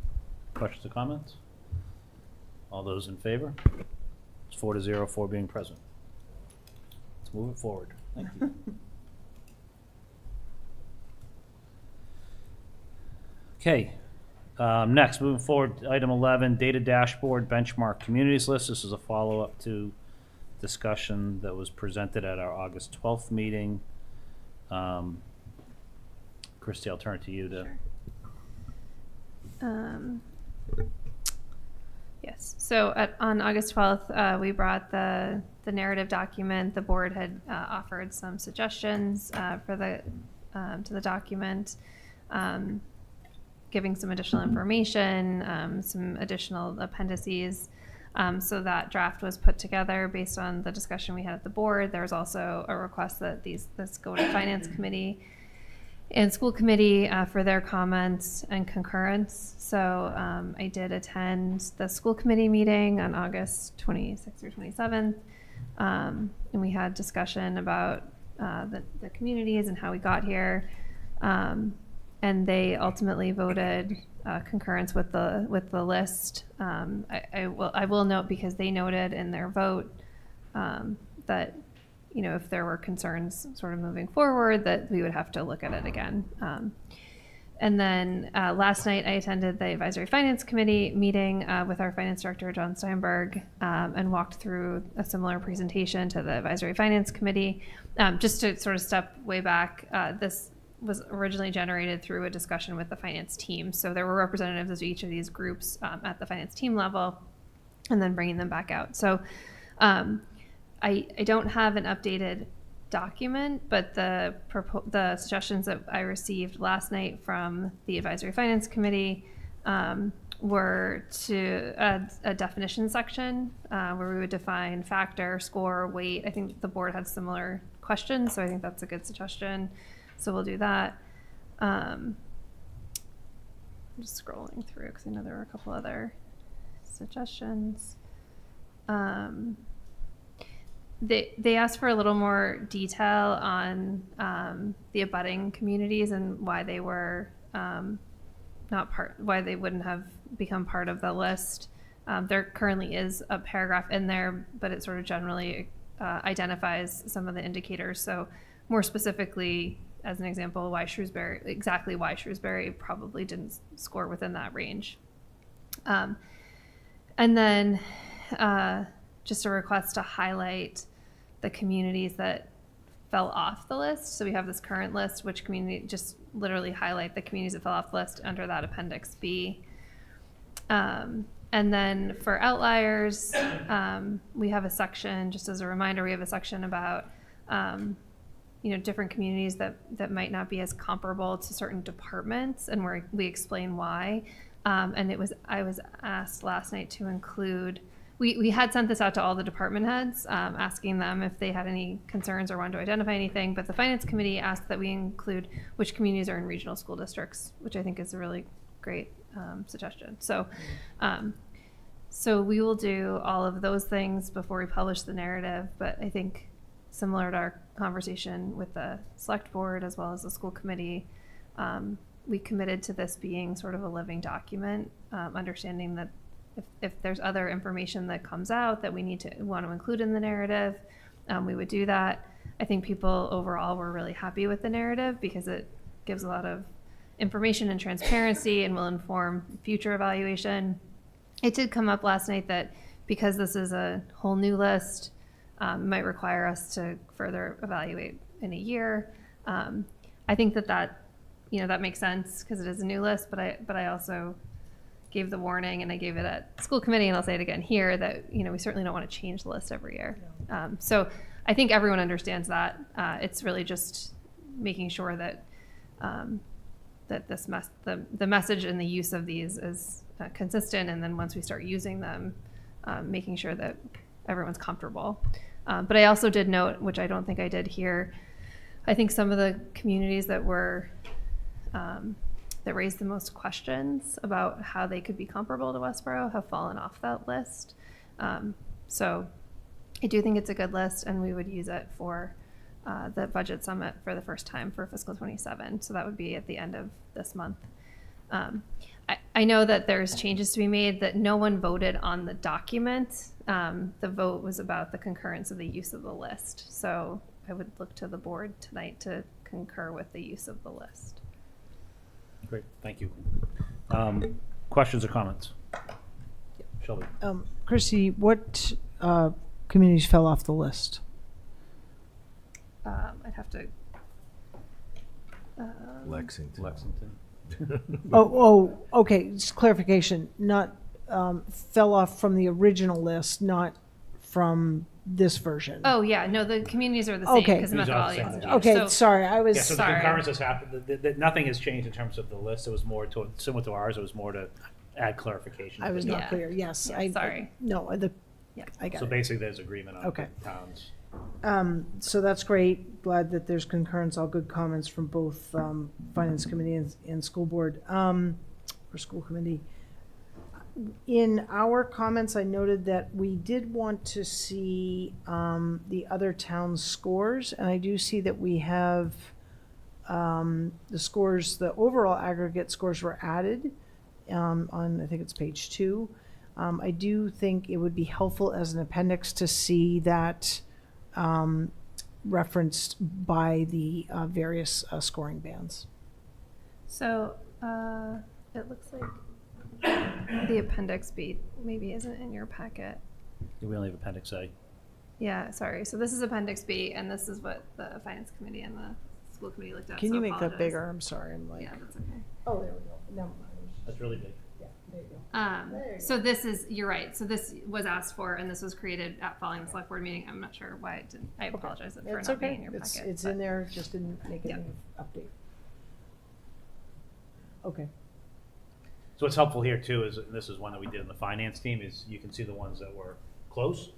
[SPEAKER 1] questions or comments? All those in favor? It's 4-0 for being present. Let's move it forward. Thank you. Okay. Next, moving forward, item 11, data dashboard benchmark communities list. This is a follow-up to discussion that was presented at our August 12th meeting. Christy, I'll turn it to you to.
[SPEAKER 5] Yes. So on August 12th, we brought the narrative document. The board had offered some suggestions for to the document, giving some additional information, some additional appendices. So that draft was put together based on the discussion we had at the board. There was also a request that this go to Finance Committee and School Committee for their comments and concurrence. So I did attend the School Committee meeting on August 26th or 27th. And we had discussion about the communities and how we got here. And they ultimately voted concurrence with the list. I will note, because they noted in their vote that, you know, if there were concerns sort of moving forward, that we would have to look at it again. And then last night I attended the Advisory Finance Committee meeting with our Finance Director, John Steinberg, and walked through a similar presentation to the Advisory Finance Committee. Just to sort of step way back, this was originally generated through a discussion with the finance team. So there were representatives of each of these groups at the finance team level, and then bringing them back out. So I don't have an updated document, but the suggestions that I received last night from the Advisory Finance Committee were to add a definition section where we would define factor, score, weight. I think the board had similar questions, so I think that's a good suggestion. So we'll do that. I'm just scrolling through because I know there were a couple other suggestions. They asked for a little more detail on the abutting communities and why they were why they wouldn't have become part of the list. There currently is a paragraph in there, but it sort of generally identifies some of the indicators. So more specifically, as an example, exactly why Shrewsbury probably didn't score within that range. And then just a request to highlight the communities that fell off the list. So we have this current list, which community, just literally highlight the communities that fell off the list under that Appendix B. And then for outliers, we have a section, just as a reminder, we have a section about different communities that might not be as comparable to certain departments, and where we explain why. And I was asked last night to include, we had sent this out to all the department heads, asking them if they had any concerns or wanted to identify anything, but the Finance Committee asked that we include which communities are in regional school districts, which I think is a really great suggestion. So we will do all of those things before we publish the narrative, but I think similar to our conversation with the select board as well as the school committee, we committed to this being sort of a living document, understanding that if there's other information that comes out that we want to include in the narrative, we would do that. I think people overall were really happy with the narrative because it gives a lot of information and transparency and will inform future evaluation. It did come up last night that because this is a whole new list, might require us to further evaluate in a year. I think that makes sense because it is a new list, but I also gave the warning, and I gave it at school committee, and I'll say it again here, that we certainly don't want to change the list every year. So I think everyone understands that. It's really just making sure that that the message and the use of these is consistent, and then once we start using them, making sure that everyone's comfortable. But I also did note, which I don't think I did here, I think some of the communities that were that raised the most questions about how they could be comparable to Westborough have fallen off that list. So I do think it's a good list, and we would use it for the budget summit for the first time for fiscal 27. So that would be at the end of this month. I know that there's changes to be made, that no one voted on the document. The vote was about the concurrence of the use of the list. So I would look to the board tonight to concur with the use of the list.
[SPEAKER 1] Great, thank you. Questions or comments? Shelby?
[SPEAKER 14] Chrissy, what communities fell off the list?
[SPEAKER 5] I'd have to.
[SPEAKER 8] Lexington.
[SPEAKER 14] Okay, just clarification, not, fell off from the original list, not from this version.
[SPEAKER 5] Oh, yeah, no, the communities are the same
[SPEAKER 14] Okay.
[SPEAKER 5] because the
[SPEAKER 1] These are the
[SPEAKER 5] methodology
[SPEAKER 1] same.
[SPEAKER 5] hasn't changed.
[SPEAKER 14] Okay,
[SPEAKER 5] So-
[SPEAKER 14] sorry, I was.
[SPEAKER 1] Yeah, so the
[SPEAKER 5] Sorry.
[SPEAKER 1] concurrence has happened, nothing has changed in terms of the list, it was more to, similar to ours, it was more to add clarification.
[SPEAKER 14] I was
[SPEAKER 5] Yeah.
[SPEAKER 14] not clear, yes.
[SPEAKER 5] Yeah, sorry.
[SPEAKER 14] No,
[SPEAKER 5] Yeah.
[SPEAKER 14] I got
[SPEAKER 1] So
[SPEAKER 14] it.
[SPEAKER 1] basically, there's agreement on
[SPEAKER 14] Okay.
[SPEAKER 1] the towns.
[SPEAKER 14] So that's great. Glad that there's concurrence, all good comments from both Finance Committee and School Board, or School Committee. In our comments, I noted that we did want to see the other towns' scores, and I do see that we have the scores, the overall aggregate scores were added on, I think it's page 2. I do think it would be helpful as an appendix to see that referenced by the various scoring bands.
[SPEAKER 5] So it looks like the appendix B maybe isn't in your packet.
[SPEAKER 1] We only have appendix A.
[SPEAKER 5] Yeah, sorry. So this is appendix B, and this is what the finance committee and the school committee looked at.
[SPEAKER 14] Can
[SPEAKER 5] so
[SPEAKER 14] you make that
[SPEAKER 5] apologize.
[SPEAKER 14] bigger? I'm sorry, I'm like.
[SPEAKER 5] Yeah, that's okay.
[SPEAKER 14] Oh, there we go. Never mind.
[SPEAKER 1] That's really big.
[SPEAKER 14] Yeah, there you go.
[SPEAKER 5] So this is, you're right. So this was asked for, and this was created at following the select board meeting. I'm not sure why it didn't. I apologize for
[SPEAKER 14] It's
[SPEAKER 5] not being
[SPEAKER 14] okay.
[SPEAKER 5] in your packet.
[SPEAKER 14] It's
[SPEAKER 5] but-
[SPEAKER 14] in there, just didn't make
[SPEAKER 5] Yeah.
[SPEAKER 14] any update. Okay.
[SPEAKER 1] So what's helpful here too is, and this is one that we did in the finance team, is you can see the ones that were close,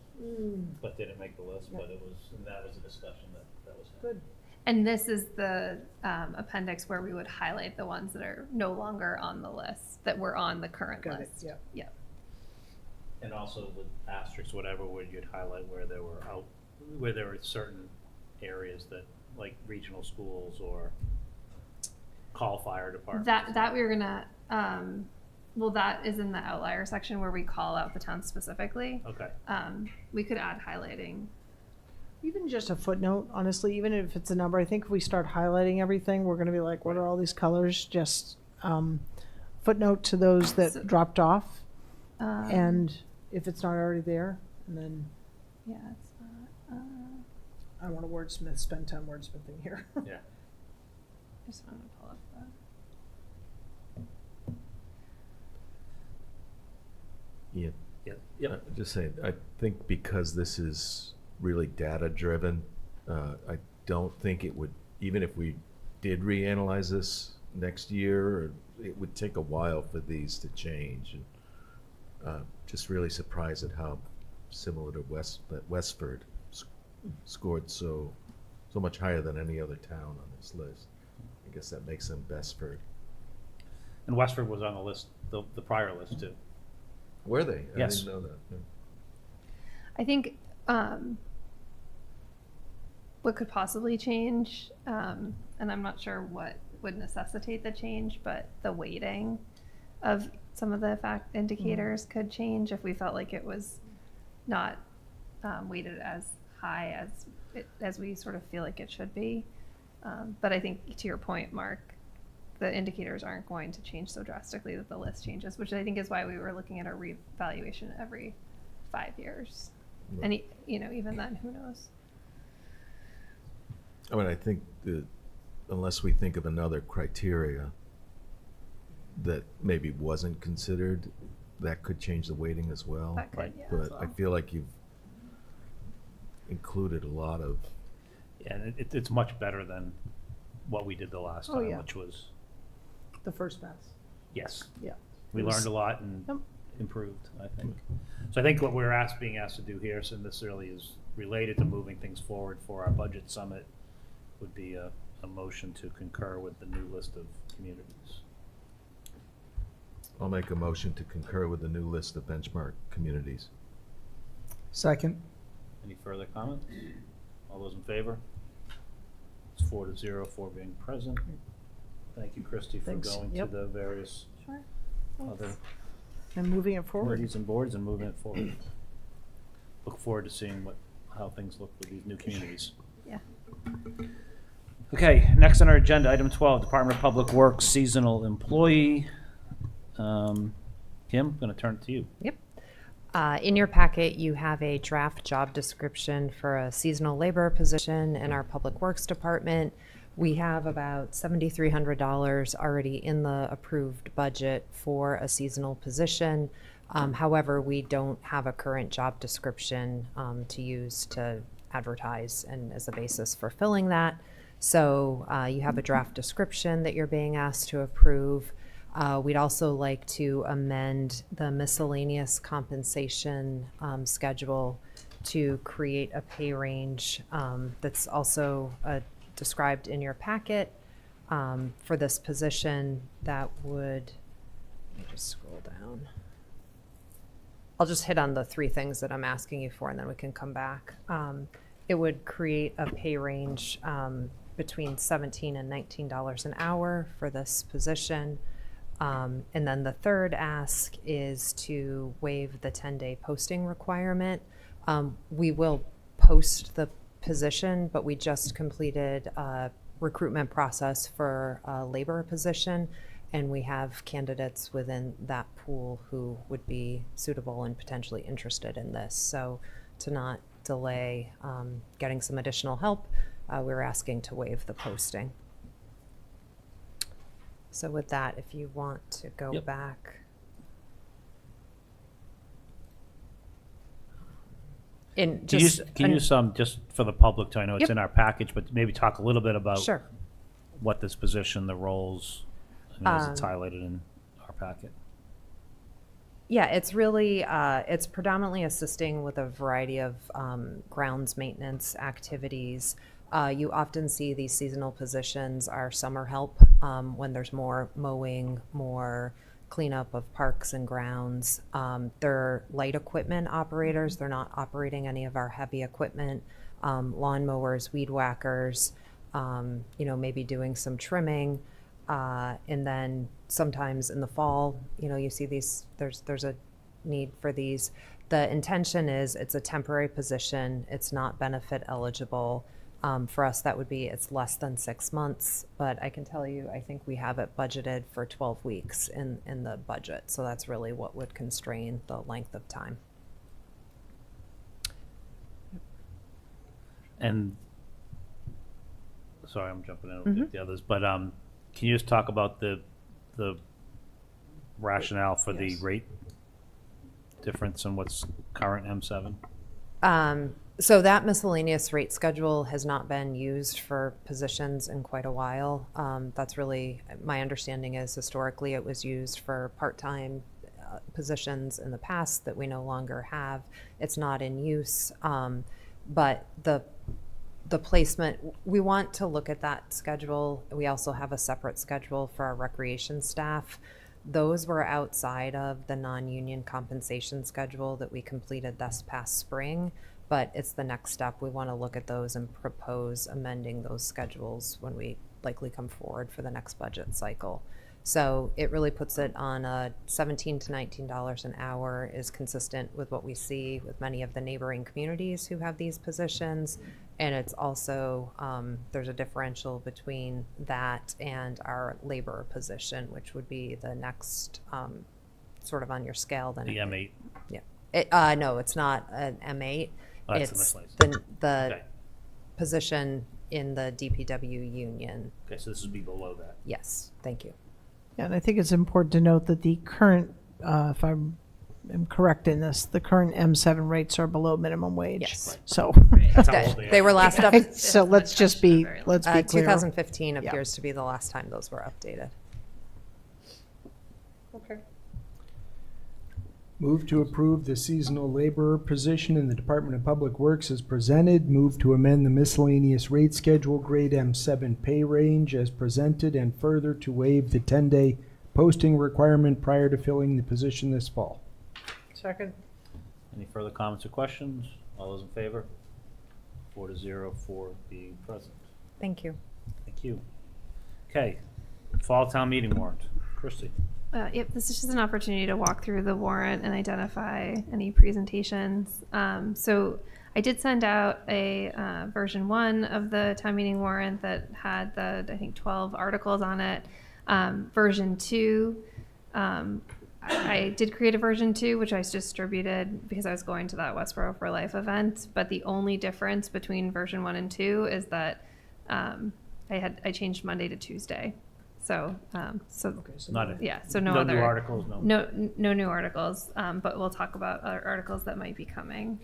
[SPEAKER 1] but didn't make the list, but it was, and that was a discussion that was had.
[SPEAKER 14] Good.
[SPEAKER 5] And this is the appendix where we would highlight the ones that are no longer on the list, that were on the current
[SPEAKER 14] Got it,
[SPEAKER 5] list.
[SPEAKER 14] yeah.
[SPEAKER 5] Yeah.
[SPEAKER 1] And also with asterisks, whatever, where you'd highlight where there were where there were certain areas that, like regional schools or call fire departments.
[SPEAKER 5] That we were gonna, well, that is in the outlier section where we call out the town specifically.
[SPEAKER 1] Okay.
[SPEAKER 5] We could add highlighting.
[SPEAKER 14] Even just a footnote, honestly, even if it's a number, I think if we start highlighting everything, we're gonna be like, what are all these colors? Just footnote to those that
[SPEAKER 5] So-
[SPEAKER 14] dropped off,
[SPEAKER 5] Um,
[SPEAKER 14] and if it's not already there, and then,
[SPEAKER 5] Yeah, it's not,
[SPEAKER 14] I don't wanna wordsmith, spend time wordsmithing here.
[SPEAKER 1] Yeah.
[SPEAKER 5] I just wanted to pull up the.
[SPEAKER 8] Yeah.
[SPEAKER 1] Yep.
[SPEAKER 8] Just saying, I think because this is really data-driven, I don't think it would, even if we did reanalyze this next year, it would take a while for these to change. And just really surprised at how similar to that Westford scored so much higher than any other town on this list. I guess that makes them Bestford.
[SPEAKER 1] And Westford was on the list, the prior list too.
[SPEAKER 8] Were they?
[SPEAKER 1] Yes.
[SPEAKER 8] I didn't know that. Yeah.
[SPEAKER 5] I think what could possibly change, and I'm not sure what would necessitate the change, but the weighting of some of the fact indicators could change if we felt like it was not weighted as high as we sort of feel like it should be. But I think to your point, Mark, the indicators aren't going to change so drastically that the list changes, which I think is why we were looking at a reevaluation every 5 years. And even then, who knows?
[SPEAKER 8] I mean, I think that unless we think of another criteria that maybe wasn't considered, that could change the weighting as well.
[SPEAKER 5] That could, yeah.
[SPEAKER 8] But I feel like you've included a lot of.
[SPEAKER 1] Yeah, and it's much better than what we did the last
[SPEAKER 14] Oh,
[SPEAKER 1] time,
[SPEAKER 14] yeah.
[SPEAKER 1] which was,
[SPEAKER 14] The first pass.
[SPEAKER 1] yes.
[SPEAKER 14] Yeah.
[SPEAKER 1] We
[SPEAKER 14] It was-
[SPEAKER 1] learned a lot and
[SPEAKER 14] Yep.
[SPEAKER 1] improved, I think. So I think what we're being asked to do here, and this really is related to moving things forward for our budget summit, would be a motion to concur with the new list of communities.
[SPEAKER 8] I'll make a motion to concur with the new list of benchmark communities.
[SPEAKER 10] Second.
[SPEAKER 1] Any further comments? All those in favor? It's 4-0, 4 being present. Thank you, Christy, for
[SPEAKER 14] Thanks.
[SPEAKER 1] going to
[SPEAKER 14] Yep.
[SPEAKER 1] the various
[SPEAKER 5] Sure.
[SPEAKER 1] other
[SPEAKER 14] And moving it forward.
[SPEAKER 1] committees and boards and moving it forward. Look forward to seeing how things look with these new communities.
[SPEAKER 5] Yeah.
[SPEAKER 1] Okay, Okay, next on our agenda, item 12, Department of Public Works seasonal employee. Kim, I'm going to turn it to you.
[SPEAKER 9] Yep. In your packet, you have a draft job description for a seasonal labor position in our Public Works Department. We have about $7,300 already in the approved budget for a seasonal position. However, we don't have a current job description to use to advertise and as a basis for filling that. So you have a draft description that you're being asked to approve. We'd also like to amend the miscellaneous compensation schedule to create a pay range that's also described in your packet for this position. That would, let me just scroll down. I'll just hit on the three things that I'm asking you for, and then we can come back. It would create a pay range between $17 and $19 an hour for this position. And then the third ask is to waive the 10-day posting requirement. We will post the position, but we just completed a recruitment process for a labor position, and we have candidates within that pool who would be suitable and potentially interested in this. So to not delay getting some additional help, we're asking to waive the posting. So with that, if you want to go back. In just
[SPEAKER 1] Can you just for the public to, I know it's
[SPEAKER 9] Yep.
[SPEAKER 1] in our package, but maybe talk a little bit about
[SPEAKER 9] Sure.
[SPEAKER 1] what this position, the roles, as it's highlighted in our packet.
[SPEAKER 9] Yeah, it's really, it's predominantly assisting with a variety of grounds maintenance activities. You often see these seasonal positions are summer help when there's more mowing, more cleanup of parks and grounds. They're light equipment operators. They're not operating any of our heavy equipment, lawn mowers, weed whackers, maybe doing some trimming. And then sometimes in the fall, you see these, there's a need for these. The intention is it's a temporary position. It's not benefit eligible. For us, that would be, it's less than 6 months, but I can tell you, I think we have it budgeted for 12 weeks in the budget. So that's really what would constrain the length of time.
[SPEAKER 1] And, sorry, I'm jumping in with the others, but can you just talk about the rationale for the rate difference in what's current M7?
[SPEAKER 9] So that miscellaneous rate schedule has not been used for positions in quite a while. That's really, my understanding is historically it was used for part-time positions in the past that we no longer have. It's not in use, but the placement, we want to look at that schedule. We also have a separate schedule for our recreation staff. Those were outside of the non-union compensation schedule that we completed this past spring, but it's the next step. We want to look at those and propose amending those schedules when we likely come forward for the next budget cycle. So it really puts it on a $17 to $19 an hour, is consistent with what we see with many of the neighboring communities who have these positions. And it's also, there's a differential between that and our labor position, which would be the next sort of on your scale. Then
[SPEAKER 1] The M8?
[SPEAKER 9] Yeah. No, it's not an M8.
[SPEAKER 1] Oh, that's
[SPEAKER 9] it's
[SPEAKER 1] the
[SPEAKER 9] the position in the DPW union.
[SPEAKER 1] Okay, so this would be below that.
[SPEAKER 9] Yes, thank you.
[SPEAKER 14] Yeah, and I think it's important to note that the current, if I'm correct in this, the current M7 rates are below minimum wage.
[SPEAKER 9] Yes.
[SPEAKER 14] So.
[SPEAKER 1] That's how old
[SPEAKER 9] They were last up.
[SPEAKER 14] So let's just be, let's be clear.
[SPEAKER 9] 2015 appears to be the last time those were updated.
[SPEAKER 10] Okay. Move to approve the seasonal laborer position in the Department of Public Works as presented. Move to amend the miscellaneous rate schedule grade M7 pay range as presented, and further to waive the 10-day posting requirement prior to filling the position this fall.
[SPEAKER 14] Second.
[SPEAKER 1] Any further comments or questions? All those in favor? 4-0 for being present.
[SPEAKER 9] Thank you.
[SPEAKER 1] Thank you. Okay, fall town meeting warrant. Christie.
[SPEAKER 5] Yep, this is just an opportunity to walk through the warrant and identify any presentations. So I did send out a version 1 of the town meeting warrant that had I think 12 articles on it. Version 2, I did create a version 2, which I distributed because I was going to that Westborough for Life event. But the only difference between version 1 and 2 is that I changed Monday to Tuesday. So,
[SPEAKER 1] Not a-
[SPEAKER 5] yeah, so
[SPEAKER 1] no new articles,
[SPEAKER 5] no new articles, but we'll talk about other articles that might be coming.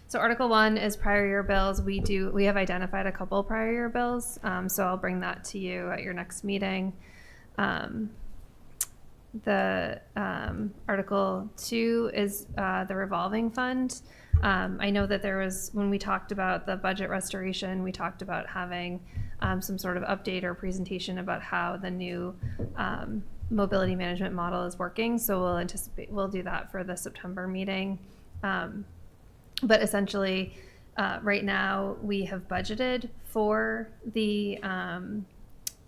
[SPEAKER 5] So Article 1 is prior year bills. We have identified a couple prior year bills, so I'll bring that to you at your next meeting. The Article 2 is the revolving fund. I know that when we talked about the budget restoration, we talked about having some sort of update or presentation about how the new mobility management model is working. So we'll do that for the September meeting. But essentially, right now we have budgeted for the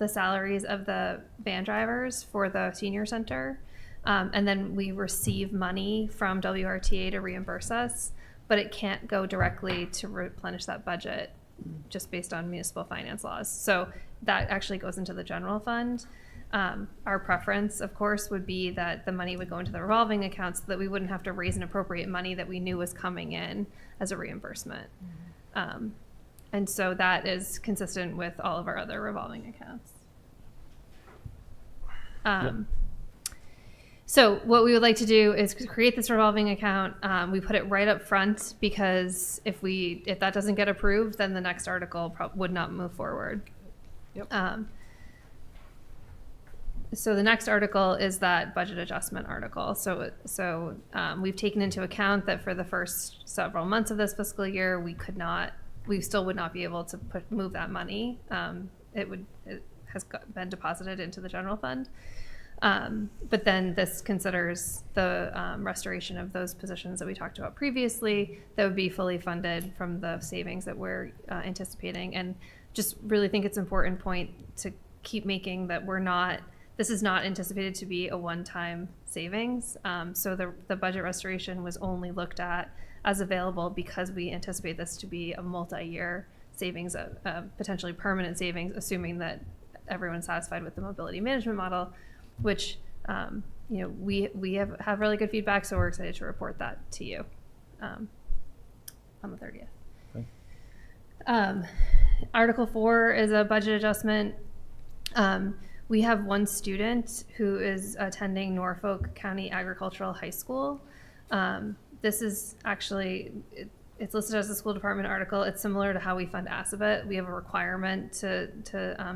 [SPEAKER 5] salaries of the van drivers for the senior center. And then we receive money from WRTA to reimburse us, but it can't go directly to replenish that budget just based on municipal finance laws. So that actually goes into the general fund. Our preference, of course, would be that the money would go into the revolving account so that we wouldn't have to raise and appropriate money that we knew was coming in as a reimbursement. And so that is consistent with all of our other revolving accounts. So what we would like to do is create this revolving account. We put it right up front because if that doesn't get approved, then the next article would not move forward.
[SPEAKER 14] Yep.
[SPEAKER 5] So the next article is that budget adjustment article. So we've taken into account that for the first several months of this fiscal year, we still would not be able to move that money. It has been deposited into the general fund. But then this considers the restoration of those positions that we talked about previously that would be fully funded from the savings that we're anticipating. And just really think it's an important point to keep making that this is not anticipated to be a one-time savings. So the budget restoration was only looked at as available because we anticipate this to be a multi-year savings, potentially permanent savings, assuming that everyone's satisfied with the mobility management model, which we have really good feedback, so we're excited to report that to you on the 30th.
[SPEAKER 1] Okay.
[SPEAKER 5] Article 4 is a budget adjustment. We have one student who is attending Norfolk County Agricultural High School. This is actually, it's listed as a school department article. It's similar to how we fund ASABET. We have a requirement to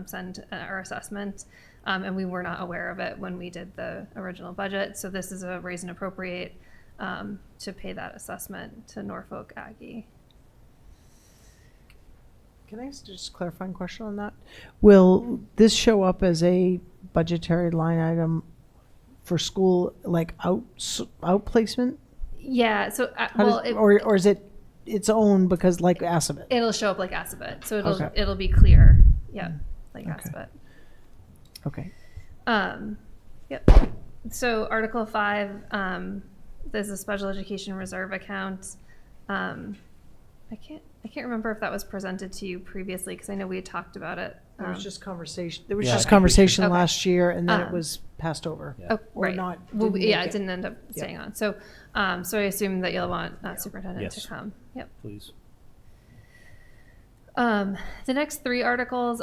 [SPEAKER 5] send our assessment, and we were not aware of it when we did the original budget. So this is a raise and appropriate to pay that assessment to Norfolk Aggie.
[SPEAKER 14] Can I ask just a clarifying question on that? Will this show up as a budgetary line item for school, like outplacement?
[SPEAKER 5] Yeah. So
[SPEAKER 14] or is it its own because like ASABET?
[SPEAKER 5] It'll show up like ASABET, so
[SPEAKER 14] Okay.
[SPEAKER 5] it'll be clear. Yeah, like
[SPEAKER 14] Okay.
[SPEAKER 5] ASABET.
[SPEAKER 14] Okay.
[SPEAKER 5] Yep. So Article 5, there's a special education reserve account. I can't remember if that was presented to you previously because I know we had talked about it.
[SPEAKER 14] There was just conversation. There was
[SPEAKER 1] Yeah,
[SPEAKER 14] just
[SPEAKER 1] I think we
[SPEAKER 14] conversation
[SPEAKER 5] should-
[SPEAKER 14] last year, and then it
[SPEAKER 5] Um,
[SPEAKER 14] was passed over.
[SPEAKER 1] Yeah.
[SPEAKER 5] Oh,
[SPEAKER 14] Or
[SPEAKER 5] right.
[SPEAKER 14] not.
[SPEAKER 5] Well,
[SPEAKER 14] didn't
[SPEAKER 5] yeah,
[SPEAKER 14] make
[SPEAKER 5] it didn't end up
[SPEAKER 14] Yeah.
[SPEAKER 5] staying on. So I assume that you'll want superintendent
[SPEAKER 1] Yes.
[SPEAKER 5] to come. Yep.
[SPEAKER 1] Please.
[SPEAKER 5] The next 3 articles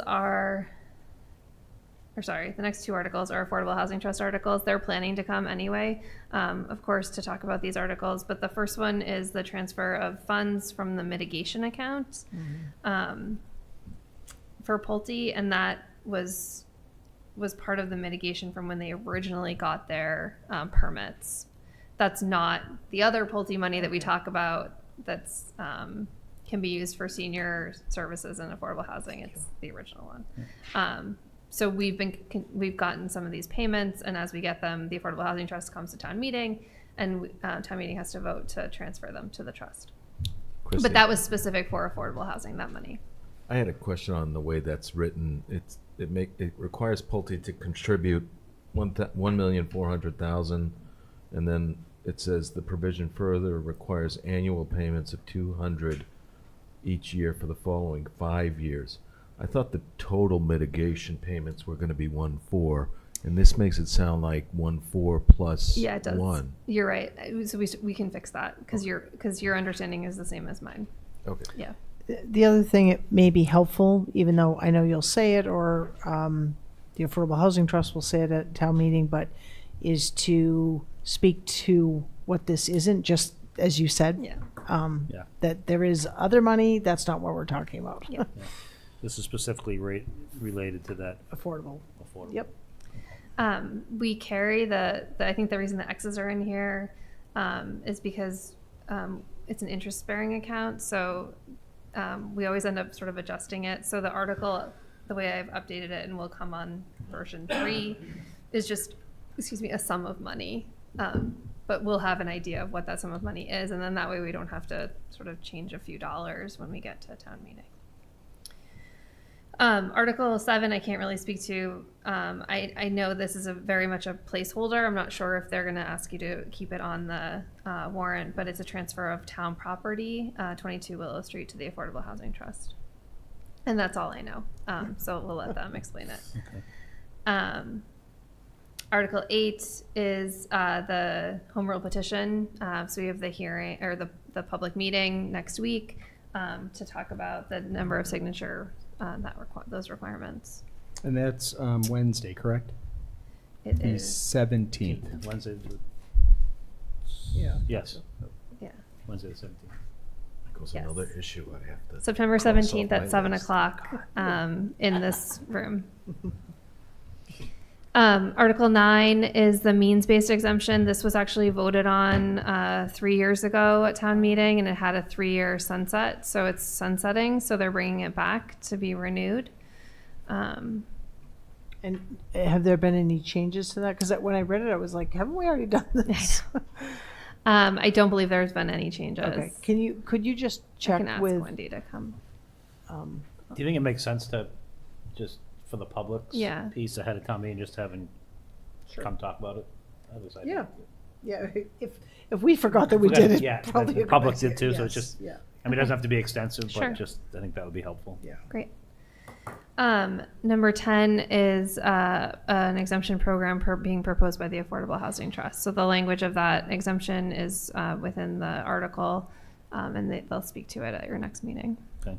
[SPEAKER 5] the next 2 articles are Affordable Housing Trust articles. They're planning to come anyway, of course, to talk about these articles. But the first one is the transfer of funds from the mitigation account for Pulte, and that was part of the mitigation from when they originally got their permits. That's not the other Pulte money that we talk about that's can be used for senior services and affordable housing. It's the original one. So we've gotten some of these payments, and as we get them, the Affordable Housing Trust comes to town meeting, and town meeting has to vote to transfer them to the trust.
[SPEAKER 8] Chrissy,
[SPEAKER 5] But that was specific for affordable housing, that money.
[SPEAKER 8] I had a question on the way that's written. It requires Pulte to contribute $1,400,000, and then it says the provision further requires annual payments of 200 each year for the following 5 years. I thought the total mitigation payments were going to be 1.4, and this makes it sound like 1.4 plus
[SPEAKER 5] Yeah, it does.
[SPEAKER 8] 1.
[SPEAKER 5] You're right. So we can fix that because your understanding is the same as mine.
[SPEAKER 8] Okay.
[SPEAKER 5] Yeah.
[SPEAKER 14] The other thing, it may be helpful, even though I know you'll say it, or the Affordable Housing Trust will say it at town meeting, but is to speak to what this isn't, just as you said.
[SPEAKER 5] Yeah.
[SPEAKER 1] Yeah.
[SPEAKER 14] That there is other money, that's not what we're talking about.
[SPEAKER 5] Yeah.
[SPEAKER 1] This is specifically related to that.
[SPEAKER 14] Affordable.
[SPEAKER 1] Affordable.
[SPEAKER 14] Yep.
[SPEAKER 5] We carry I think the reason the X's are in here is because it's an interest-bearing account. So we always end up sort of adjusting it. So the article, the way I've updated it and will come on version 3, is just, a sum of money. But we'll have an idea of what that sum of money is. And then that way we don't have to sort of change a few dollars when we get to town meeting. Article 7, I can't really speak to. I know this is very much a placeholder. I'm not sure if they're going to ask you to keep it on the warrant, but it's a transfer of town property, 22 Willow Street, to the Affordable Housing Trust. And that's all I know. So we'll let them explain it. Okay. Article 8 is the home rule petition. So we have the hearing, or the public meeting next week to talk about the number of signature those requirements.
[SPEAKER 10] And that's Wednesday, correct?
[SPEAKER 5] It
[SPEAKER 10] The
[SPEAKER 5] is.
[SPEAKER 10] 17th.
[SPEAKER 1] Wednesday.
[SPEAKER 14] Yeah.
[SPEAKER 1] Yes.
[SPEAKER 5] Yeah.
[SPEAKER 1] Wednesday the 17th.
[SPEAKER 8] Goes
[SPEAKER 5] Yes.
[SPEAKER 8] another issue I have to.
[SPEAKER 5] September
[SPEAKER 8] cross off
[SPEAKER 5] 17th
[SPEAKER 8] my
[SPEAKER 5] at 7
[SPEAKER 8] list.
[SPEAKER 5] o'clock in this room. Article 9 is the means-based exemption. This was actually voted on 3 years ago at town meeting, and it had a 3-year sunset. So it's sunsetting, so they're bringing it back to be renewed.
[SPEAKER 14] And have there been any changes to that? Because when I read it, I was like, haven't we already done this?
[SPEAKER 5] I don't believe there's been any changes.
[SPEAKER 14] Okay. Could you just check
[SPEAKER 5] I can ask
[SPEAKER 14] with
[SPEAKER 5] Wendy to come.
[SPEAKER 1] Do you think it makes sense to just, for the public's
[SPEAKER 5] Yeah.
[SPEAKER 1] piece ahead of town meeting, just have him come talk about it? At least I
[SPEAKER 14] Yeah.
[SPEAKER 1] think.
[SPEAKER 14] Yeah, if we forgot that we did it,
[SPEAKER 1] Yeah,
[SPEAKER 14] probably
[SPEAKER 1] the
[SPEAKER 14] a good
[SPEAKER 1] public
[SPEAKER 14] idea.
[SPEAKER 1] did too, so it's
[SPEAKER 14] Yes,
[SPEAKER 1] just,
[SPEAKER 14] yeah.
[SPEAKER 1] I mean, it doesn't have to be extensive,
[SPEAKER 5] Sure.
[SPEAKER 1] but just, I think that would be helpful.
[SPEAKER 14] Yeah.
[SPEAKER 5] Great. Number 10 is an exemption program being proposed by the Affordable Housing Trust. So the language of that exemption is within the article, and they'll speak to it at your next meeting.
[SPEAKER 1] Okay.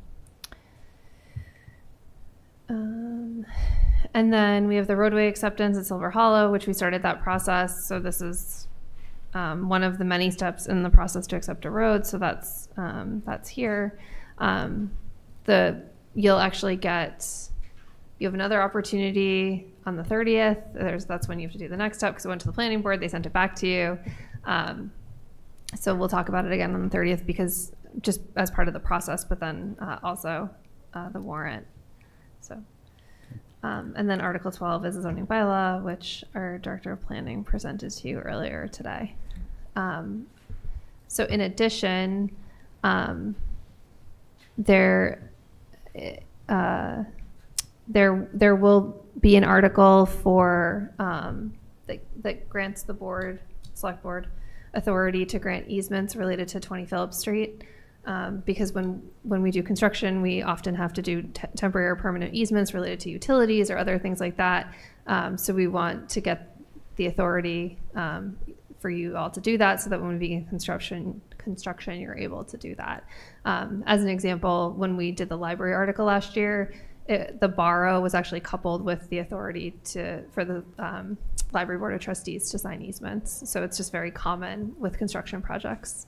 [SPEAKER 5] And then we have the roadway acceptance at Silver Hollow, which we started that process. So this is one of the many steps in the process to accept a road. So that's here. You'll actually you have another opportunity on the 30th. That's when you have to do the next step because it went to the planning board. They sent it back to you. So we'll talk about it again on the 30th because just as part of the process, but then also the warrant. So, and then Article 12 is a zoning bylaw, which our Director of Planning presented to you earlier today. So in addition, there will be an article for that grants the select board authority to grant easements related to 20 Phillips Street. Because when we do construction, we often have to do temporary or permanent easements related to utilities or other things like that. So we want to get the authority for you all to do that so that when we begin construction, you're able to do that. As an example, when we did the library article last year, the borrow was actually coupled with the authority for the Library Board of Trustees to sign easements. So it's just very common with construction projects.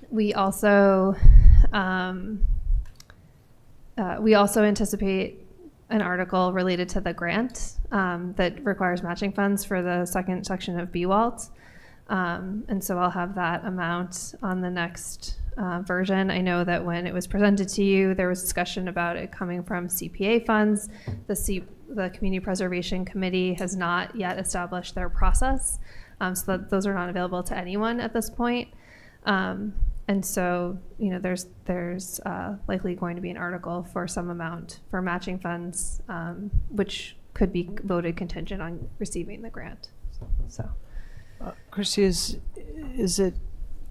[SPEAKER 5] We also anticipate an article related to the grant that requires matching funds for the second section of BWALT. And so I'll have that amount on the next version. I know that when it was presented to you, there was discussion about it coming from CPA funds. The Community Preservation Committee has not yet established their process, so that those are not available to anyone at this point. And so, there's likely going to be an article for some amount for matching funds, which could be voted contingent on receiving the grant. So
[SPEAKER 14] Christie, is it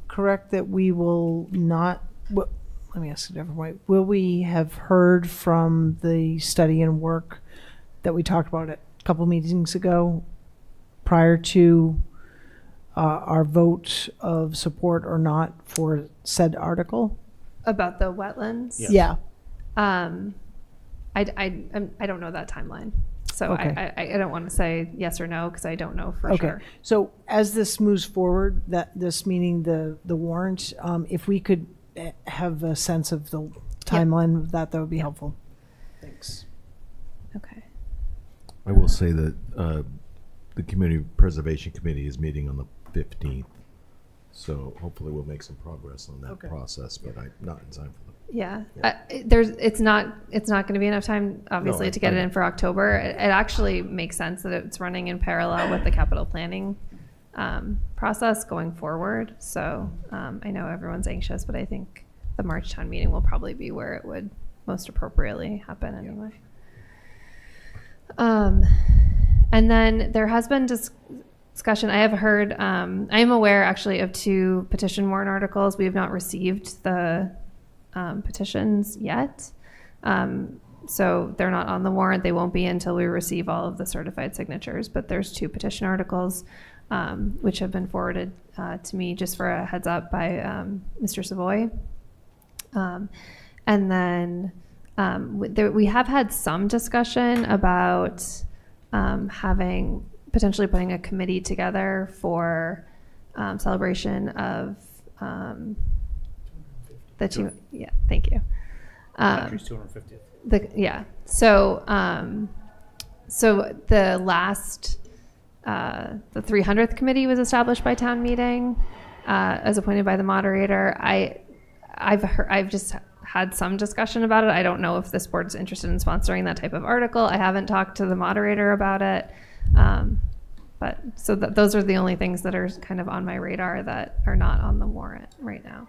[SPEAKER 14] correct that we will not, well, let me ask it a different way. Will we have heard from the study and work that we talked about a couple meetings ago prior to our vote of support or not for said article?
[SPEAKER 5] About the wetlands?
[SPEAKER 1] Yes.
[SPEAKER 14] Yeah.
[SPEAKER 5] I don't know that timeline. So
[SPEAKER 14] Okay.
[SPEAKER 5] I don't want to say yes or no because I don't know for
[SPEAKER 14] Okay.
[SPEAKER 5] sure.
[SPEAKER 14] So as this moves forward, that this meaning the warrant, if we could have a sense of the timeline of that, that would be helpful. Thanks.
[SPEAKER 5] Okay.
[SPEAKER 8] I will say that the Community Preservation Committee is meeting on the 15th, so hopefully we'll make some progress on that
[SPEAKER 14] Okay.
[SPEAKER 8] process, but I'm not in time for them.
[SPEAKER 5] Yeah, it's not going to be enough time, obviously,
[SPEAKER 8] No,
[SPEAKER 5] to get
[SPEAKER 8] I-
[SPEAKER 5] it in for October. It actually makes sense that it's running in parallel with the capital planning process going forward. So I know everyone's anxious, but I think the March town meeting will probably be where it would most appropriately happen anyway. And then there has been discussion. I have heard. I am aware actually of 2 petition warrant articles. We have not received the petitions yet. So they're not on the warrant. They won't be until we receive all of the certified signatures. But there's 2 petition articles which have been forwarded to me just for a heads up by Mr. Savoy. And then we have had some discussion about potentially putting a committee together for celebration of thank you.
[SPEAKER 1] Country's 250th.
[SPEAKER 5] So the last the 300th committee was established by town meeting as appointed by the moderator. I've just had some discussion about it. I don't know if this board is interested in sponsoring that type of article. I haven't talked to the moderator about it. But so those are the only things that are kind of on my radar that are not on the warrant right now.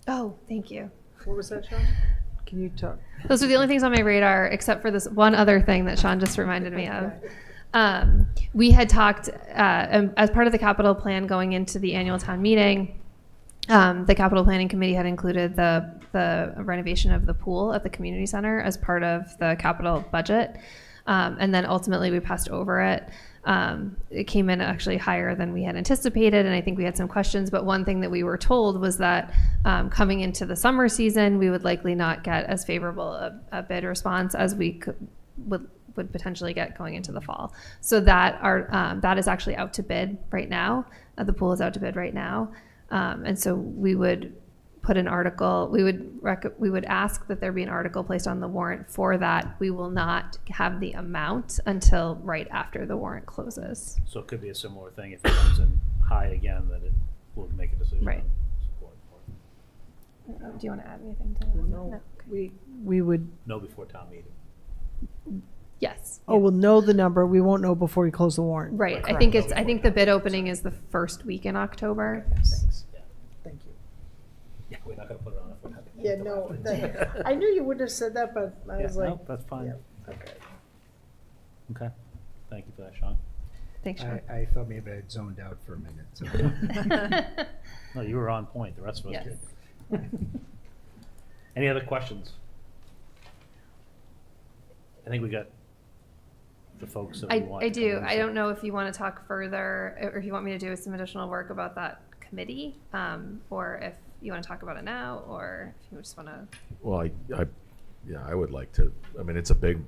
[SPEAKER 5] Oh, thank you.
[SPEAKER 14] What was that, Sean? Can you talk?
[SPEAKER 5] Those are the only things on my radar, except for this one other thing that Sean just reminded me of. We had talked as part of the capital plan going into the annual town meeting. The capital planning committee had included the renovation of the pool at the community center as part of the capital budget, and then ultimately we passed over it. It came in actually higher than we had anticipated, and I think we had some questions. But one thing that we were told was that coming into the summer season, we would likely not get as favorable a bid response as we would potentially get going into the fall. So that is actually out to bid right now. The pool is out to bid right now. And so we would put an article, we would ask that there be an article placed on the warrant for that. We will not have the amount until right after the warrant closes.
[SPEAKER 1] So it could be a similar thing. If it comes in high again, that it will make a decision.
[SPEAKER 5] Right.
[SPEAKER 1] on support for it.
[SPEAKER 5] Do you want to add anything to that?
[SPEAKER 14] No. We would,
[SPEAKER 1] No before town meeting.
[SPEAKER 5] Yes.
[SPEAKER 14] oh, we'll know the number. We won't know before we close the warrant.
[SPEAKER 5] Right. I think the bid opening is the first week in October.
[SPEAKER 1] Thanks. Yeah.
[SPEAKER 14] Thank you.
[SPEAKER 1] Yeah, we're not gonna put it on if we're not.
[SPEAKER 14] Yeah, no, I knew you wouldn't have said that, but I
[SPEAKER 1] Yeah,
[SPEAKER 14] was like.
[SPEAKER 1] no, that's fine.
[SPEAKER 14] yeah, okay.
[SPEAKER 1] Okay. Thank you for that, Sean.
[SPEAKER 5] Thanks, Sean.
[SPEAKER 10] I thought maybe I'd zoned out for a minute. So.
[SPEAKER 1] No, you were on point. The rest of us
[SPEAKER 5] Yes.
[SPEAKER 1] did. Any other questions? I think we got the folks that we want.
[SPEAKER 5] I
[SPEAKER 1] to
[SPEAKER 5] do.
[SPEAKER 1] come in.
[SPEAKER 5] I don't know if you want to talk further or if you want me to do some additional work about that committee, or if you want to talk about it now, or if you just want to.
[SPEAKER 8] Well, I would like to. I mean, it's a big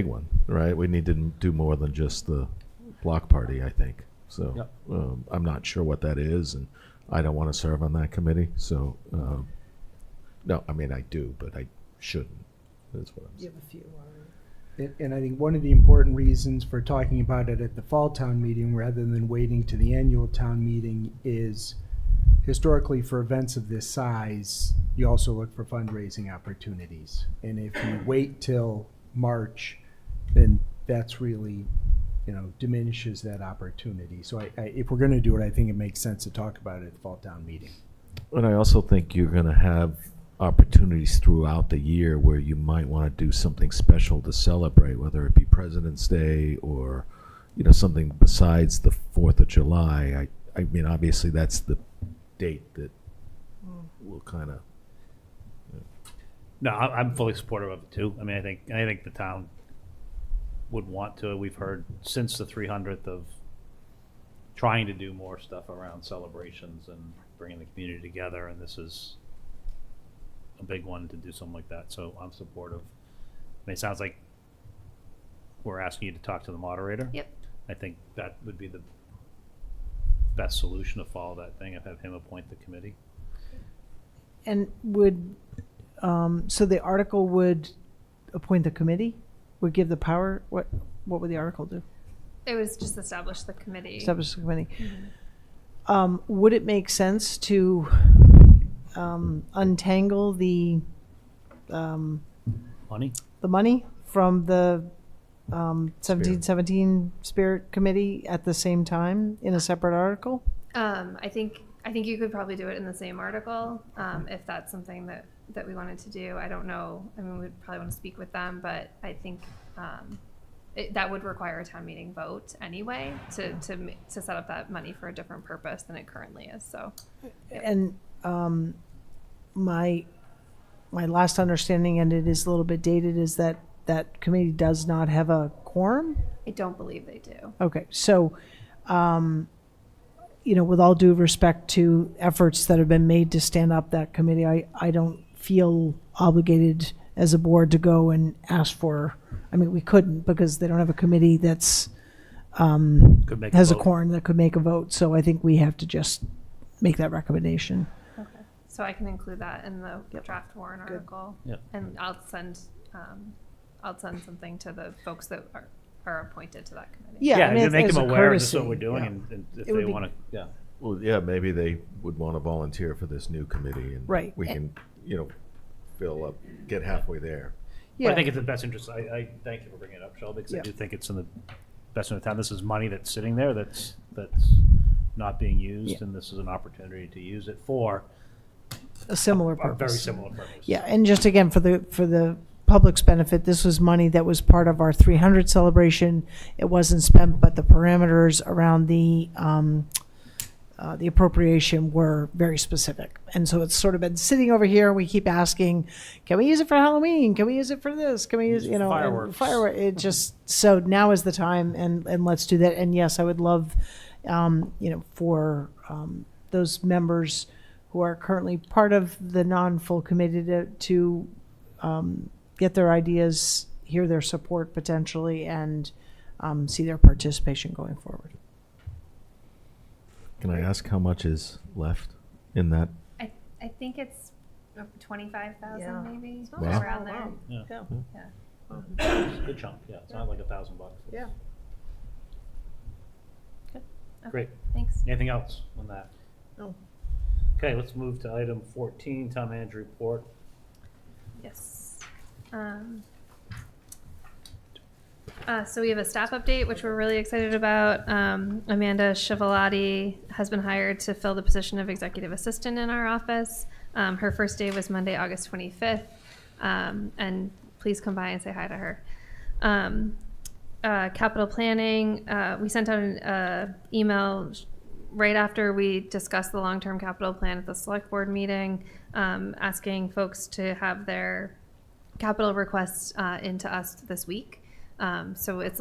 [SPEAKER 8] one, right? We need to do more than just the block party, I think. So
[SPEAKER 1] Yep.
[SPEAKER 8] I'm not sure what that is, and I don't want to serve on that committee. So no, I mean I do, but I shouldn't. That's what I'm
[SPEAKER 14] You
[SPEAKER 8] saying.
[SPEAKER 14] have a few.
[SPEAKER 10] And I think one of the important reasons for talking about it at the fall town meeting rather than waiting to the annual town meeting is historically for events of this size, you also look for fundraising opportunities. And if you wait till March, then that's really, diminishes that opportunity. So if we're going to do it, I think it makes sense to talk about it at the fall town meeting.
[SPEAKER 8] And I also think you're going to have opportunities throughout the year where you might want to do something special to celebrate, whether it be President's Day or, something besides the 4th of July. I mean, obviously that's the date that will kind of.
[SPEAKER 1] No, I'm fully supportive of it too. I mean, I think the town would want to. We've heard since the 300th of trying to do more stuff around celebrations and bringing the community together, and this is a big one to do something like that. So I'm supportive. I mean, it sounds like we're asking you to talk to the moderator.
[SPEAKER 5] Yep.
[SPEAKER 1] I think that would be the best solution to follow that thing, and have him appoint the committee.
[SPEAKER 14] And would, so the article would appoint the committee? Would give the power? What would the article do?
[SPEAKER 5] It was just establish the committee.
[SPEAKER 14] Establish the committee. Would it make sense to untangle the
[SPEAKER 1] Money?
[SPEAKER 14] the money from the 1717 Spirit Committee at the same time in a separate article?
[SPEAKER 5] I think you could probably do it in the same article, if that's something that we wanted to do. I don't know. I mean, we'd probably want to speak with them, but I think that would require a town meeting vote anyway to set up that money for a different purpose than it currently is. So,
[SPEAKER 14] And my last understanding, and it is a little bit dated, is that that committee does not have a quorum.
[SPEAKER 5] I don't believe they do.
[SPEAKER 14] Okay, so, with all due respect to efforts that have been made to stand up that committee, I don't feel obligated as a board to go and ask for, I mean, we couldn't because they don't have a committee that's,
[SPEAKER 1] Could make a
[SPEAKER 14] has a
[SPEAKER 1] vote.
[SPEAKER 14] quorum that could make a vote. So I think we have to just make that recommendation.
[SPEAKER 5] Okay. So I can include that in the draft warrant article.
[SPEAKER 1] Yep.
[SPEAKER 5] And I'll send something to the folks that are appointed to that committee.
[SPEAKER 14] Yeah, I mean,
[SPEAKER 1] make
[SPEAKER 14] as
[SPEAKER 1] them
[SPEAKER 14] a
[SPEAKER 1] aware this is
[SPEAKER 14] courtesy,
[SPEAKER 1] what we're doing,
[SPEAKER 14] yeah.
[SPEAKER 1] and if
[SPEAKER 14] It would
[SPEAKER 1] they
[SPEAKER 14] be-
[SPEAKER 1] want to, yeah.
[SPEAKER 8] Well, yeah, maybe they would want to volunteer for this new committee, and
[SPEAKER 14] Right.
[SPEAKER 8] we can, fill up, get halfway there.
[SPEAKER 1] But I think it's in the best interest. I thank you for bringing it up, Shelby, because
[SPEAKER 14] Yeah.
[SPEAKER 1] I do think it's in the best interest of the town. This is money that's sitting there that's not being used,
[SPEAKER 14] Yeah.
[SPEAKER 1] and this is an opportunity to use it for
[SPEAKER 14] A similar
[SPEAKER 1] a
[SPEAKER 14] purpose.
[SPEAKER 1] very similar purpose.
[SPEAKER 14] Yeah, and just again, for the public's benefit, this was money that was part of our 300 celebration. It wasn't spent, but the parameters around the appropriation were very specific. And so it's sort of been sitting over here, and we keep asking, can we use it for Halloween? Can we use it for this? Can we use, and
[SPEAKER 1] Fireworks.
[SPEAKER 14] It just, so now is the time, and let's do that. And yes, I would love, for those members who are currently part of the non-full committee to get their ideas, hear their support potentially, and see their participation going forward.
[SPEAKER 8] Can I ask how much is left in that?
[SPEAKER 5] I think it's 25,000
[SPEAKER 14] Yeah.
[SPEAKER 5] maybe,
[SPEAKER 8] Wow.
[SPEAKER 5] around there.
[SPEAKER 1] Yeah.
[SPEAKER 14] Yeah.
[SPEAKER 5] Yeah.
[SPEAKER 1] It's a good chunk, yeah. It's not like $1,000.
[SPEAKER 14] Yeah.
[SPEAKER 5] Good. Okay.
[SPEAKER 1] Great.
[SPEAKER 5] Thanks.
[SPEAKER 1] Anything else on that?
[SPEAKER 14] No.
[SPEAKER 1] Okay, let's move to item 14, town manager report.
[SPEAKER 5] Yes. So we have a staff update, which we're really excited about. Amanda Chiavalotti has been hired to fill the position of executive assistant in our office. Her first day was Monday, August 25th. And please come by and say hi to her. Capital planning, we sent out an email right after we discussed the long-term capital plan at the select board meeting, asking folks to have their capital requests into us this week. So it's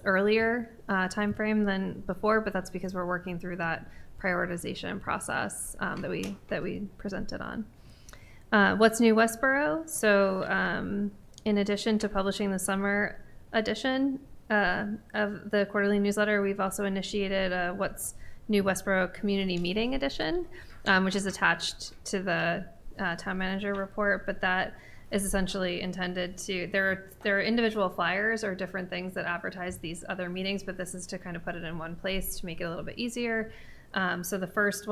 [SPEAKER 5] earlier timeframe than before, but that's because we're working through that prioritization process that we presented on. What's new, Westborough? So in addition to publishing the summer edition of the quarterly newsletter, we've also initiated a What's New Westborough Community Meeting edition, which is attached to the town manager report, but that is essentially intended to, there are individual flyers or different things that advertise these other meetings, but this is to kind of put it in one place to make it a little bit easier. So the first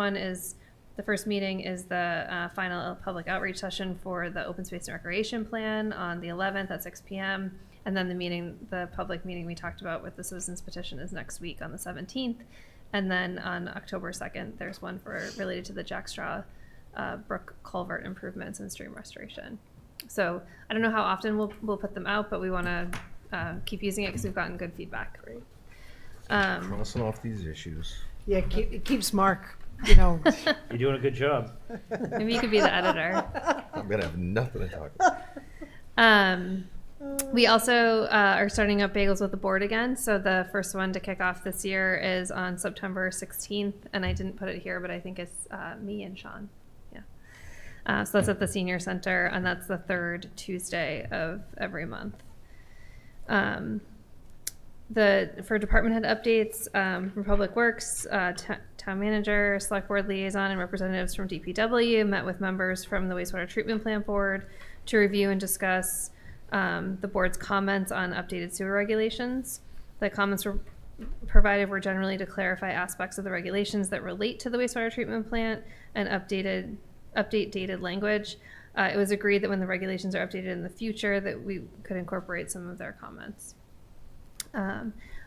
[SPEAKER 5] meeting is the final public outreach session for the open space and recreation plan on the 11th at 6 p.m. And then the public meeting we talked about with the citizens petition is next week on the 17th. And then on October 2nd, there's one related to the Jack Straw brook culvert improvements and stream restoration. So I don't know how often we'll put them out, but we want to keep using it because we've gotten good feedback.
[SPEAKER 8] Crossing off these issues.
[SPEAKER 14] Yeah, it keeps Mark, you know.
[SPEAKER 1] You're doing a good job.
[SPEAKER 5] Maybe you could be the editor.
[SPEAKER 8] I'm gonna have nothing to talk about.
[SPEAKER 5] We also are starting up Bagels with the Board again. So the first one to kick off this year is on September 16th. And I didn't put it here, but I think it's me and Sean. Yeah. So that's at the Senior Center, and that's the third Tuesday of every month. For department head updates from Public Works, Town Manager, Select Board Liaison, and representatives from DPW met with members from the Wastewater Treatment Plant Board to review and discuss the board's comments on updated sewer regulations. The comments were provided were generally to clarify aspects of the regulations that relate to the wastewater treatment plant and update dated language. It was agreed that when the regulations are updated in the future that we could incorporate some of their comments.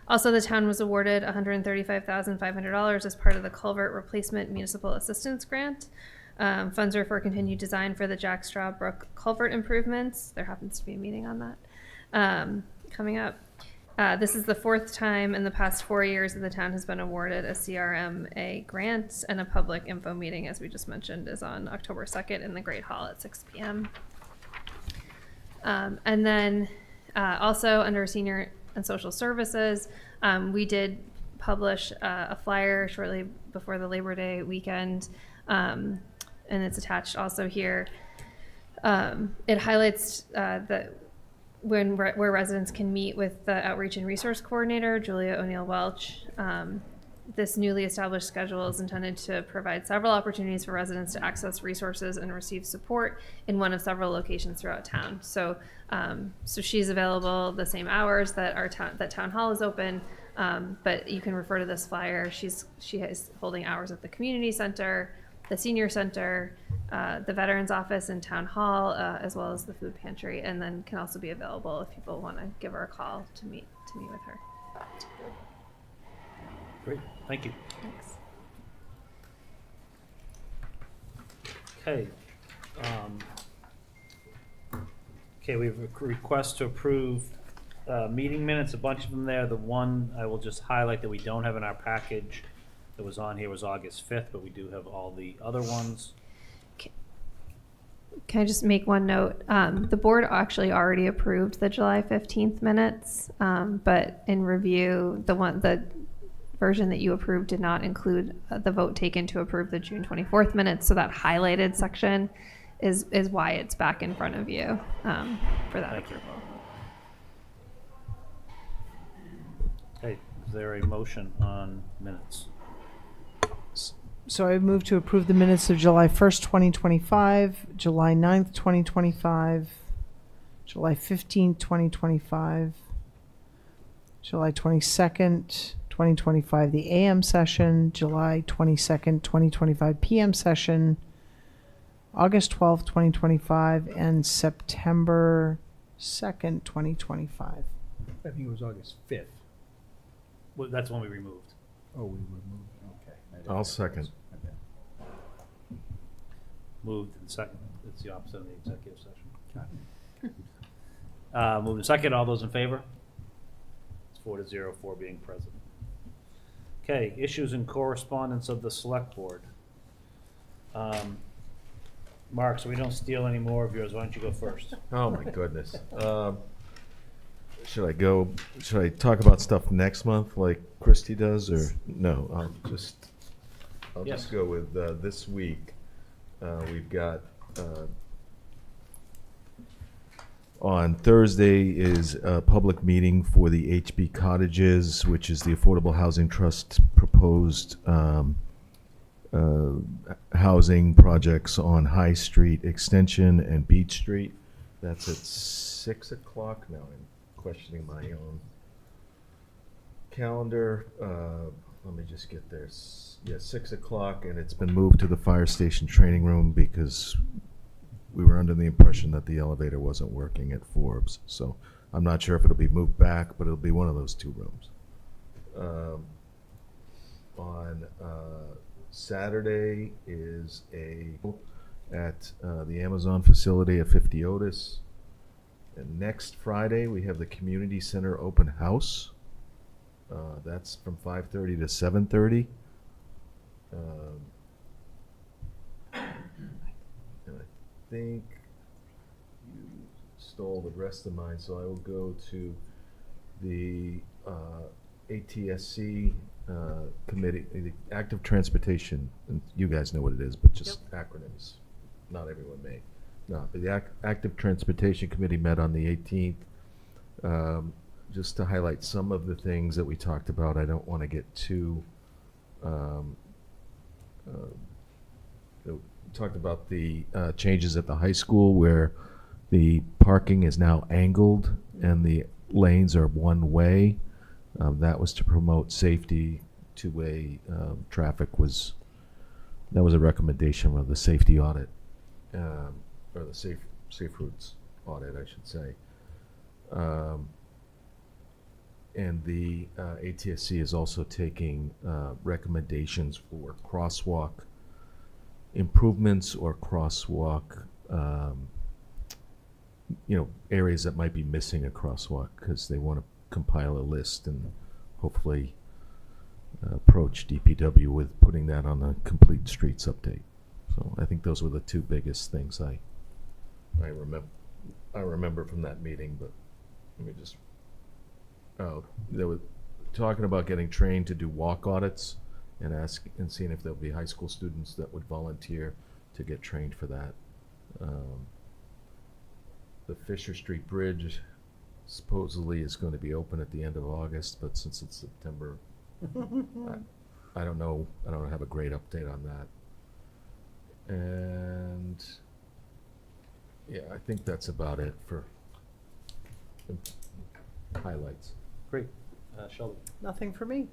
[SPEAKER 5] Also, the town was awarded $135,500 as part of the Culvert Replacement Municipal Assistance Grant. Funds are for continued design for the Jack Straw Brook culvert improvements. There happens to be a meeting on that coming up. This is the fourth time in the past 4 years that the town has been awarded a CRMA grant, and a public info meeting, as we just mentioned, is on October 2nd in the Great Hall at 6 p.m. And then also under Senior and Social Services, we did publish a flyer shortly before the Labor Day weekend, and it's attached also here. It highlights that where residents can meet with the Outreach and Resource Coordinator, Julia O'Neill Welch. This newly established schedule is intended to provide several opportunities for residents to access resources and receive support in one of several locations throughout town. So, so she's available the same hours that Town Hall is open, but you can refer to this flyer. She is holding hours at the Community Center, the Senior Center, the Veterans Office and Town Hall, as well as the food pantry, and then can also be available if people want to give her a call to meet with her.
[SPEAKER 1] Great, thank you.
[SPEAKER 5] Thanks.
[SPEAKER 1] Okay. Okay, we have a request to approve meeting minutes, a bunch of them there. The one I will just highlight that we don't have in our package that was on here was August 5th, but we do have all the other ones.
[SPEAKER 5] Can I just make one note? The board actually already approved the July 15th minutes, but in review, the version that you approved did not include the vote taken to approve the June 24th minutes. So that highlighted section is why it's back in front of you for that approval.
[SPEAKER 1] Okay, is there a motion on minutes?
[SPEAKER 14] So I move to approve the minutes of July 1st, 2025, July 9th, 2025, July 15th, 2025, July 22nd, 2025, the AM session, July 22nd, 2025, PM session, August 12th, 2025, and September 2nd, 2025.
[SPEAKER 10] I think it was August 5th.
[SPEAKER 1] Well, that's one we removed.
[SPEAKER 10] Oh, we removed, okay.
[SPEAKER 8] I'll second.
[SPEAKER 10] Okay.
[SPEAKER 1] Moved and second. It's the opposite of the executive session. Moved and second. All those in favor? It's 4-0, 4 being present. Okay, issues and correspondence of the select board. Mark, so we don't steal any more of yours, why don't you go first?
[SPEAKER 8] Oh my goodness. Should I talk about stuff next month like Christy does, or no? I'll just go with this week. We've got on Thursday is a public meeting for the HB Cottages, which is the Affordable Housing Trust proposed housing projects on High Street Extension and Beach Street. That's at 6 o'clock. Now I'm questioning my own calendar. Let me just get there. Yeah, 6 o'clock, and it's been moved to the fire station training room because we were under the impression that the elevator wasn't working at Forbes. So I'm not sure if it'll be moved back, but it'll be one of those two rooms. On Saturday is at the Amazon facility at 50 Otis. And next Friday, we have the community center open house. That's from 5:30 to 7:30. And I think you stole the rest of mine, so I will go to the ATSC committee, the Active Transportation, and you guys know what it is, but just acronyms. Not everyone may. No, the Active Transportation Committee met on the 18th. Just to highlight some of the things that we talked about, I don't want to get too. We talked about the changes at the high school where the parking is now angled and the lanes are one way. That was to promote safety. Two-way traffic that was a recommendation of the safety audit, or the safe routes audit, I should say. And the ATSC is also taking recommendations for crosswalk improvements or crosswalk, areas that might be missing a crosswalk, because they want to compile a list and hopefully approach DPW with putting that on the complete streets update. So I think those were the two biggest things I remember from that meeting. But let me just. They were talking about getting trained to do walk audits and seeing if there'll be high school students that would volunteer to get trained for that. The Fisher Street Bridge supposedly is going to be open at the end of August, but since it's September, I don't know. I don't have a great update on that. And yeah, I think that's about it for highlights.
[SPEAKER 6] Great. Sheldon.
[SPEAKER 14] Nothing for me.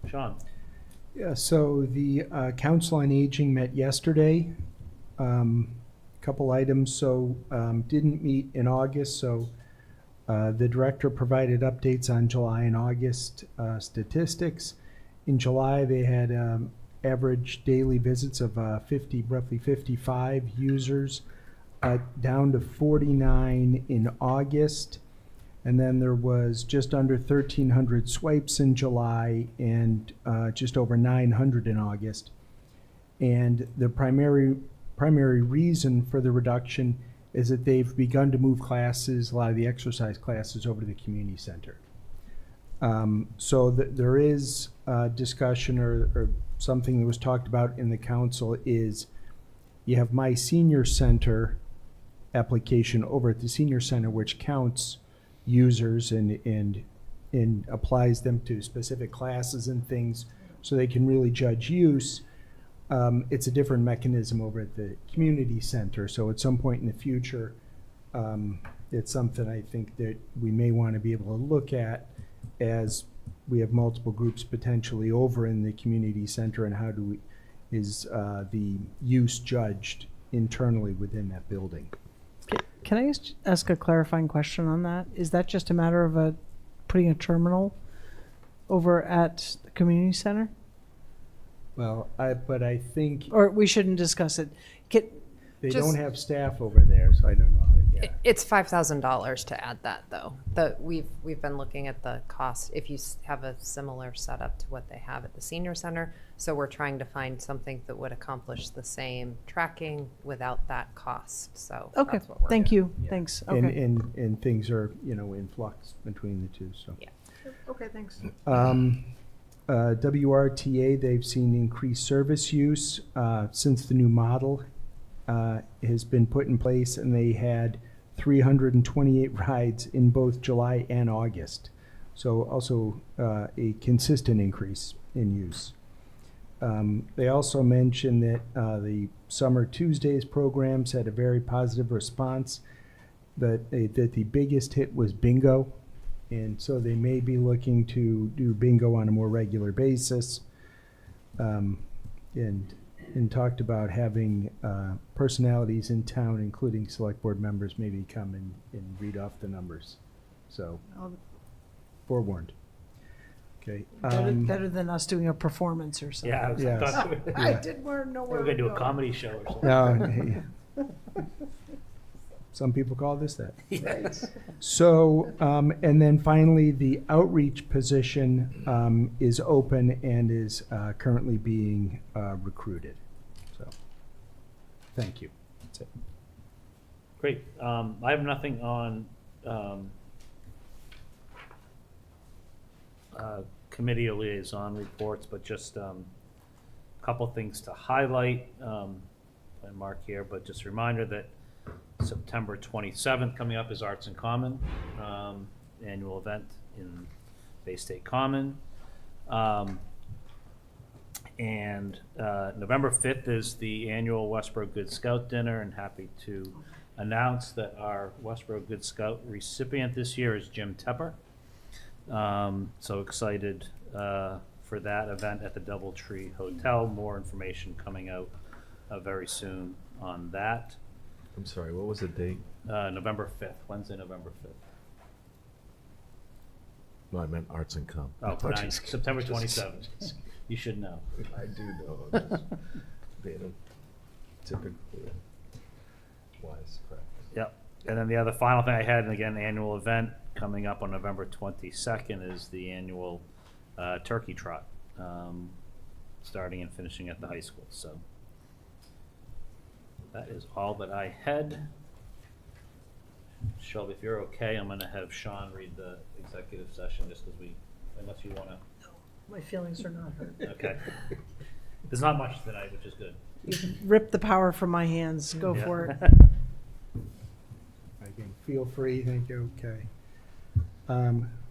[SPEAKER 6] Sean.
[SPEAKER 10] Yeah, so the Council on Aging met yesterday. Couple items, so didn't meet in August, so the director provided updates on July and August statistics. In July, they had average daily visits of roughly 55 users, down to 49 in August. And then there was just under 1,300 swipes in July and just over 900 in August. And the primary reason for the reduction is that they've begun to move classes, a lot of the exercise classes, over to the community center. So there is discussion or something that was talked about in the council is you have My Senior Center application over at the senior center, which counts users and applies them to specific classes and things so they can really judge use. It's a different mechanism over at the community center. So at some point in the future, it's something I think that we may want to be able to look at as we have multiple groups potentially over in the community center, and how is the use judged internally within that building.
[SPEAKER 14] Can I ask a clarifying question on that? Is that just a matter of putting a terminal over at the community center?
[SPEAKER 10] Well, but I think
[SPEAKER 14] Or we shouldn't discuss it.
[SPEAKER 10] they
[SPEAKER 9] Just-
[SPEAKER 10] don't have staff over there, so I don't know.
[SPEAKER 9] It's $5,000 to add that, though. We've been looking at the cost if you have a similar setup to what they have at the senior center. So we're trying to find something that would accomplish the same tracking without that cost. So
[SPEAKER 14] Okay,
[SPEAKER 9] that's what we're
[SPEAKER 14] thank
[SPEAKER 9] doing.
[SPEAKER 14] you. Thanks. Okay.
[SPEAKER 10] And things are, in flux between the two, so.
[SPEAKER 9] Yeah.
[SPEAKER 14] Okay, thanks.
[SPEAKER 10] WRTA, they've seen increased service use since the new model has been put in place, and they had 328 rides in both July and August. So also a consistent increase in use. They also mentioned that the Summer Tuesdays programs had a very positive response, that the biggest hit was bingo. And so they may be looking to do bingo on a more regular basis. And talked about having personalities in town, including select board members, maybe come and read off the numbers. So, forewarned. Okay.
[SPEAKER 14] Better than us doing a performance or something.
[SPEAKER 1] Yeah, I was
[SPEAKER 10] Yes.
[SPEAKER 1] thought
[SPEAKER 14] I didn't know
[SPEAKER 1] we
[SPEAKER 14] where
[SPEAKER 1] were going to do a
[SPEAKER 14] go.
[SPEAKER 1] comedy show or something.
[SPEAKER 10] No. Some people call this that. So, and then finally, the outreach position is open and is currently being recruited. So, thank you. That's it.
[SPEAKER 1] Great. I have nothing on committee or liaison reports, but just a couple things to highlight. I mark here, but just a reminder that September 27th coming up is Arts in Common, annual event in Bay State Common. And November 5th is the annual Westborough Good Scout Dinner, and happy to announce that our Westborough Good Scout recipient this year is Jim Tepper. So excited for that event at the Doubletree Hotel. More information coming out very soon on that.
[SPEAKER 8] I'm sorry, what was the date?
[SPEAKER 1] November 5th, Wednesday, November 5th.
[SPEAKER 8] No, I meant Arts and Com.
[SPEAKER 1] Oh,
[SPEAKER 8] No,
[SPEAKER 1] nice.
[SPEAKER 8] just-
[SPEAKER 1] September
[SPEAKER 8] just-
[SPEAKER 1] 27th. You should know.
[SPEAKER 8] I do know. I'm just being a typical wise crap.
[SPEAKER 1] Yep. And then the other final thing I had, and again, annual event coming up on November 22nd is the annual turkey trot, starting and finishing at the high school. So that is all that I had. Shelby, if you're okay, I'm going to have Sean read the executive session just because unless you want to.
[SPEAKER 14] My feelings are not hurt.
[SPEAKER 1] Okay. There's not much tonight, which is good.
[SPEAKER 14] Rip the power from my hands. Go
[SPEAKER 1] Yeah.
[SPEAKER 14] for it.
[SPEAKER 10] Again, feel free, thank you, okay.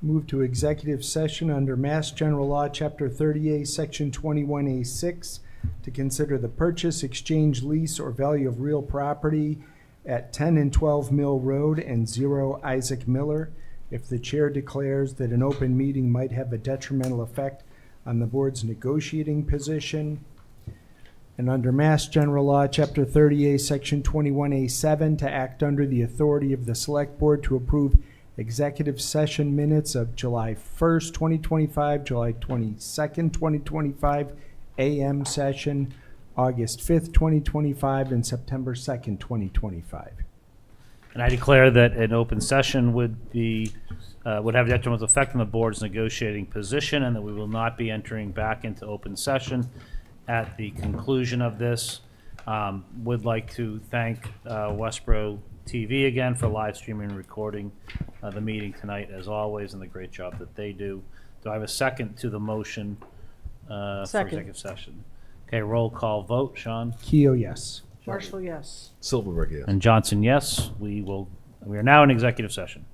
[SPEAKER 10] Move to executive session under Mass General Law, Chapter 30A, Section 21A6, to consider the purchase, exchange, lease, or value of real property at 10 and 12 Mill Road and 0 Isaac Miller, if the chair declares that an open meeting might have a detrimental effect on the board's negotiating position. And under Mass General Law, Chapter 30A, Section 21A7, to act under the authority of the Select Board to approve executive session minutes of July 1st, 2025, July 22nd, 2025, AM session, August 5th, 2025, and September 2nd, 2025.
[SPEAKER 1] And I declare that an open session would have detrimental effect on the board's negotiating position, and that we will not be entering back into open session at the conclusion of this. Would like to thank Westborough TV again for live streaming and recording the meeting tonight, as always, and the great job that they do. Do I have a second to the motion for
[SPEAKER 14] Second.
[SPEAKER 1] executive session? Okay, roll call vote. Sean?
[SPEAKER 10] Keo, yes.
[SPEAKER 14] Marshall, yes.
[SPEAKER 8] Silverberg, yes.
[SPEAKER 1] And Johnson, yes. We are now in executive session.